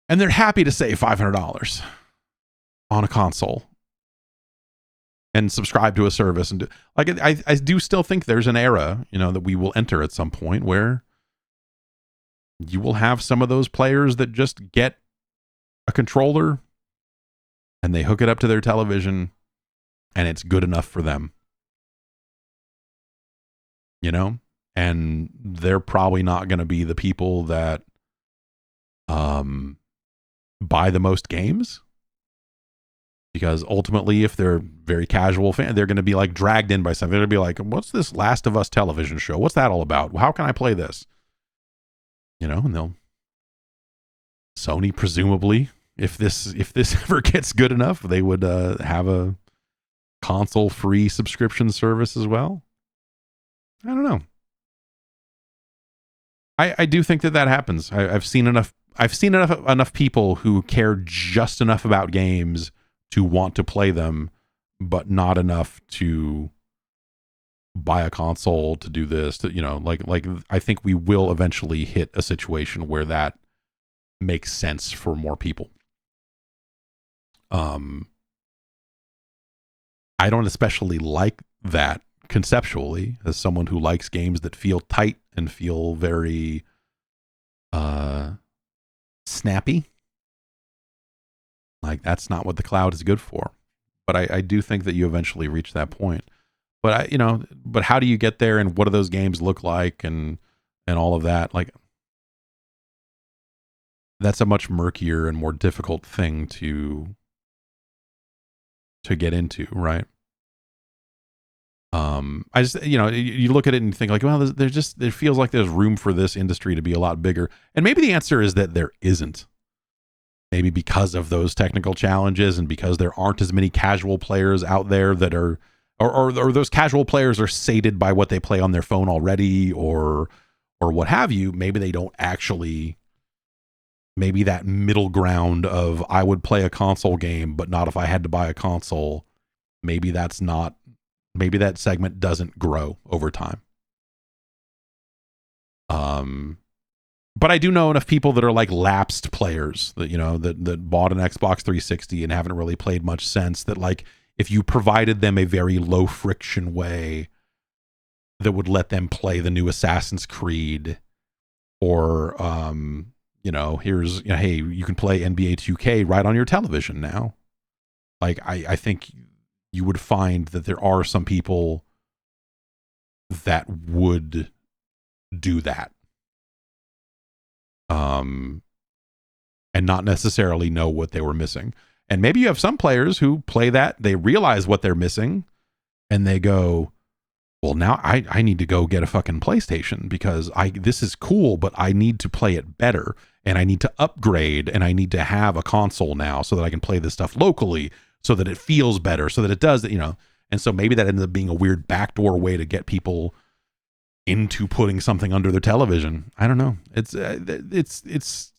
And they're happy to save $500 on a console and subscribe to a service. And I do still think there's an era, that we will enter at some point where you will have some of those players that just get a controller and they hook it up to their television and it's good enough for them. You know? And they're probably not going to be the people that buy the most games, because ultimately, if they're very casual fan, they're going to be like dragged in by something. They're going to be like, what's this Last of Us television show? What's that all about? How can I play this? You know, and Sony presumably, if this ever gets good enough, they would have a console free subscription service as well. I don't know. I do think that happens. I've seen enough people who care just enough about games to want to play them, but not enough to buy a console to do this. To, you know, like I think we will eventually hit a situation where that makes sense for more people. I don't especially like that conceptually, as someone who likes games that feel tight and feel very snappy. Like, that's not what the cloud is good for. But I do think that you eventually reach that point. But but how do you get there, and what do those games look like, and all of that? Like, that's a much murkier and more difficult thing to get into, right? I just, you look at it and think like, well, there feels like there's room for this industry to be a lot bigger. And maybe the answer is that there isn't. Maybe because of those technical challenges, and because there aren't as many casual players out there that are, or those casual players are sated by what they play on their phone already, or what have you. Maybe they don't actually, maybe that middle ground of, I would play a console game, but not if I had to buy a console. Maybe that segment doesn't grow over time. But I do know enough people that are like lapsed players that, that bought an Xbox 360 and haven't really played much since, that like, if you provided them a very low friction way that would let them play the new Assassin's Creed, or, hey, you can play NBA 2K right on your television now. Like, I think you would find that there are some people that would do that. And not necessarily know what they were missing. And maybe you have some players who play that, they realize what they're missing, and they go, well, now I need to go get a fucking PlayStation, because this is cool, but I need to play it better, and I need to upgrade, and I need to have a console now so that I can play this stuff locally, so that it feels better, so that it does, and so maybe that ends up being a weird backdoor way to get people into putting something under their television. I don't know. It's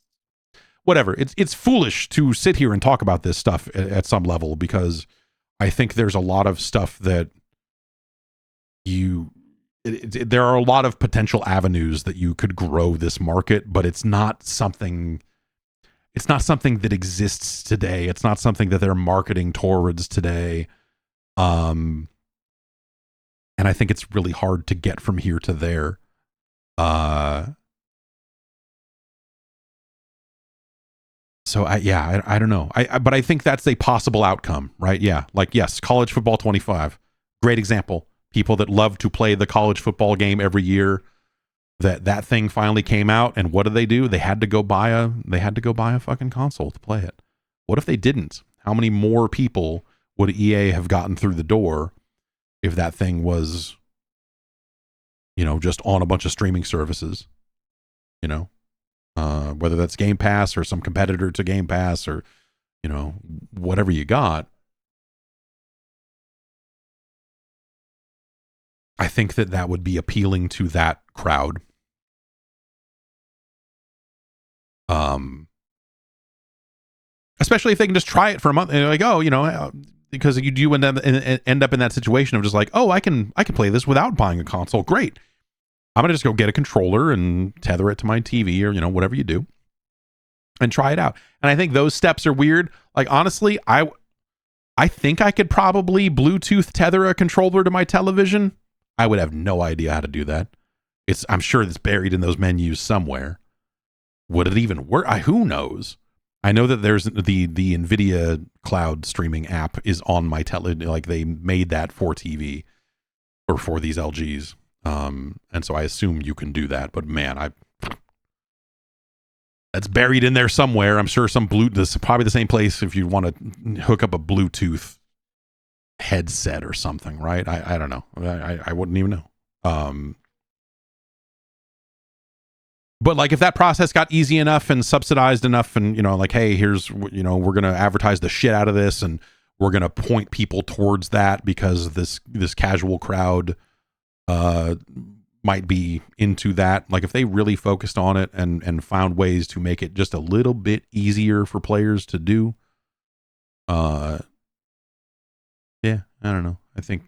whatever. It's foolish to sit here and talk about this stuff at some level, because I think there's a lot of stuff that there are a lot of potential avenues that you could grow this market, but it's not something that exists today. It's not something that they're marketing towards today. And I think it's really hard to get from here to there. So I don't know. But I think that's a possible outcome, right? Yeah. Like, yes, college football 25, great example. People that love to play the college football game every year, that thing finally came out, and what do? They had to go buy a fucking console to play it. What if they didn't? How many more people would EA have gotten through the door if that thing was, just on a bunch of streaming services, whether that's Game Pass or some competitor to Game Pass, or, whatever you got. I think that would be appealing to that crowd. Especially if they can just try it for a month and they're like, because you do end up in that situation of just like, I can play this without buying a console. Great. I'm going to just go get a controller and tether it to my TV, or, whatever you do, and try it out. And I think those steps are weird. Like, honestly, I think I could probably Bluetooth tether a controller to my television. I would have no idea how to do that. I'm sure it's buried in those menus somewhere. Would it even work? Who knows? I know that there's the NVIDIA cloud streaming app is on my like they made that for TV or for these LGs. And so I assume you can do that, but man, that's buried in there somewhere. I'm sure this is probably the same place if you want to hook up a Bluetooth headset or something, right? I don't know. I wouldn't even know. But like if that process got easy enough and subsidized enough and, like, hey, here's, we're going to advertise the shit out of this and we're going to point people towards that because this casual crowd might be into that. Like if they really focused on it and found ways to make it just a little bit easier for players to do. Yeah, I don't know. I think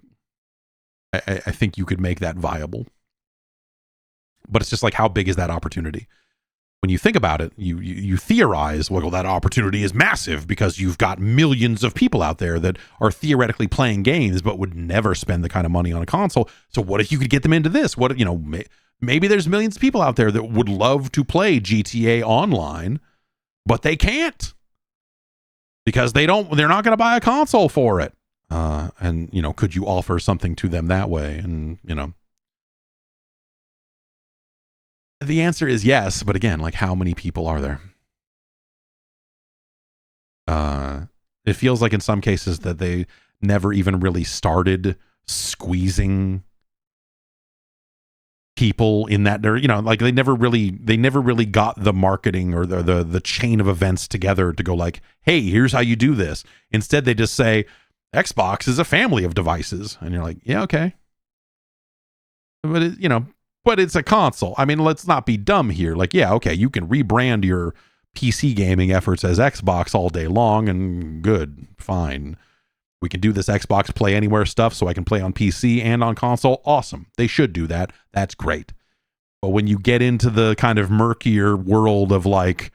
you could make that viable. But it's just like, how big is that opportunity? When you think about it, you theorize, well, that opportunity is massive because you've got millions of people out there that are theoretically playing games but would never spend the kind of money on a console. So what if you could get them into this? What, maybe there's millions of people out there that would love to play GTA Online, but they can't because they're not going to buy a console for it. And could you offer something to them that way? And, the answer is yes, but again, like how many people are there? It feels like in some cases that they never even really started squeezing people in that, like they never really got the marketing or the chain of events together to go like, hey, here's how you do this. Instead, they just say Xbox is a family of devices, and you're like, yeah, okay, but but it's a console. I mean, let's not be dumb here. Like, yeah, okay, you can rebrand your PC gaming efforts as Xbox all day long and good, fine. We can do this Xbox Play Anywhere stuff so I can play on PC and on console. Awesome. They should do that. That's great. But when you get into the kind of murkier world of like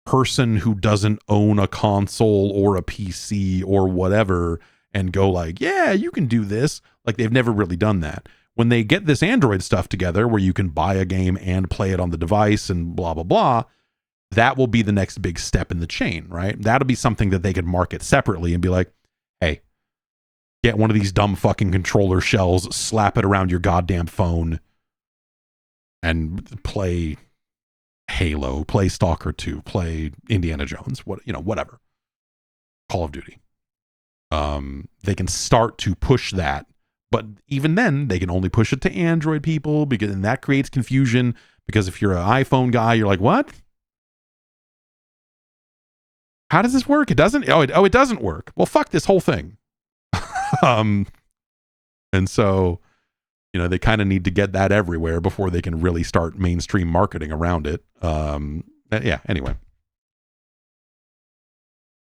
person who doesn't own a console or a PC or whatever and go like, yeah, you can do this. Like they've never really done that. When they get this Android stuff together where you can buy a game and play it on the device and blah, blah, blah, that will be the next big step in the chain, right? That'll be something that they could market separately and be like, hey, get one of these dumb fucking controller shells, slap it around your goddamn phone and play Halo, play Stalker 2, play Indiana Jones, whatever. Call of Duty. They can start to push that. But even then, they can only push it to Android people and that creates confusion because if you're an iPhone guy, you're like, what? How does this work? It doesn't. It doesn't work. Well, fuck this whole thing. And so, they kind of need to get that everywhere before they can really start mainstream marketing around it. Yeah, anyway.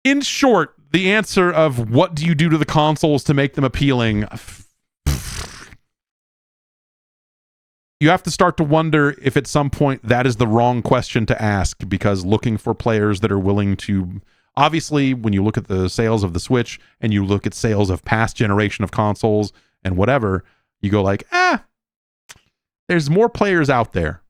In short, the answer of what do you do to the consoles to make them appealing? You have to start to wonder if at some point that is the wrong question to ask, because looking for players that are willing to, obviously, when you look at the sales of the Switch and you look at sales of past generation of consoles and whatever, you go like, there's more players out there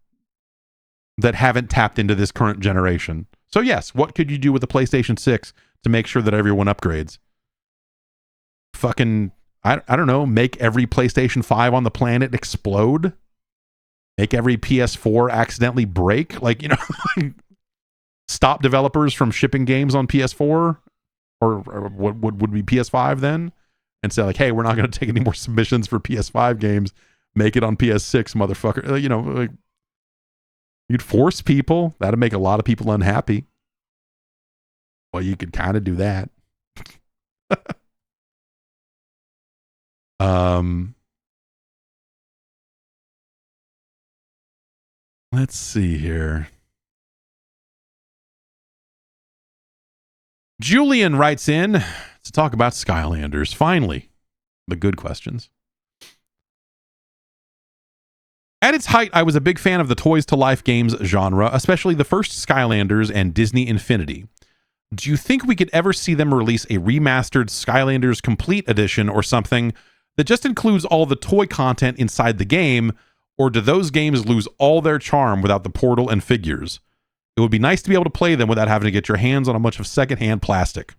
that haven't tapped into this current generation. So yes, what could you do with the PlayStation 6 to make sure that everyone upgrades? Fucking, I don't know, make every PlayStation 5 on the planet explode? Make every PS4 accidentally break? Like, stop developers from shipping games on PS4 or what would be PS5 then? And say like, hey, we're not going to take any more submissions for PS5 games. Make it on PS6, motherfucker. Like, you'd force people. That'd make a lot of people unhappy. Well, you could kind of do that. Let's see here. Julian writes in to talk about Skylanders. Finally, the good questions. At its height, I was a big fan of the Toys to Life games genre, especially the first Skylanders and Disney Infinity. Do you think we could ever see them release a remastered Skylanders Complete Edition or something that just includes all the toy content inside the game, or do those games lose all their charm without the portal and figures? It would be nice to be able to play them without having to get your hands on a bunch of secondhand plastic.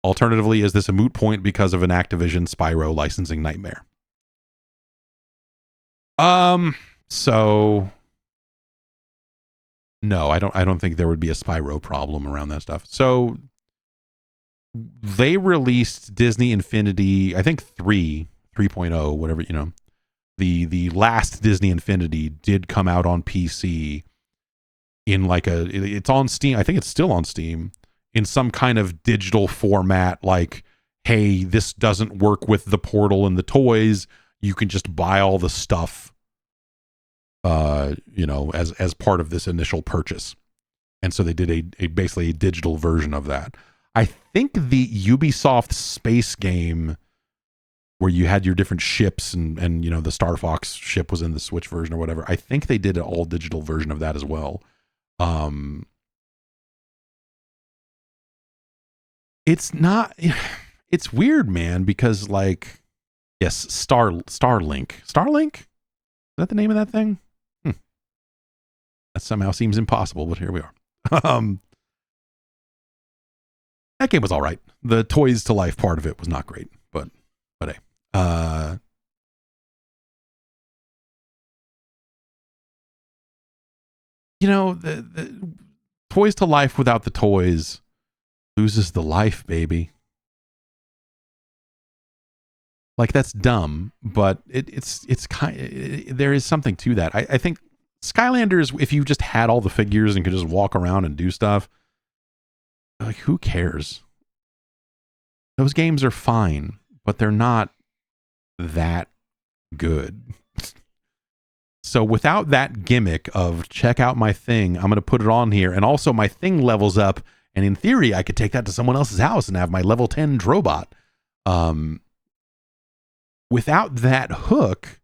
Alternatively, is this a moot point because of an Activision Spyro licensing nightmare? So no, I don't think there would be a Spyro problem around that stuff. So they released Disney Infinity, I think 3.0, whatever, you know. The last Disney Infinity did come out on PC in like it's on Steam. I think it's still on Steam in some kind of digital format. Like, hey, this doesn't work with the Portal and the toys. You can just buy all the stuff, you know, as part of this initial purchase. And so they did a basically a digital version of that. I think the Ubisoft space game where you had your different ships and you know, the Star Fox ship was in the Switch version or whatever. I think they did an all digital version of that as well. It's not, it's weird, man, because like, yes, Starlink. Is that the name of that thing? That somehow seems impossible, but here we are. That game was all right. The Toys to Life part of it was not great, but hey. You know, the Toys to Life without the toys loses the life, baby. Like, that's dumb, but it's kind. There is something to that. I think Skylanders, if you just had all the figures and could just walk around and do stuff, like, who cares? Those games are fine, but they're not that good. So without that gimmick of check out my thing, I'm going to put it on here, and also my thing levels up, and in theory I could take that to someone else's house and have my level 10 Drobot. Without that hook,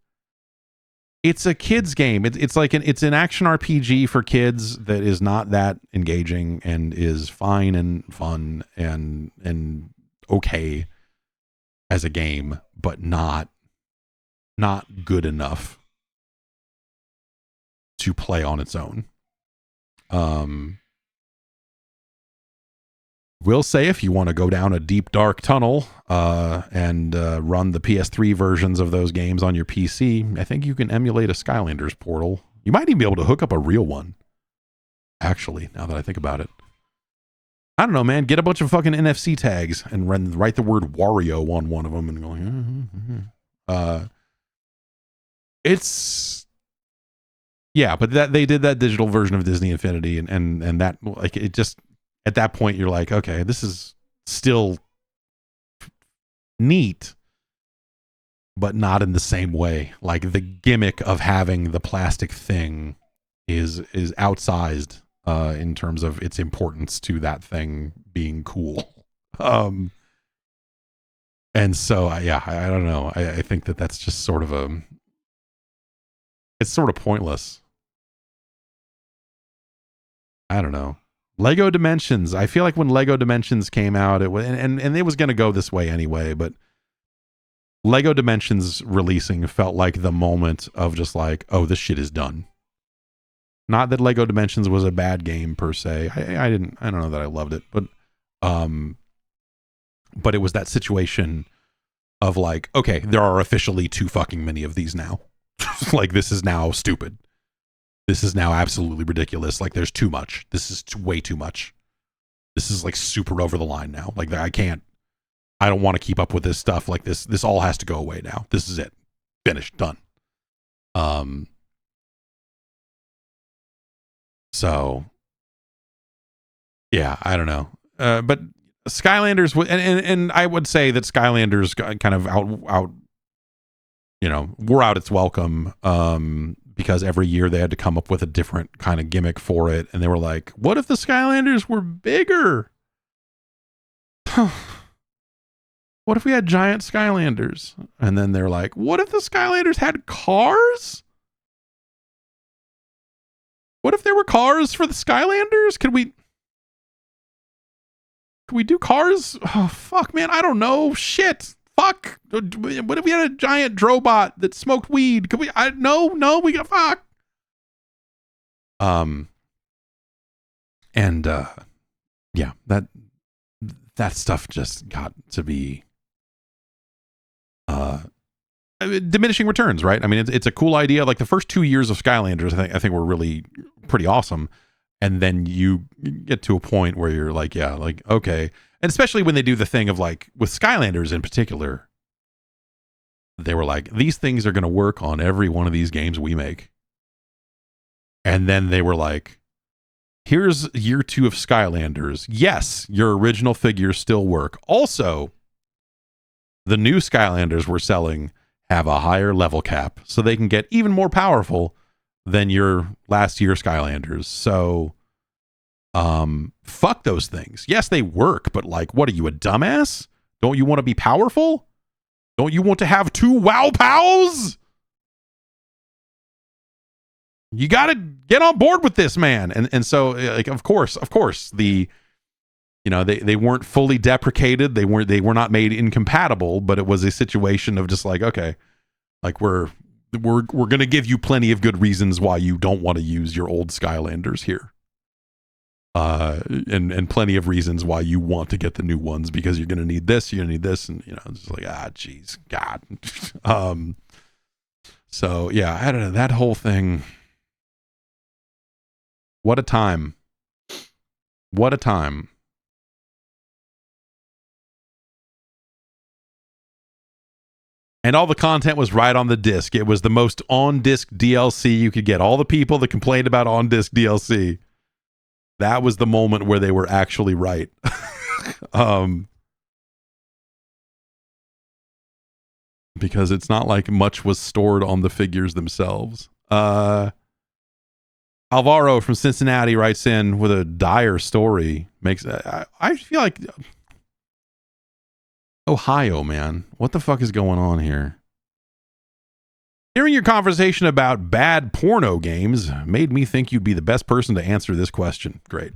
it's a kid's game. It's like it's an action RPG for kids that is not that engaging and is fine and fun and okay as a game, but not good enough to play on its own. Will say, if you want to go down a deep dark tunnel and run the PS3 versions of those games on your PC, I think you can emulate a Skylanders portal. You might even be able to hook up a real one, actually, now that I think about it. I don't know, man. Get a bunch of fucking NFC tags and write the word Wario on one of them and go, it's, yeah, but that they did that digital version of Disney Infinity and that, like, it just, at that point you're like, okay, this is still neat, but not in the same way. Like, the gimmick of having the plastic thing is outsized in terms of its importance to that thing being cool. And so I don't know. I think that's just sort of it's sort of pointless. I don't know. Lego Dimensions. I feel like when Lego Dimensions came out, it was, and it was going to go this way anyway, but Lego Dimensions releasing felt like the moment of just like, oh, this shit is done. Not that Lego Dimensions was a bad game per se. I don't know that I loved it, but it was that situation of like, okay, there are officially too fucking many of these now. Like, this is now stupid. This is now absolutely ridiculous. Like, there's too much. This is way too much. This is like super over the line now. Like, I don't want to keep up with this stuff. Like, this all has to go away now. This is it. Finished. Done. So yeah, I don't know. But Skylanders, and I would say that Skylanders kind of out, you know, wore out its welcome. Because every year they had to come up with a different kind of gimmick for it. And they were like, what if the Skylanders were bigger? What if we had giant Skylanders? And then they're like, what if the Skylanders had cars? What if there were cars for the Skylanders? Can we do cars? Oh, fuck, man. I don't know. Shit. Fuck. What if we had a giant Drobot that smoked weed? Could we? No, we got fuck. And yeah, that stuff just got to be diminishing returns, right? I mean, it's a cool idea. Like the first 2 years of Skylanders, I think were really pretty awesome. And then you get to a point where you're like, yeah, like, okay. And especially when they do the thing of like, with Skylanders in particular, they were like, these things are going to work on every one of these games we make. And then they were like, here's year 2 of Skylanders. Yes, your original figures still work. Also, the new Skylanders we're selling have a higher level cap, so they can get even more powerful than your last year Skylanders. So, fuck those things. Yes, they work, but like, what are you, a dumbass? Don't you want to be powerful? Don't you want to have 2 WoW pals? You got to get on board with this, man. And so, like, of course, the, you know, they weren't fully deprecated. They were not made incompatible, but it was a situation of just like, okay, like we're going to give you plenty of good reasons why you don't want to use your old Skylanders here. And plenty of reasons why you want to get the new ones, because you're going to need this, and, you know, it's just like, geez, God. So yeah, I don't know, that whole thing. What a time. What a time. And all the content was right on the disc. It was the most on-disc DLC you could get. All the people that complained about on-disc DLC, that was the moment where they were actually right. Because it's not like much was stored on the figures themselves. Alvaro from Cincinnati writes in with a dire story. I feel like Ohio, man. What the fuck is going on here? Hearing your conversation about bad porno games made me think you'd be the best person to answer this question. Great.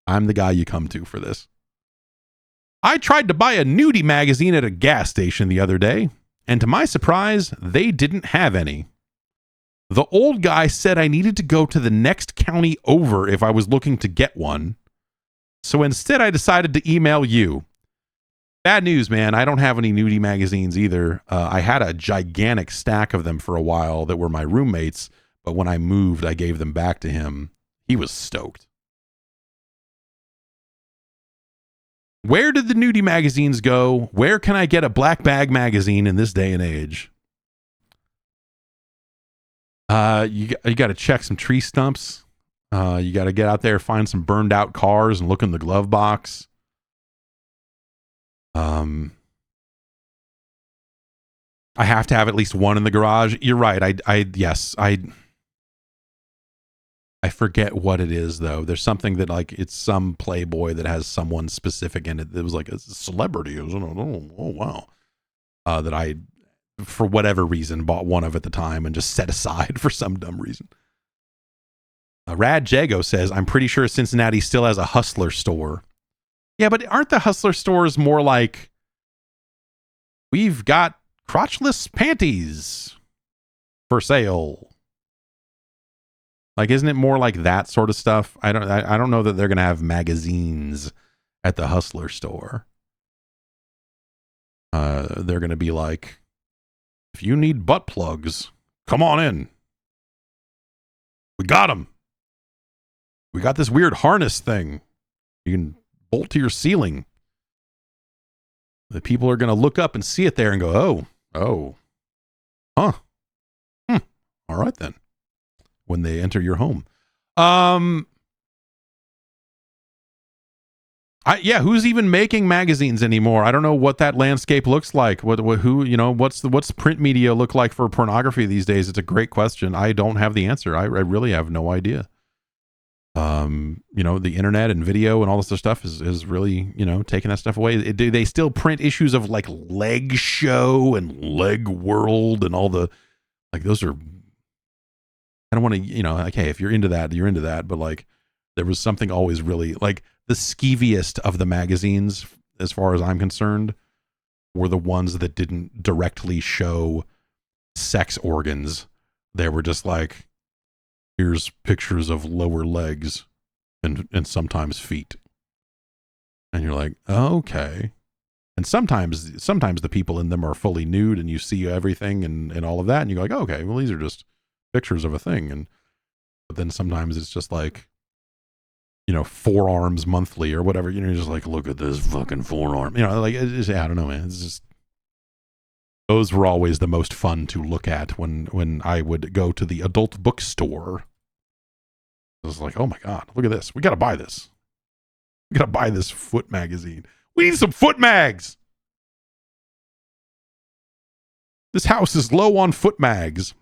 I'm the guy you come to for this. I tried to buy a nudie magazine at a gas station the other day, and to my surprise, they didn't have any. The old guy said I needed to go to the next county over if I was looking to get one. So instead, I decided to email you. Bad news, man. I don't have any nudie magazines either. I had a gigantic stack of them for a while that were my roommates, but when I moved, I gave them back to him. He was stoked. Where did the nudie magazines go? Where can I get a black bag magazine in this day and age? You got to check some tree stumps. You got to get out there, find some burned out cars, and look in the glove box. I have to have at least one in the garage. You're right. I forget what it is though. There's something that like it's some Playboy that has someone specific in it. It was like a celebrity. It was, oh wow. That I, for whatever reason, bought one of at the time and just set aside for some dumb reason. Rad Jago says, I'm pretty sure Cincinnati still has a Hustler store. Yeah, but aren't the Hustler stores more like, we've got crotchless panties for sale? Like, isn't it more like that sort of stuff? I don't know that they're going to have magazines at the Hustler store. They're going to be like, if you need butt plugs, come on in. We got them. We got this weird harness thing. You can bolt to your ceiling. The people are going to look up and see it there and go, oh, huh. All right then. When they enter your home. Who's even making magazines anymore? I don't know what that landscape looks like. What's print media look like for pornography these days? It's a great question. I don't have the answer. I really have no idea. The internet and video and all this other stuff is really, taking that stuff away. Do they still print issues of like Leg Show and Leg World and all the, like, those are, I don't want to, like, hey, if you're into that, you're into that. But like, there was something always really like the skeeviest of the magazines, as far as I'm concerned, were the ones that didn't directly show sex organs. They were just like, here's pictures of lower legs. and sometimes feet. And you're like, oh, okay. And sometimes the people in them are fully nude and you see everything and all of that. And you're like, oh, okay, well, these are just pictures of a thing. But then sometimes it's just like, you know, forearms monthly or whatever. You know, you're just like, look at this fucking forearm. You know, like, I don't know, man. It's just, those were always the most fun to look at when I would go to the adult bookstore. I was like, oh my God, look at this. We got to buy this. We got to buy this foot magazine. We need some foot mags. This house is low on foot mags.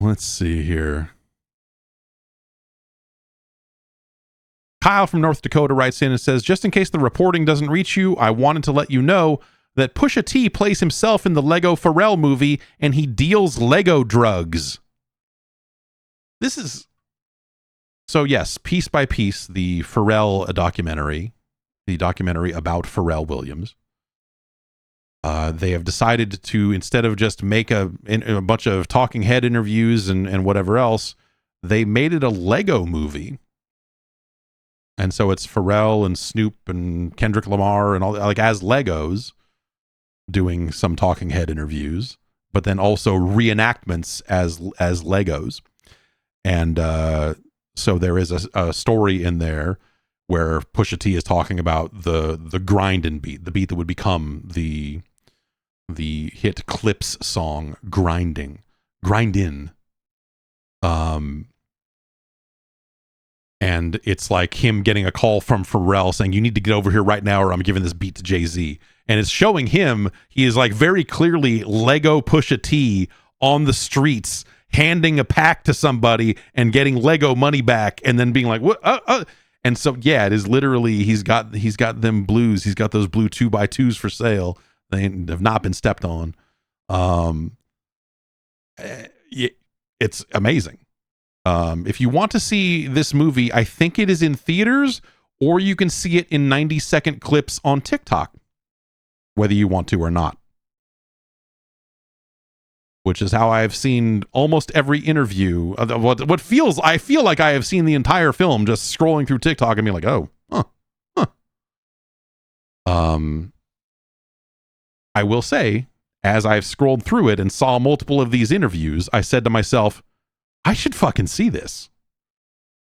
Let's see here. Kyle from North Dakota writes in and says, just in case the reporting doesn't reach you, I wanted to let you know that Pusha T plays himself in the Lego Pharrell movie and he deals Lego drugs. This is... So yes, Piece by Piece, the Pharrell documentary, the documentary about Pharrell Williams. They have decided to, instead of just make a bunch of talking head interviews and whatever else, they made it a Lego movie. And so it's Pharrell and Snoop and Kendrick Lamar and all, like, as Legos doing some talking head interviews, but then also reenactments as Legos. And so there is a story in there where Pusha T is talking about the grindin' beat, the beat that would become the hit Clips song Grindin'. And it's like him getting a call from Pharrell saying, you need to get over here right now or I'm giving this beat to Jay-Z. And it's showing him, he is like very clearly Lego Pusha T on the streets, handing a pack to somebody and getting Lego money back and then being like, what? And so, yeah, it is literally, he's got them blues. He's got those blue 2x2s for sale. They have not been stepped on. It's amazing. If you want to see this movie, I think it is in theaters, or you can see it in 90-second clips on TikTok, whether you want to or not. Which is how I've seen almost every interview. I feel like I have seen the entire film just scrolling through TikTok and being like, oh, huh. I will say, as I've scrolled through it and saw multiple of these interviews, I said to myself, I should fucking see this.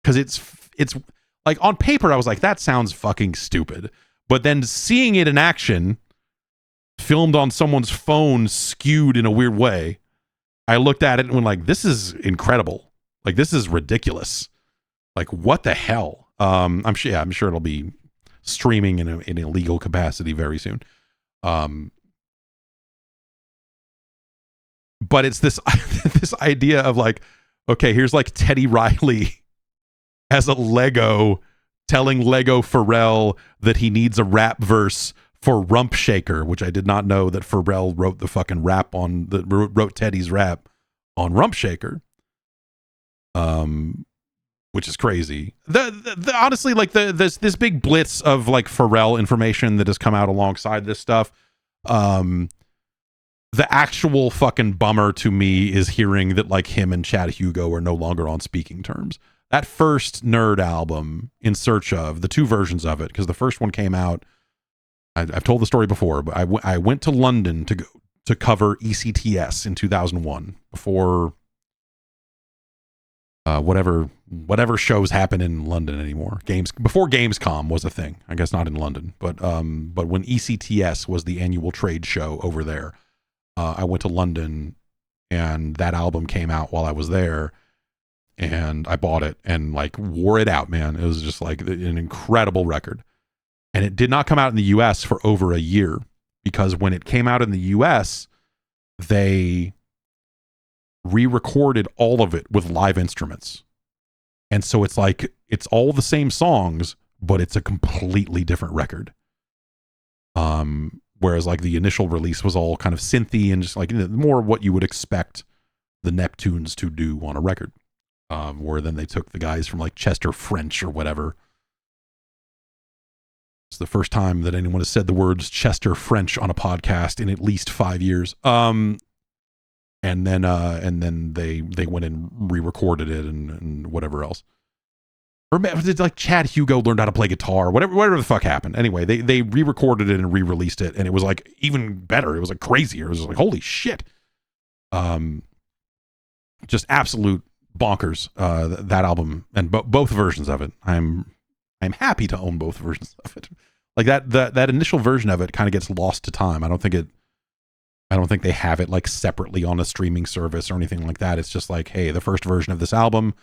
Because it's like, on paper, I was like, that sounds fucking stupid. But then seeing it in action, filmed on someone's phone, skewed in a weird way, I looked at it and went like, this is incredible. Like, this is ridiculous. Like, what the hell? I'm sure it'll be streaming in a legal capacity very soon. But it's this this idea of like, okay, here's like Teddy Riley as a Lego telling Lego Pharrell that he needs a rap verse for Rump Shaker, which I did not know that Pharrell wrote the fucking rap wrote Teddy's rap on Rump Shaker. Which is crazy. Honestly, like this big blitz of like Pharrell information that has come out alongside this stuff. The actual fucking bummer to me is hearing that like him and Chad Hugo are no longer on speaking terms. That first Nerd album, In Search Of, the two versions of it, because the first one came out, I've told the story before, but I went to London to cover ECTS in 2001 before whatever shows happen in London anymore. Before Gamescom was a thing. I guess not in London, but when ECTS was the annual trade show over there, I went to London and that album came out while I was there and I bought it and like wore it out, man. It was just like an incredible record. And it did not come out in the US for over a year because when it came out in the US, they re-recorded all of it with live instruments. And so it's like, it's all the same songs, but it's a completely different record. Whereas like the initial release was all kind of synthy and just like more what you would expect the Neptunes to do on a record. Where then they took the guys from like Chester French or whatever. It's the first time that anyone has said the words Chester French on a podcast in at least 5 years. And and then they went and re-recorded it and whatever else. Or did like Chad Hugo learned how to play guitar? Whatever the fuck happened. Anyway, they re-recorded it and re-released it, and it was like even better. It was like crazier. It was like holy shit. Just absolute bonkers. That album and both versions of it. I'm happy to own both versions of it. Like that initial version of it kind of gets lost to time. I don't think they have it like separately on a streaming service or anything like that. It's just like, hey, the first version of this album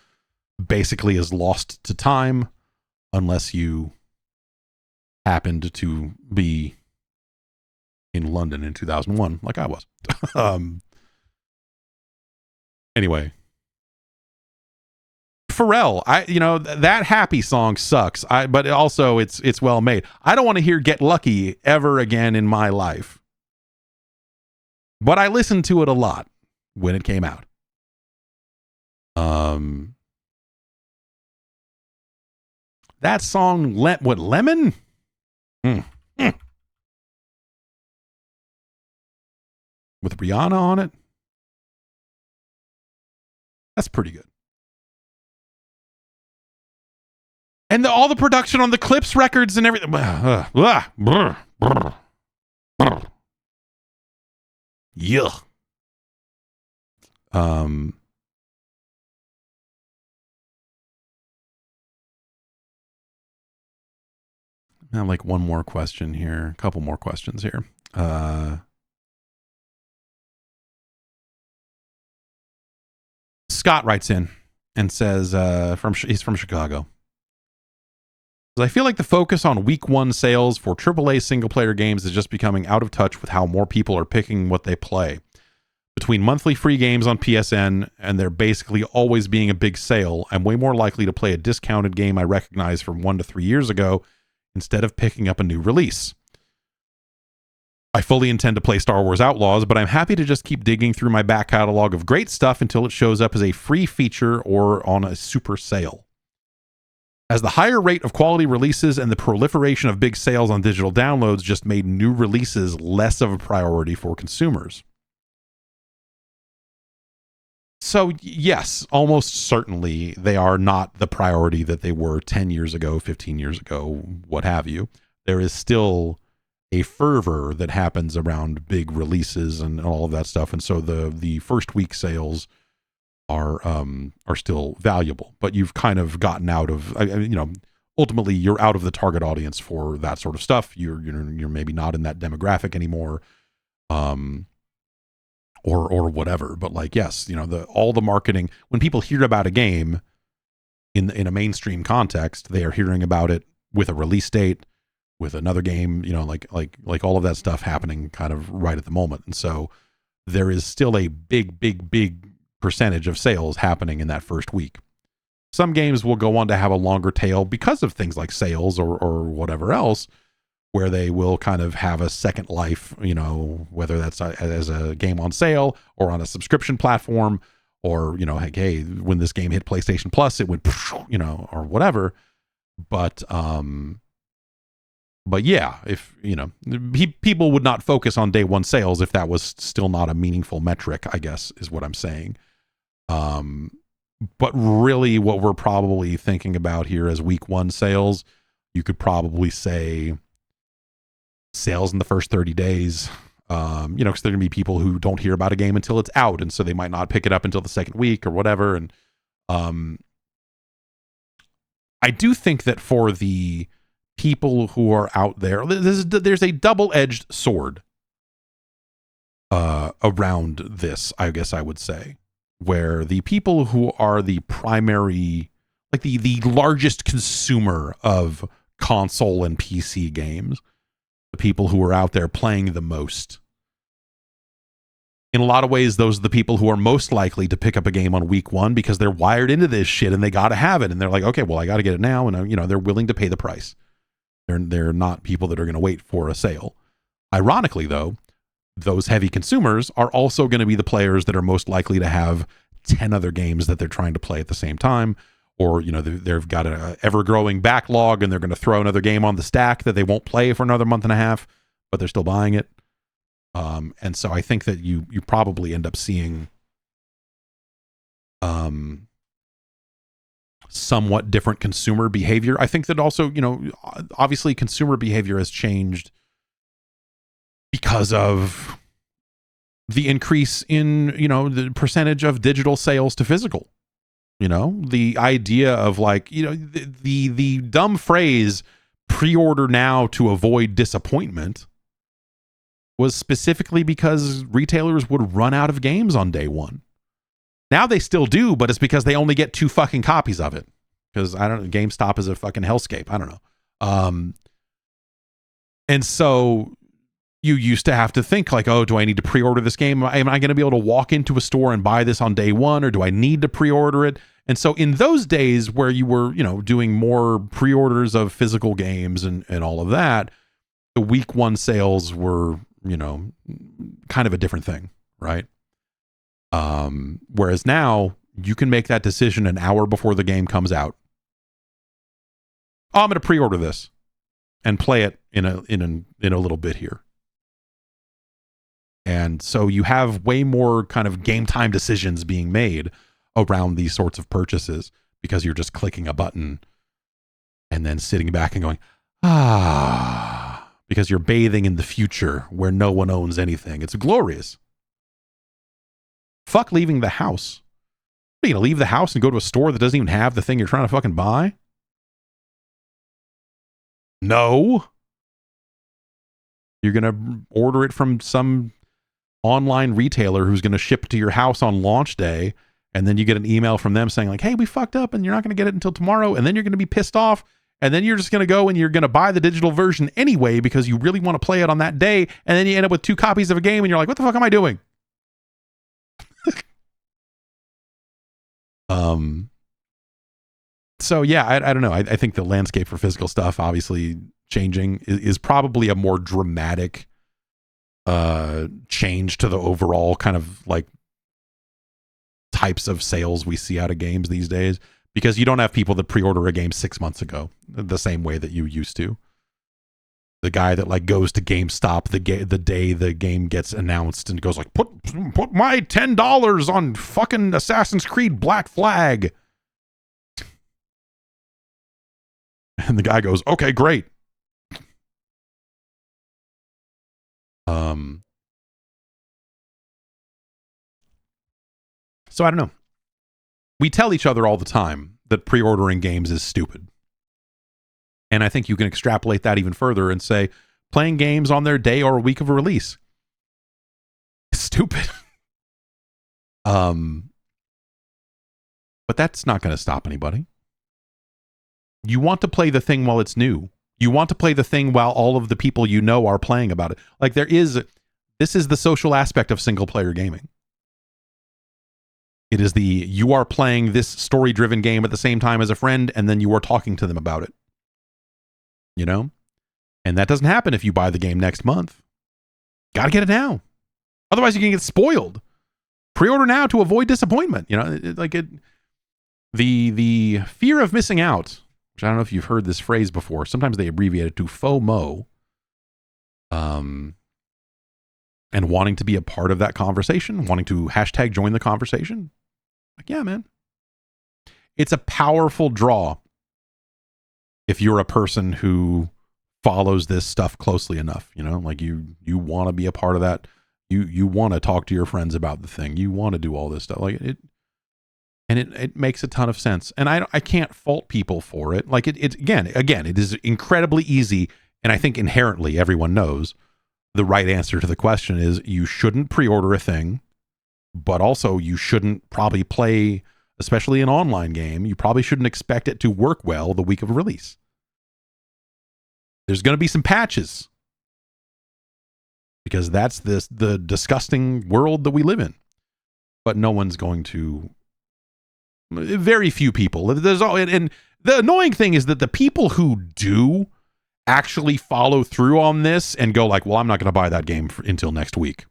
basically is lost to time unless you happened to be in London in 2001 like I was. Anyway, Pharrell, that happy song sucks. But also it's well made. I don't want to hear Get Lucky ever again in my life. But I listened to it a lot when it came out. That song, Lemon? With Rihanna on it? That's pretty good. And all the production on the Clips records and everything. Yeah. I have like one more question here. A couple more questions here. Scott writes in and says, he's from Chicago. I feel like the focus on week one sales for AAA single player games is just becoming out of touch with how more people are picking what they play. Between monthly free games on PSN and there basically always being a big sale, I'm way more likely to play a discounted game I recognize from 1 to 3 years ago instead of picking up a new release. I fully intend to play Star Wars Outlaws, but I'm happy to just keep digging through my back catalog of great stuff until it shows up as a free feature or on a super sale. As the higher rate of quality releases and the proliferation of big sales on digital downloads just made new releases less of a priority for consumers. So yes, almost certainly they are not the priority that they were 10 years ago, 15 years ago, what have you. There is still a fervor that happens around big releases and all of that stuff. And so the first week sales are still valuable, but you've kind of gotten out of, ultimately you're out of the target audience for that sort of stuff. You're maybe not in that demographic anymore. Or whatever, but like, yes, all the marketing, when people hear about a game in a mainstream context, they are hearing about it with a release date, with another game, like all of that stuff happening kind of right at the moment. And so there is still a big percentage of sales happening in that first week. Some games will go on to have a longer tail because of things like sales or whatever else, where they will kind of have a second life, whether that's as a game on sale or on a subscription platform, or, hey, when this game hit PlayStation Plus, it went, or whatever. But yeah, if, people would not focus on day one sales if that was still not a meaningful metric, I guess is what I'm saying. But really what we're probably thinking about here as week one sales, you could probably say sales in the first 30 days, because there are going to be people who don't hear about a game until it's out, and so they might not pick it up until the second week or whatever. And I do think that for the people who are out there, there's a double-edged sword around this, I guess I would say, where the people who are the primary, like the largest consumer of console and PC games, the people who are out there playing the most. In a lot of ways, those are the people who are most likely to pick up a game on week one because they're wired into this shit and they got to have it. And they're like, okay, well, I got to get it now. And, they're willing to pay the price. They're not people that are going to wait for a sale. Ironically, though, those heavy consumers are also going to be the players that are most likely to have 10 other games that they're trying to play at the same time. Or, they've got an ever-growing backlog and they're going to throw another game on the stack that they won't play for another month and a half, but they're still buying it. And so I think that you probably end up seeing somewhat different consumer behavior. I think that also, obviously consumer behavior has changed because of the increase in, the percentage of digital sales to physical. The idea of the dumb phrase pre-order now to avoid disappointment was specifically because retailers would run out of games on day one. Now they still do, but it's because they only get 2 fucking copies of it. Because GameStop is a fucking hellscape. I don't know. And so you used to have to think like, oh, do I need to pre-order this game? Am I going to be able to walk into a store and buy this on day one, or do I need to pre-order it? And so in those days where you were, doing more pre-orders of physical games and all of that, the week one sales were, kind of a different thing, right? Whereas now you can make that decision an hour before the game comes out. Oh, I'm going to pre-order this and play it in a little bit here. And so you have way more kind of game time decisions being made around these sorts of purchases because you're just clicking a button and then sitting back and going, because you're bathing in the future where no one owns anything. It's glorious. Fuck leaving the house. Are you going to leave the house and go to a store that doesn't even have the thing you're trying to fucking buy? No. You're going to order it from some online retailer who's going to ship it to your house on launch day, and then you get an email from them saying like, hey, we fucked up and you're not going to get it until tomorrow, and then you're going to be pissed off, and then you're just going to go and you're going to buy the digital version anyway because you really want to play it on that day, and then you end up with 2 copies of a game and you're like, what the fuck am I doing? So yeah, I don't know. I think the landscape for physical stuff obviously changing is probably a more dramatic change to the overall kind of like types of sales we see out of games these days, because you don't have people that pre-order a game 6 months ago the same way that you used to. The guy that like goes to GameStop the day the game gets announced and goes like, put my $10 on fucking Assassin's Creed Black Flag. And the guy goes, okay, great. So I don't know. We tell each other all the time that pre-ordering games is stupid. And I think you can extrapolate that even further and say playing games on their day or a week of a release is stupid. But that's not going to stop anybody. You want to play the thing while it's new. You want to play the thing while all of the people you know are playing about it. Like this is the social aspect of single player gaming. It is you are playing this story driven game at the same time as a friend, and then you are talking to them about it. And that doesn't happen if you buy the game next month. Got to get it now. Otherwise, you can get spoiled. Pre-order now to avoid disappointment. The fear of missing out, which I don't know if you've heard this phrase before. Sometimes they abbreviate it to FOMO. And wanting to be a part of that conversation, wanting to hashtag join the conversation. Like, yeah, man. It's a powerful draw if you're a person who follows this stuff closely enough, like you want to be a part of that. You want to talk to your friends about the thing. You want to do all this stuff. Like it makes a ton of sense. And I can't fault people for it. Like it again, it is incredibly easy. And I think inherently everyone knows the right answer to the question is you shouldn't pre-order a thing, but also you shouldn't probably play, especially an online game, you probably shouldn't expect it to work well the week of release. There's going to be some patches because that's the disgusting world that we live in. But no one's going to, very few people. And the annoying thing is that the people who do actually follow through on this and go like, well, I'm not going to buy that game until next week.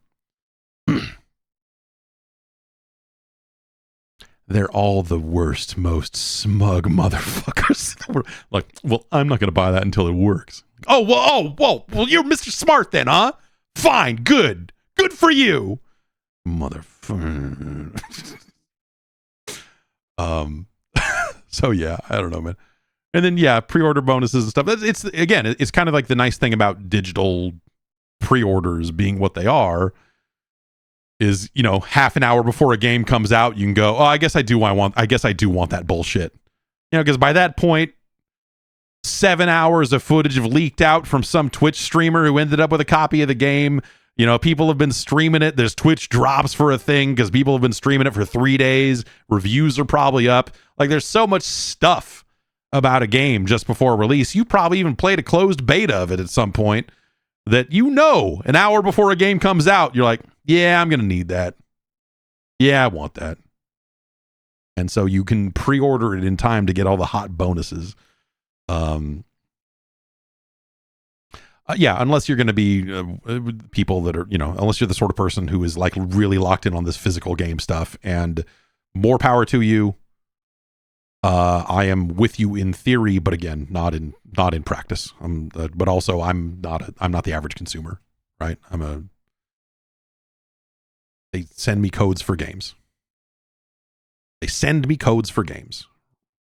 They're all the worst, most smug motherfuckers. Like, well, I'm not going to buy that until it works. Well, you're Mr. Smart then, huh? Fine, good for you, motherfucker. Um, so yeah, I don't know, man. And then yeah, pre-order bonuses and stuff. It's again, it's kind of like the nice thing about digital pre-orders being what they are is, you know, half an hour before a game comes out, you can go, oh, I guess I do want that bullshit. You know, because by that point, 7 hours of footage have leaked out from some Twitch streamer who ended up with a copy of the game. You know, people have been streaming it. There's Twitch drops for a thing because people have been streaming it for 3 days. Reviews are probably up. Like, there's so much stuff about a game just before release. You probably even played a closed beta of it at some point that, you know, an hour before a game comes out, you're like, yeah, I'm going to need that. Yeah, I want that. And so you can pre-order it in time to get all the hot bonuses. Yeah, unless you're going to be people that are, you know, unless you're the sort of person who is like really locked in on this physical game stuff, and more power to you. I am with you in theory, but again, not in practice. But also I'm not the average consumer, right? They send me codes for games.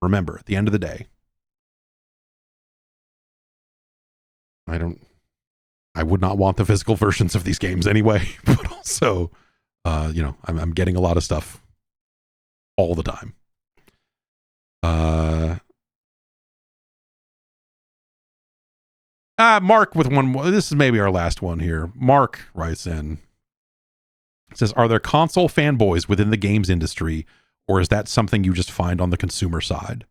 Remember, at the end of the day, I would not want the physical versions of these games anyway, but also, you know, I'm getting a lot of stuff all the time. Mark with one more. This is maybe our last one here. Mark writes in, says, are there console fanboys within the games industry, or is that something you just find on the consumer side?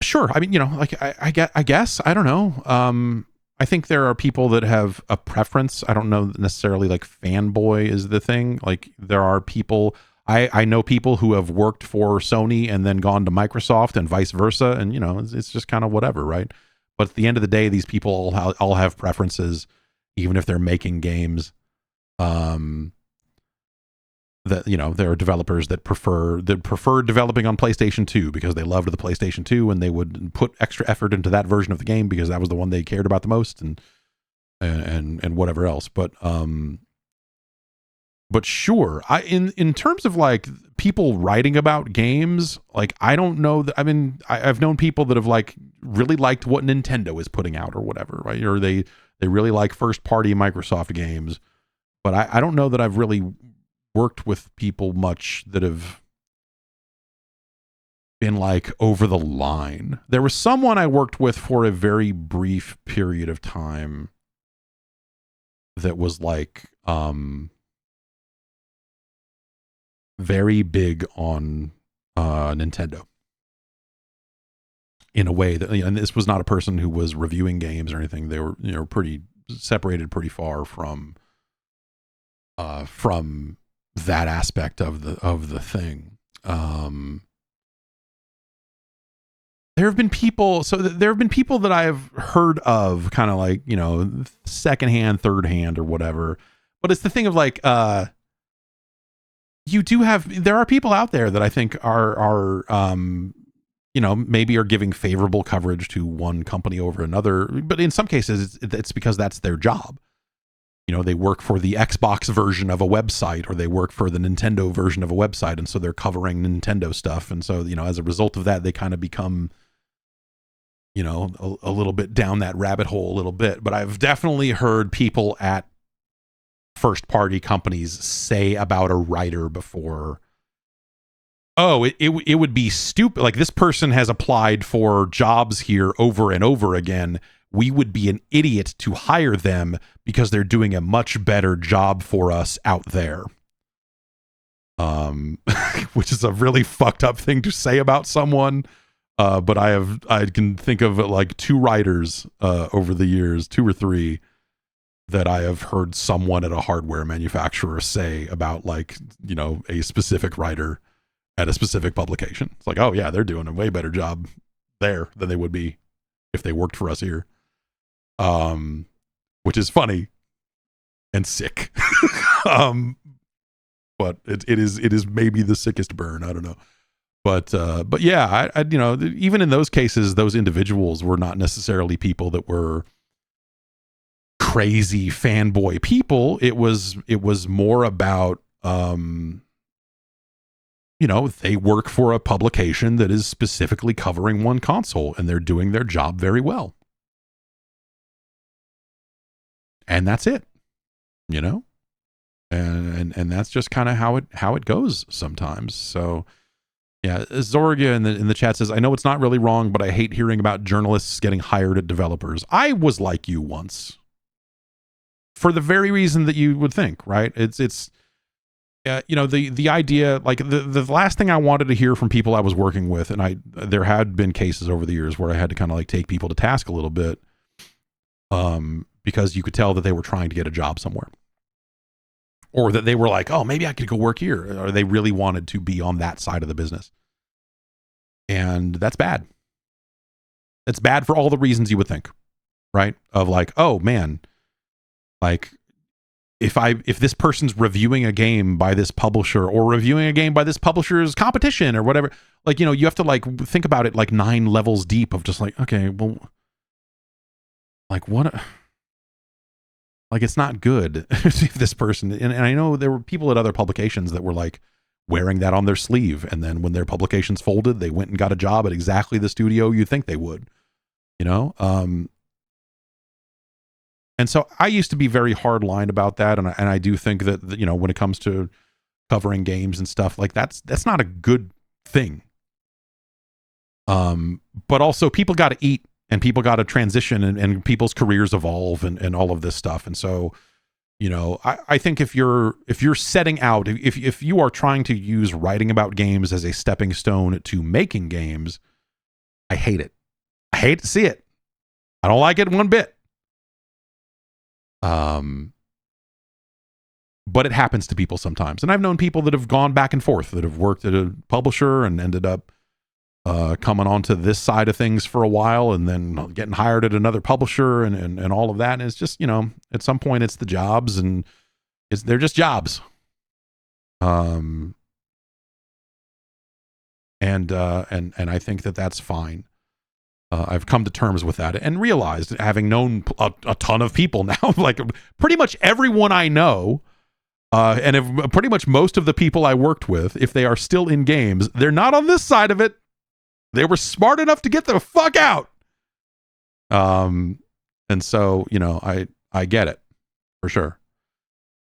Sure. I mean, you know, like I guess, I don't know. I think there are people that have a preference. I don't know necessarily like fanboy is the thing. Like there are people, I know people who have worked for Sony and then gone to Microsoft and vice versa. And, you know, it's just kind of whatever, right? But at the end of the day, these people all have preferences, even if they're making games. That, you know, there are developers that prefer developing on PlayStation 2 because they loved the PlayStation 2 and they would put extra effort into that version of the game because that was the one they cared about the most, and whatever else. But sure, in terms of like people writing about games, like I don't know that. I mean, I've known people that have like really liked what Nintendo is putting out or whatever, right? Or they really like first party Microsoft games, but I don't know that I've really worked with people much that have been like over the line. There was someone I worked with for a very brief period of time that was like very big on Nintendo in a way that, and this was not a person who was reviewing games or anything. They were, you know, pretty separated pretty far from that aspect of the thing. There have been people that I've heard of kind of like, you know, secondhand, third hand or whatever. But it's the thing of like, there are people out there that I think are you know, maybe are giving favorable coverage to one company over another. But in some cases it's because that's their job. You know, they work for the Xbox version of a website, or they work for the Nintendo version of a website, and so they're covering Nintendo stuff. And so, you know, as a result of that, they kind of become, you know, a little bit down that rabbit hole a little bit. But I've definitely heard people at first party companies say about a writer before, oh, it would be stupid. Like, this person has applied for jobs here over and over again. We would be an idiot to hire them because they're doing a much better job for us out there. Which is a really fucked up thing to say about someone. But I can think of like 2 writers over the years, 2 or 3, that I have heard someone at a hardware manufacturer say about, like, you know, a specific writer at a specific publication. It's like, oh yeah, they're doing a way better job there than they would be if they worked for us here. Which is funny and sick. But it is maybe the sickest burn. I don't know. But yeah, I you know, even in those cases, those individuals were not necessarily people that were crazy fanboy people. It was more about they work for a publication that is specifically covering one console, and they're doing their job very well. And that's it, and that's just kind of how it goes sometimes. So yeah, Zorga in the chat says, I know it's not really wrong, but I hate hearing about journalists getting hired at developers. I was like you once, for the very reason that you would think, right? It's the idea, like the last thing I wanted to hear from people I was working with, and there had been cases over the years where I had to kind of like take people to task a little bit, because you could tell that they were trying to get a job somewhere, or that they were like, oh, maybe I could go work here, or they really wanted to be on that side of the business. And that's bad. It's bad for all the reasons you would think, right? Of like, oh man, like if this person's reviewing a game by this publisher, or reviewing a game by this publisher's competition or whatever, like, you have to like think about it like 9 levels deep of just like, okay, well, like what, like it's not good if this person, and I know there were people at other publications that were like wearing that on their sleeve, and then when their publications folded, they went and got a job at exactly the studio you'd think they would, and so I used to be very hard-lined about that, and I do think that, when it comes to covering games and stuff, like that's not a good thing. But also people got to eat, and people got to transition, and people's careers evolve, and all of this stuff. And so, I think if you're setting out, if you are trying to use writing about games as a stepping stone to making games, I hate it. I hate to see it. I don't like it one bit. But it happens to people sometimes. And I've known people that have gone back and forth, that have worked at a publisher and ended up coming onto this side of things for a while, and then getting hired at another publisher, and all of that. And it's just, at some point it's the jobs, and they're just jobs. And I think that that's fine. I've come to terms with that, and realized, having known a ton of people now, like pretty much everyone I know, and if pretty much most of the people I worked with, if they are still in games, they're not on this side of it. They were smart enough to get the fuck out. And so, I get it for sure.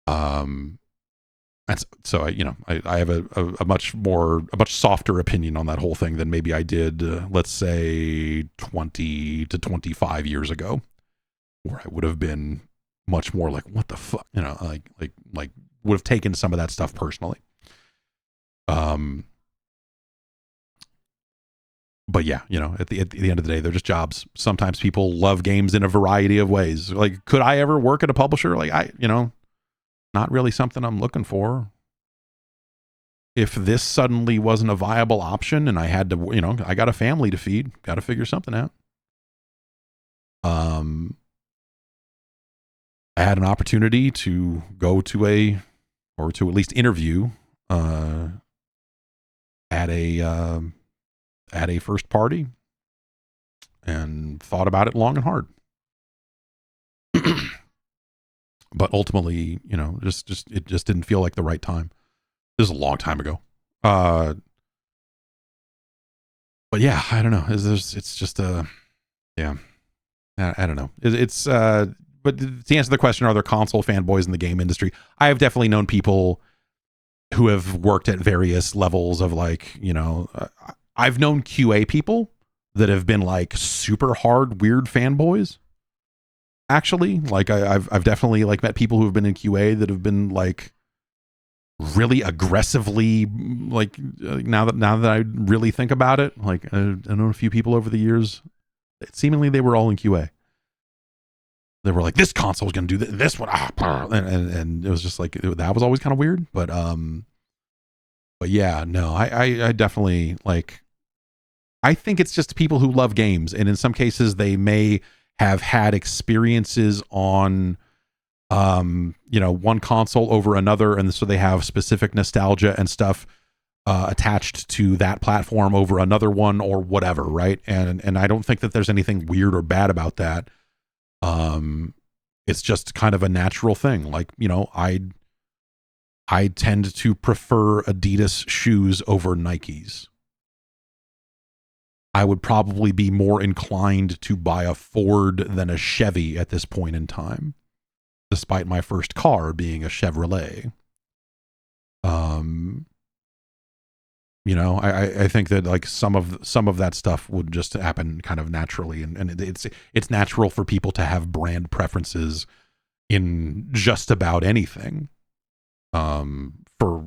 And so I have a much softer opinion on that whole thing than maybe I did, let's say 20 to 25 years ago, where I would have been much more like, what the fuck, like would have taken some of that stuff personally. But yeah, at the end of the day, they're just jobs. Sometimes people love games in a variety of ways. Like, could I ever work at a publisher? Like, not really something I'm looking for. If this suddenly wasn't a viable option, and I had to, I got a family to feed, got to figure something out. I had an opportunity to go to or to at least interview at a first party, and thought about it long and hard. But ultimately, it just didn't feel like the right time. This is a long time ago. But yeah, I don't know. It's just yeah, I don't know. But to answer the question, are there console fanboys in the game industry? I have definitely known people who have worked at various levels of, like, I've known QA people that have been like super hard, weird fanboys. Actually, like I've definitely like met people who have been in QA that have been like really aggressively, like now that I really think about it, like I know a few people over the years. Seemingly they were all in QA. They were like, this console is going to do this one, and it was just like, that was always kind of weird. But yeah, no, I definitely, like, I think it's just people who love games, and in some cases they may have had experiences on one console over another, and so they have specific nostalgia and stuff attached to that platform over another one, or whatever, right? And I don't think that there's anything weird or bad about that. It's just kind of a natural thing. Like, I tend to prefer Adidas shoes over Nikes. I would probably be more inclined to buy a Ford than a Chevy at this point in time, despite my first car being a Chevrolet. I think that like some of that stuff would just happen kind of naturally, and it's natural for people to have brand preferences in just about anything. For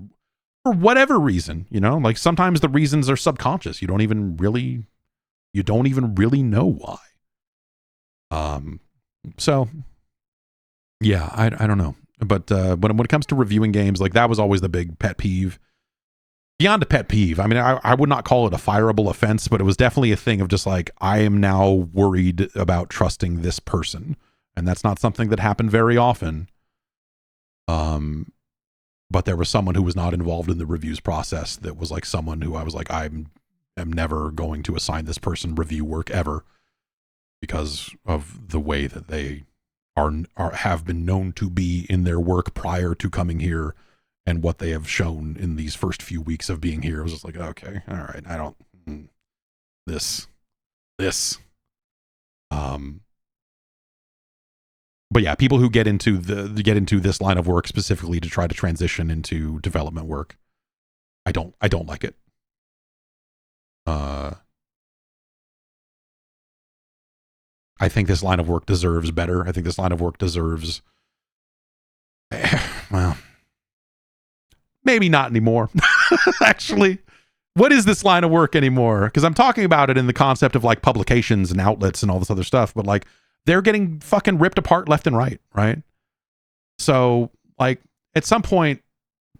whatever reason, like sometimes the reasons are subconscious. You don't even really know why. So yeah, I don't know. But when it comes to reviewing games, like that was always the big pet peeve. Beyond a pet peeve, I mean, I would not call it a fireable offense, but it was definitely a thing of just like, I am now worried about trusting this person. And that's not something that happened very often. But there was someone who was not involved in the reviews process that was like someone who I was like, I'm never going to assign this person review work ever because of the way that they have been known to be in their work prior to coming here and what they have shown in these first few weeks of being here. It was just like, okay, all right, I don't this. But yeah, people who get into this line of work specifically to try to transition into development work, I don't like it. I think this line of work deserves better. I think this line of work deserves, well, maybe not anymore. Actually, what is this line of work anymore? Because I'm talking about it in the concept of like publications and outlets and all this other stuff, but like they're getting fucking ripped apart left and right, right? So like at some point,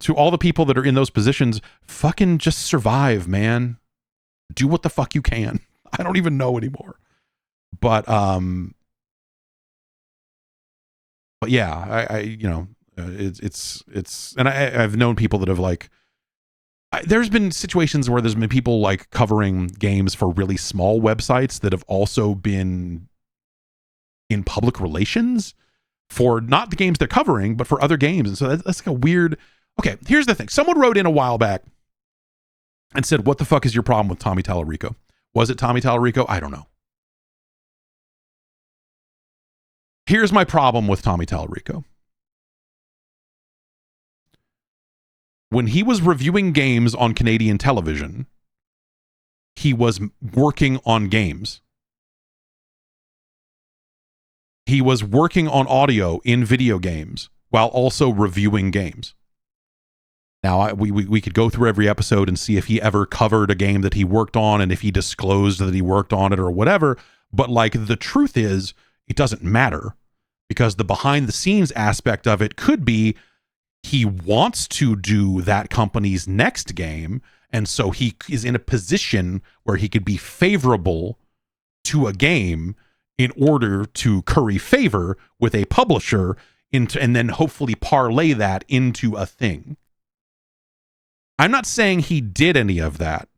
to all the people that are in those positions, fucking just survive, man. Do what the fuck you can. I don't even know anymore. But yeah, it's and I've known people that have like, there's been situations where there's been people like covering games for really small websites that have also been in public relations for not the games they're covering, but for other games. And so that's like a weird, okay, here's the thing. Someone wrote in a while back and said, what the fuck is your problem with Tommy Tallarico? Was it Tommy Tallarico? I don't know. Here's my problem with Tommy Tallarico. When he was reviewing games on Canadian television, he was working on games. He was working on audio in video games while also reviewing games. Now, we could go through every episode and see if he ever covered a game that he worked on and if he disclosed that he worked on it or whatever. But like the truth is, it doesn't matter because the behind the scenes aspect of it could be he wants to do that company's next game. And so he is in a position where he could be favorable to a game in order to curry favor with a publisher and then hopefully parlay that into a thing. I'm not saying he did any of that.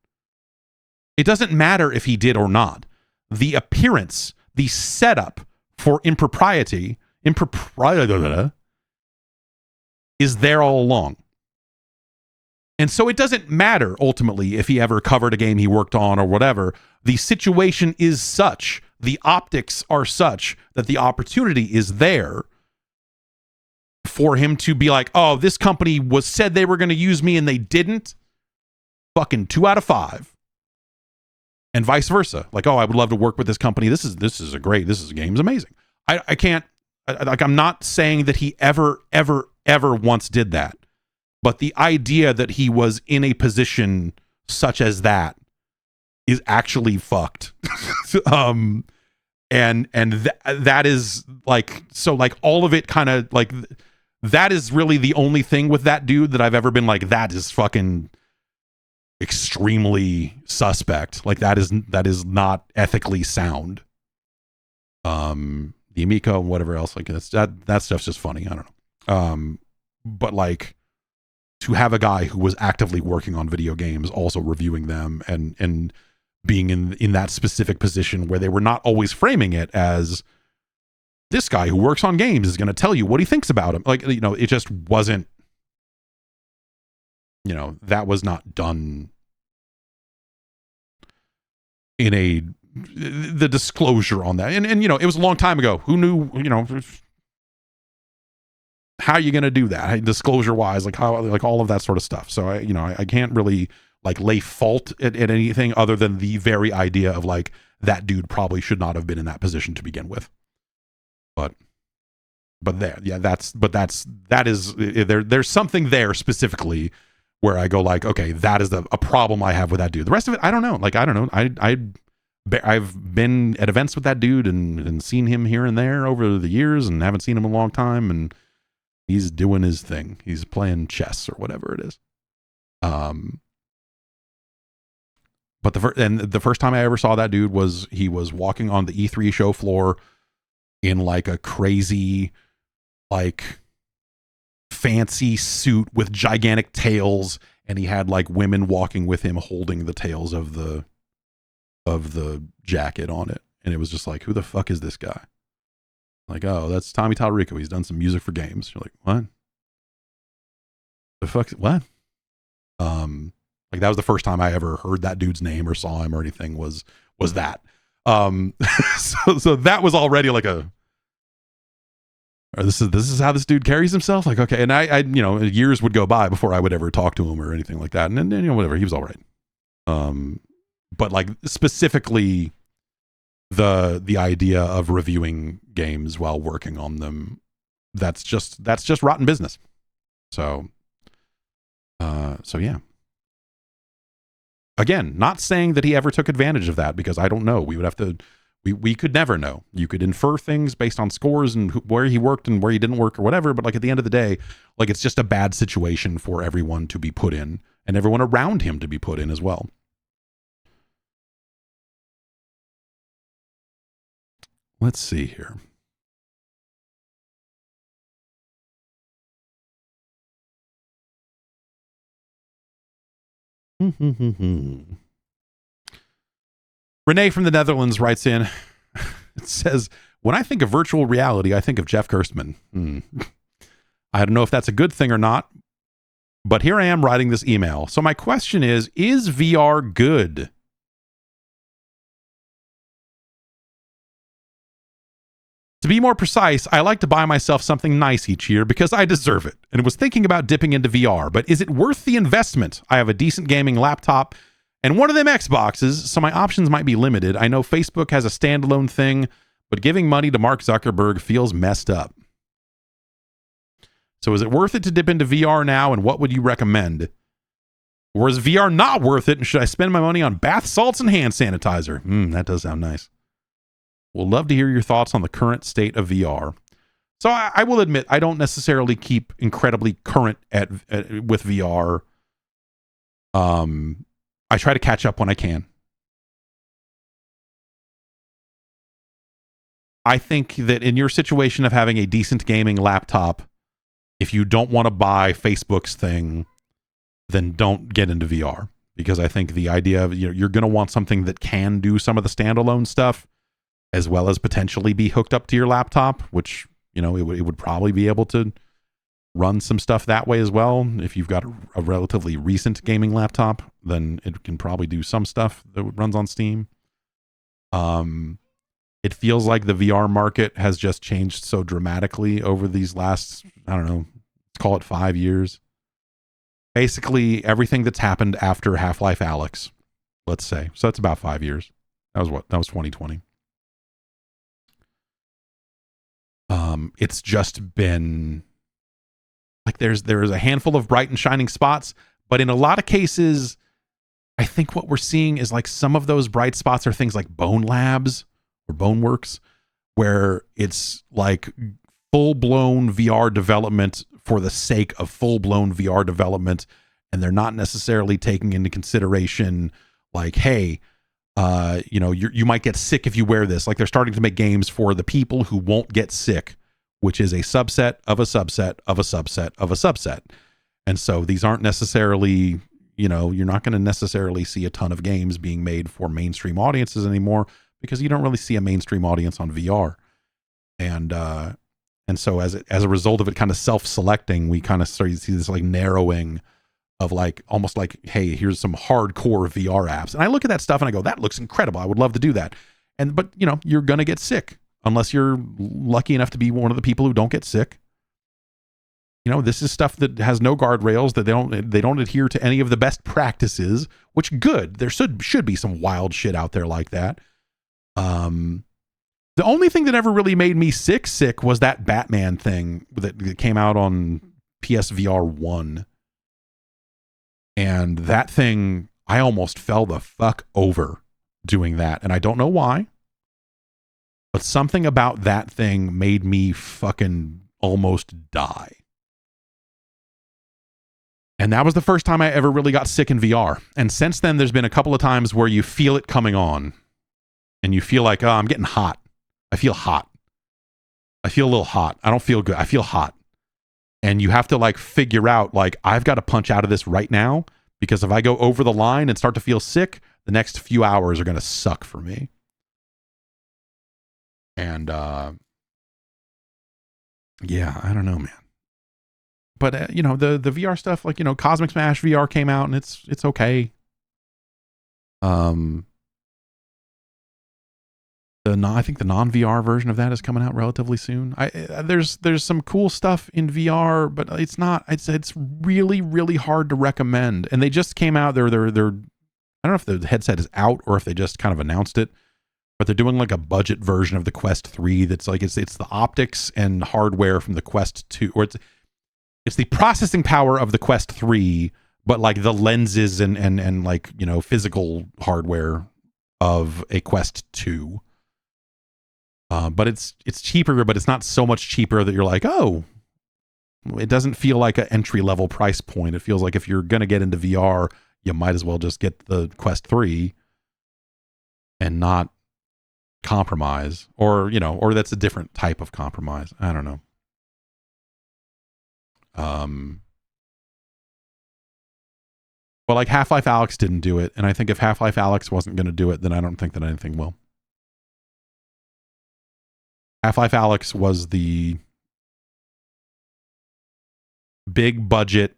It doesn't matter if he did or not. The appearance, the setup for impropriety is there all along. And so it doesn't matter ultimately if he ever covered a game he worked on or whatever. The situation is such, the optics are such that the opportunity is there for him to be like, oh, this company said they were going to use me and they didn't. Fucking 2 out of 5. And vice versa. Like, oh, I would love to work with this company. This game's amazing. I can't, like, I'm not saying that he ever once did that. But the idea that he was in a position such as that is actually fucked. That is like, so like all of it kind of like, that is really the only thing with that dude that I've ever been like, that is fucking extremely suspect. Like that is not ethically sound. The Amico and whatever else, like that stuff's just funny. I don't know. But like, to have a guy who was actively working on video games, also reviewing them and being in that specific position where they were not always framing it as this guy who works on games is going to tell you what he thinks about him. Like, it just wasn't that was not done in the disclosure on that. And it was a long time ago. Who knew, how are you going to do that? Disclosure wise, like how, like all of that sort of stuff. So I can't really like lay fault at anything other than the very idea of like, that dude probably should not have been in that position to begin with. But that is there's something there specifically where I go like, okay, that is a problem I have with that dude. The rest of it, I don't know. Like, I don't know. I've been at events with that dude and seen him here and there over the years and haven't seen him in a long time. And he's doing his thing. He's playing chess or whatever it is. But the first time I ever saw that dude was he was walking on the E3 show floor in like a crazy, like fancy suit with gigantic tails, and he had like women walking with him holding the tails of the jacket on it. And it was just like, who the fuck is this guy? Like, oh, that's Tommy Tallarico. He's done some music for games. You're like, what? The fuck? What? Like that was the first time I ever heard that dude's name or saw him or anything was that. So that was already like this is how this dude carries himself. Like, okay. And I years would go by before I would ever talk to him or anything like that. And then, whatever, he was all right. But like specifically the idea of reviewing games while working on them, that's just rotten business. So yeah. Again, not saying that he ever took advantage of that, because I don't know. We would have to, we could never know. You could infer things based on scores and where he worked and where he didn't work or whatever. But like at the end of the day, like it's just a bad situation for everyone to be put in and everyone around him to be put in as well. Let's see here. Renee from the Netherlands writes in. It says, when I think of virtual reality, I think of Jeff Gerstmann. I don't know if that's a good thing or not, but here I am writing this email. So my question is VR good? To be more precise, I like to buy myself something nice each year because I deserve it, and was thinking about dipping into VR, but is it worth the investment? I have a decent gaming laptop and one of them Xboxes, so my options might be limited. I know Facebook has a standalone thing, but giving money to Mark Zuckerberg feels messed up. So is it worth it to dip into VR now, and what would you recommend? Or is VR not worth it, and should I spend my money on bath salts and hand sanitizer? That does sound nice. We'll love to hear your thoughts on the current state of VR. So I will admit, I don't necessarily keep incredibly current with VR. I try to catch up when I can. I think that in your situation of having a decent gaming laptop, if you don't want to buy Facebook's thing, then don't get into VR. Because I think the idea of you're going to want something that can do some of the standalone stuff, as well as potentially be hooked up to your laptop, which, it would probably be able to run some stuff that way as well. If you've got a relatively recent gaming laptop, then it can probably do some stuff that runs on Steam. It feels like the VR market has just changed so dramatically over these last, I don't know, let's call it 5 years. Basically, everything that's happened after Half-Life Alyx, let's say. So that's about 5 years. That was 2020. It's just been like there's a handful of bright and shining spots, but in a lot of cases, I think what we're seeing is like some of those bright spots are things like Bone Labs or Boneworks, where it's like full-blown VR development for the sake of full-blown VR development, and they're not necessarily taking into consideration like, hey, you might get sick if you wear this. Like they're starting to make games for the people who won't get sick, which is a subset of a subset of a subset of a subset. And so these aren't necessarily, you're not going to necessarily see a ton of games being made for mainstream audiences anymore, because you don't really see a mainstream audience on VR. And so as a result of it kind of self-selecting, we kind of start to see this like narrowing of like almost like, hey, here's some hardcore VR apps. And I look at that stuff and I go, that looks incredible. I would love to do that. But you know, you're gonna get sick unless you're lucky enough to be one of the people who don't get sick. You know, this is stuff that has no guardrails, that they don't adhere to any of the best practices, which good. There should be some wild shit out there like that. The only thing that ever really made me sick was that Batman thing that came out on PSVR 1. And that thing, I almost fell the fuck over doing that. And I don't know why. But something about that thing made me fucking almost die. And that was the first time I ever really got sick in VR. And since then, there's been a couple of times where you feel it coming on. And you feel like, oh, I'm getting hot. I feel hot. I feel a little hot. I don't feel good. I feel hot. And you have to like figure out, like, I've got to punch out of this right now, because if I go over the line and start to feel sick, the next few hours are going to suck for me. And yeah, I don't know, man. But you know, the VR stuff, like, you know, Cosmic Smash VR came out and it's okay. I think the non-VR version of that is coming out relatively soon. There's some cool stuff in VR, but it's really, really hard to recommend. And they just came out, they're I don't know if the headset is out or if they just kind of announced it, but they're doing like a budget version of the Quest 3 that's like, it's the optics and hardware from the Quest 2, or it's the processing power of the Quest 3, but like the lenses and like, you know, physical hardware of a Quest 2. But it's cheaper, but it's not so much cheaper that you're like, oh, it doesn't feel like an entry level price point. It feels like if you're going to get into VR, you might as well just get the Quest 3 and not compromise, or, you know, or that's a different type of compromise. I don't know. But like Half-Life Alyx didn't do it. And I think if Half-Life Alyx wasn't going to do it, then I don't think that anything will. Half-Life Alyx was the big budget,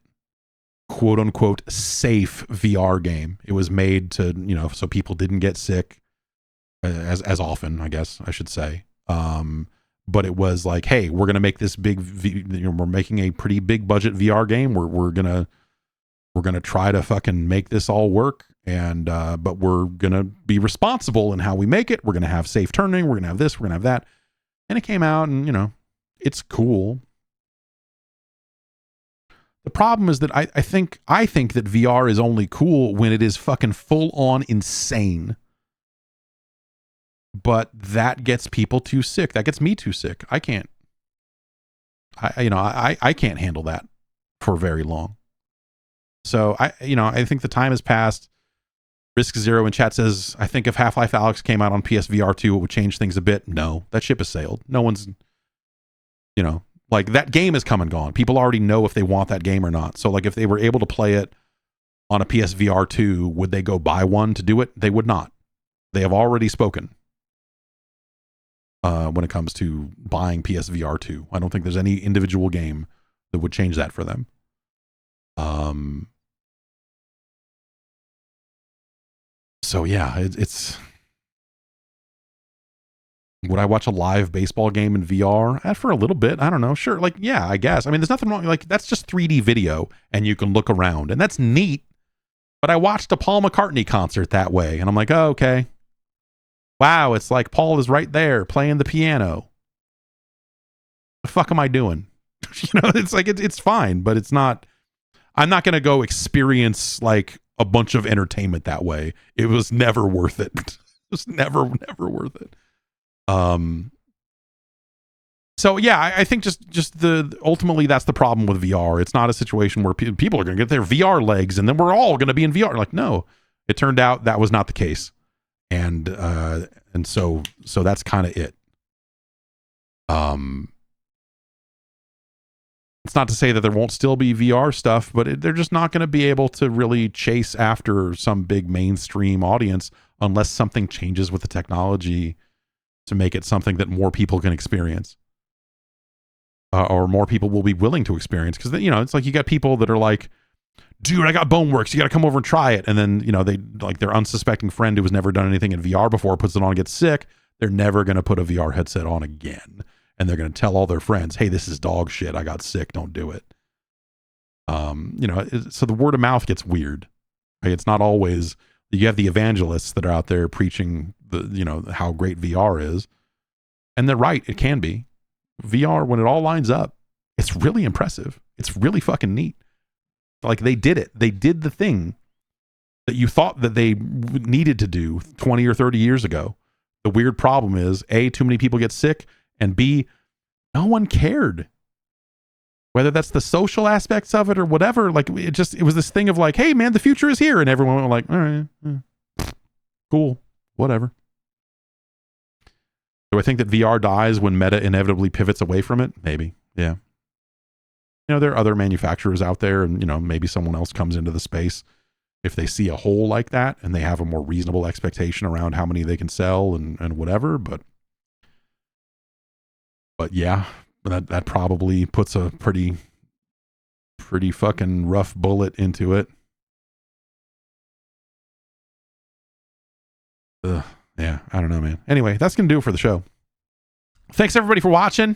quote unquote, safe VR game. It was made to, you know, so people didn't get sick as often, I guess I should say. But it was like, hey, we're going to make this we're making a pretty big budget VR game. We're going to try to fucking make this all work. And, but we're going to be responsible in how we make it. We're going to have safe turning. We're going to have this, we're going to have that. And it came out and, you know, it's cool. The problem is that I think that VR is only cool when it is fucking full on insane. But that gets people too sick. That gets me too sick. I can't handle that for very long. So I think the time has passed. Risk Zero in chat says, I think if Half-Life Alyx came out on PSVR 2, it would change things a bit. No, that ship has sailed. No one's, you know, like that game is come and gone. People already know if they want that game or not. So like if they were able to play it on a PSVR 2, would they go buy one to do it? They would not. They have already spoken when it comes to buying PSVR 2. I don't think there's any individual game that would change that for them. So yeah, it's. Would I watch a live baseball game in VR? For a little bit, I don't know. Sure, like yeah, I guess. I mean, there's nothing wrong. Like that's just 3D video, and you can look around, and that's neat. But I watched a Paul McCartney concert that way, and I'm like, oh, okay. Wow, it's like Paul is right there playing the piano. The fuck am I doing? You know, it's like it's fine, but it's not. I'm not gonna go experience like a bunch of entertainment that way. It was never worth it. It was never worth it. So yeah, I think just ultimately that's the problem with VR. It's not a situation where people are going to get their VR legs and then we're all going to be in VR. Like, no, it turned out that was not the case. And so that's kind of it. It's not to say that there won't still be VR stuff, but they're just not going to be able to really chase after some big mainstream audience unless something changes with the technology to make it something that more people can experience. Or more people will be willing to experience. Because, you know, it's like you got people that are like dude, I got Boneworks. You got to come over and try it. And then, you know, they like their unsuspecting friend who has never done anything in VR before puts it on and gets sick. They're never going to put a VR headset on again. And they're going to tell all their friends, hey, this is dog shit. I got sick. Don't do it. You know, so the word of mouth gets weird. Right? It's not always, you have the evangelists that are out there preaching the, you know, how great VR is. And they're right. It can be. VR, when it all lines up, it's really impressive. It's really fucking neat. Like they did it. They did the thing that you thought that they needed to do 20 or 30 years ago. The weird problem is A, too many people get sick, and B, no one cared. Whether that's the social aspects of it or whatever, like it was this thing of like, hey man, the future is here. And everyone went like, all right, cool, whatever. Do I think that VR dies when Meta inevitably pivots away from it? Maybe. Yeah. You know, there are other manufacturers out there and, you know, maybe someone else comes into the space if they see a hole like that and they have a more reasonable expectation around how many they can sell and whatever. But yeah, that probably puts a pretty fucking rough bullet into it. Ugh, yeah, I don't know, man. Anyway, that's going to do it for the show. Thanks everybody for watching.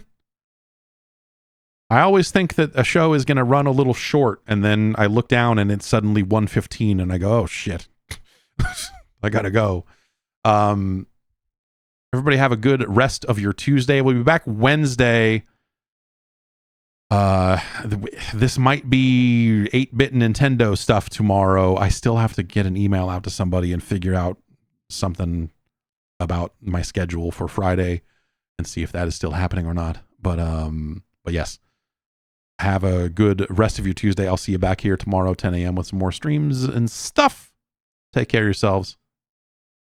I always think that a show is going to run a little short, and then I look down and it's suddenly 1:15 and I go, oh shit. I got to go. Everybody have a good rest of your Tuesday. We'll be back Wednesday. This might be 8-bit Nintendo stuff tomorrow. I still have to get an email out to somebody and figure out something about my schedule for Friday and see if that is still happening or not. But yes, have a good rest of your Tuesday. I'll see you back here tomorrow, 10 a.m. with some more streams and stuff. Take care of yourselves,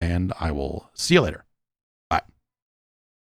and I will see you later.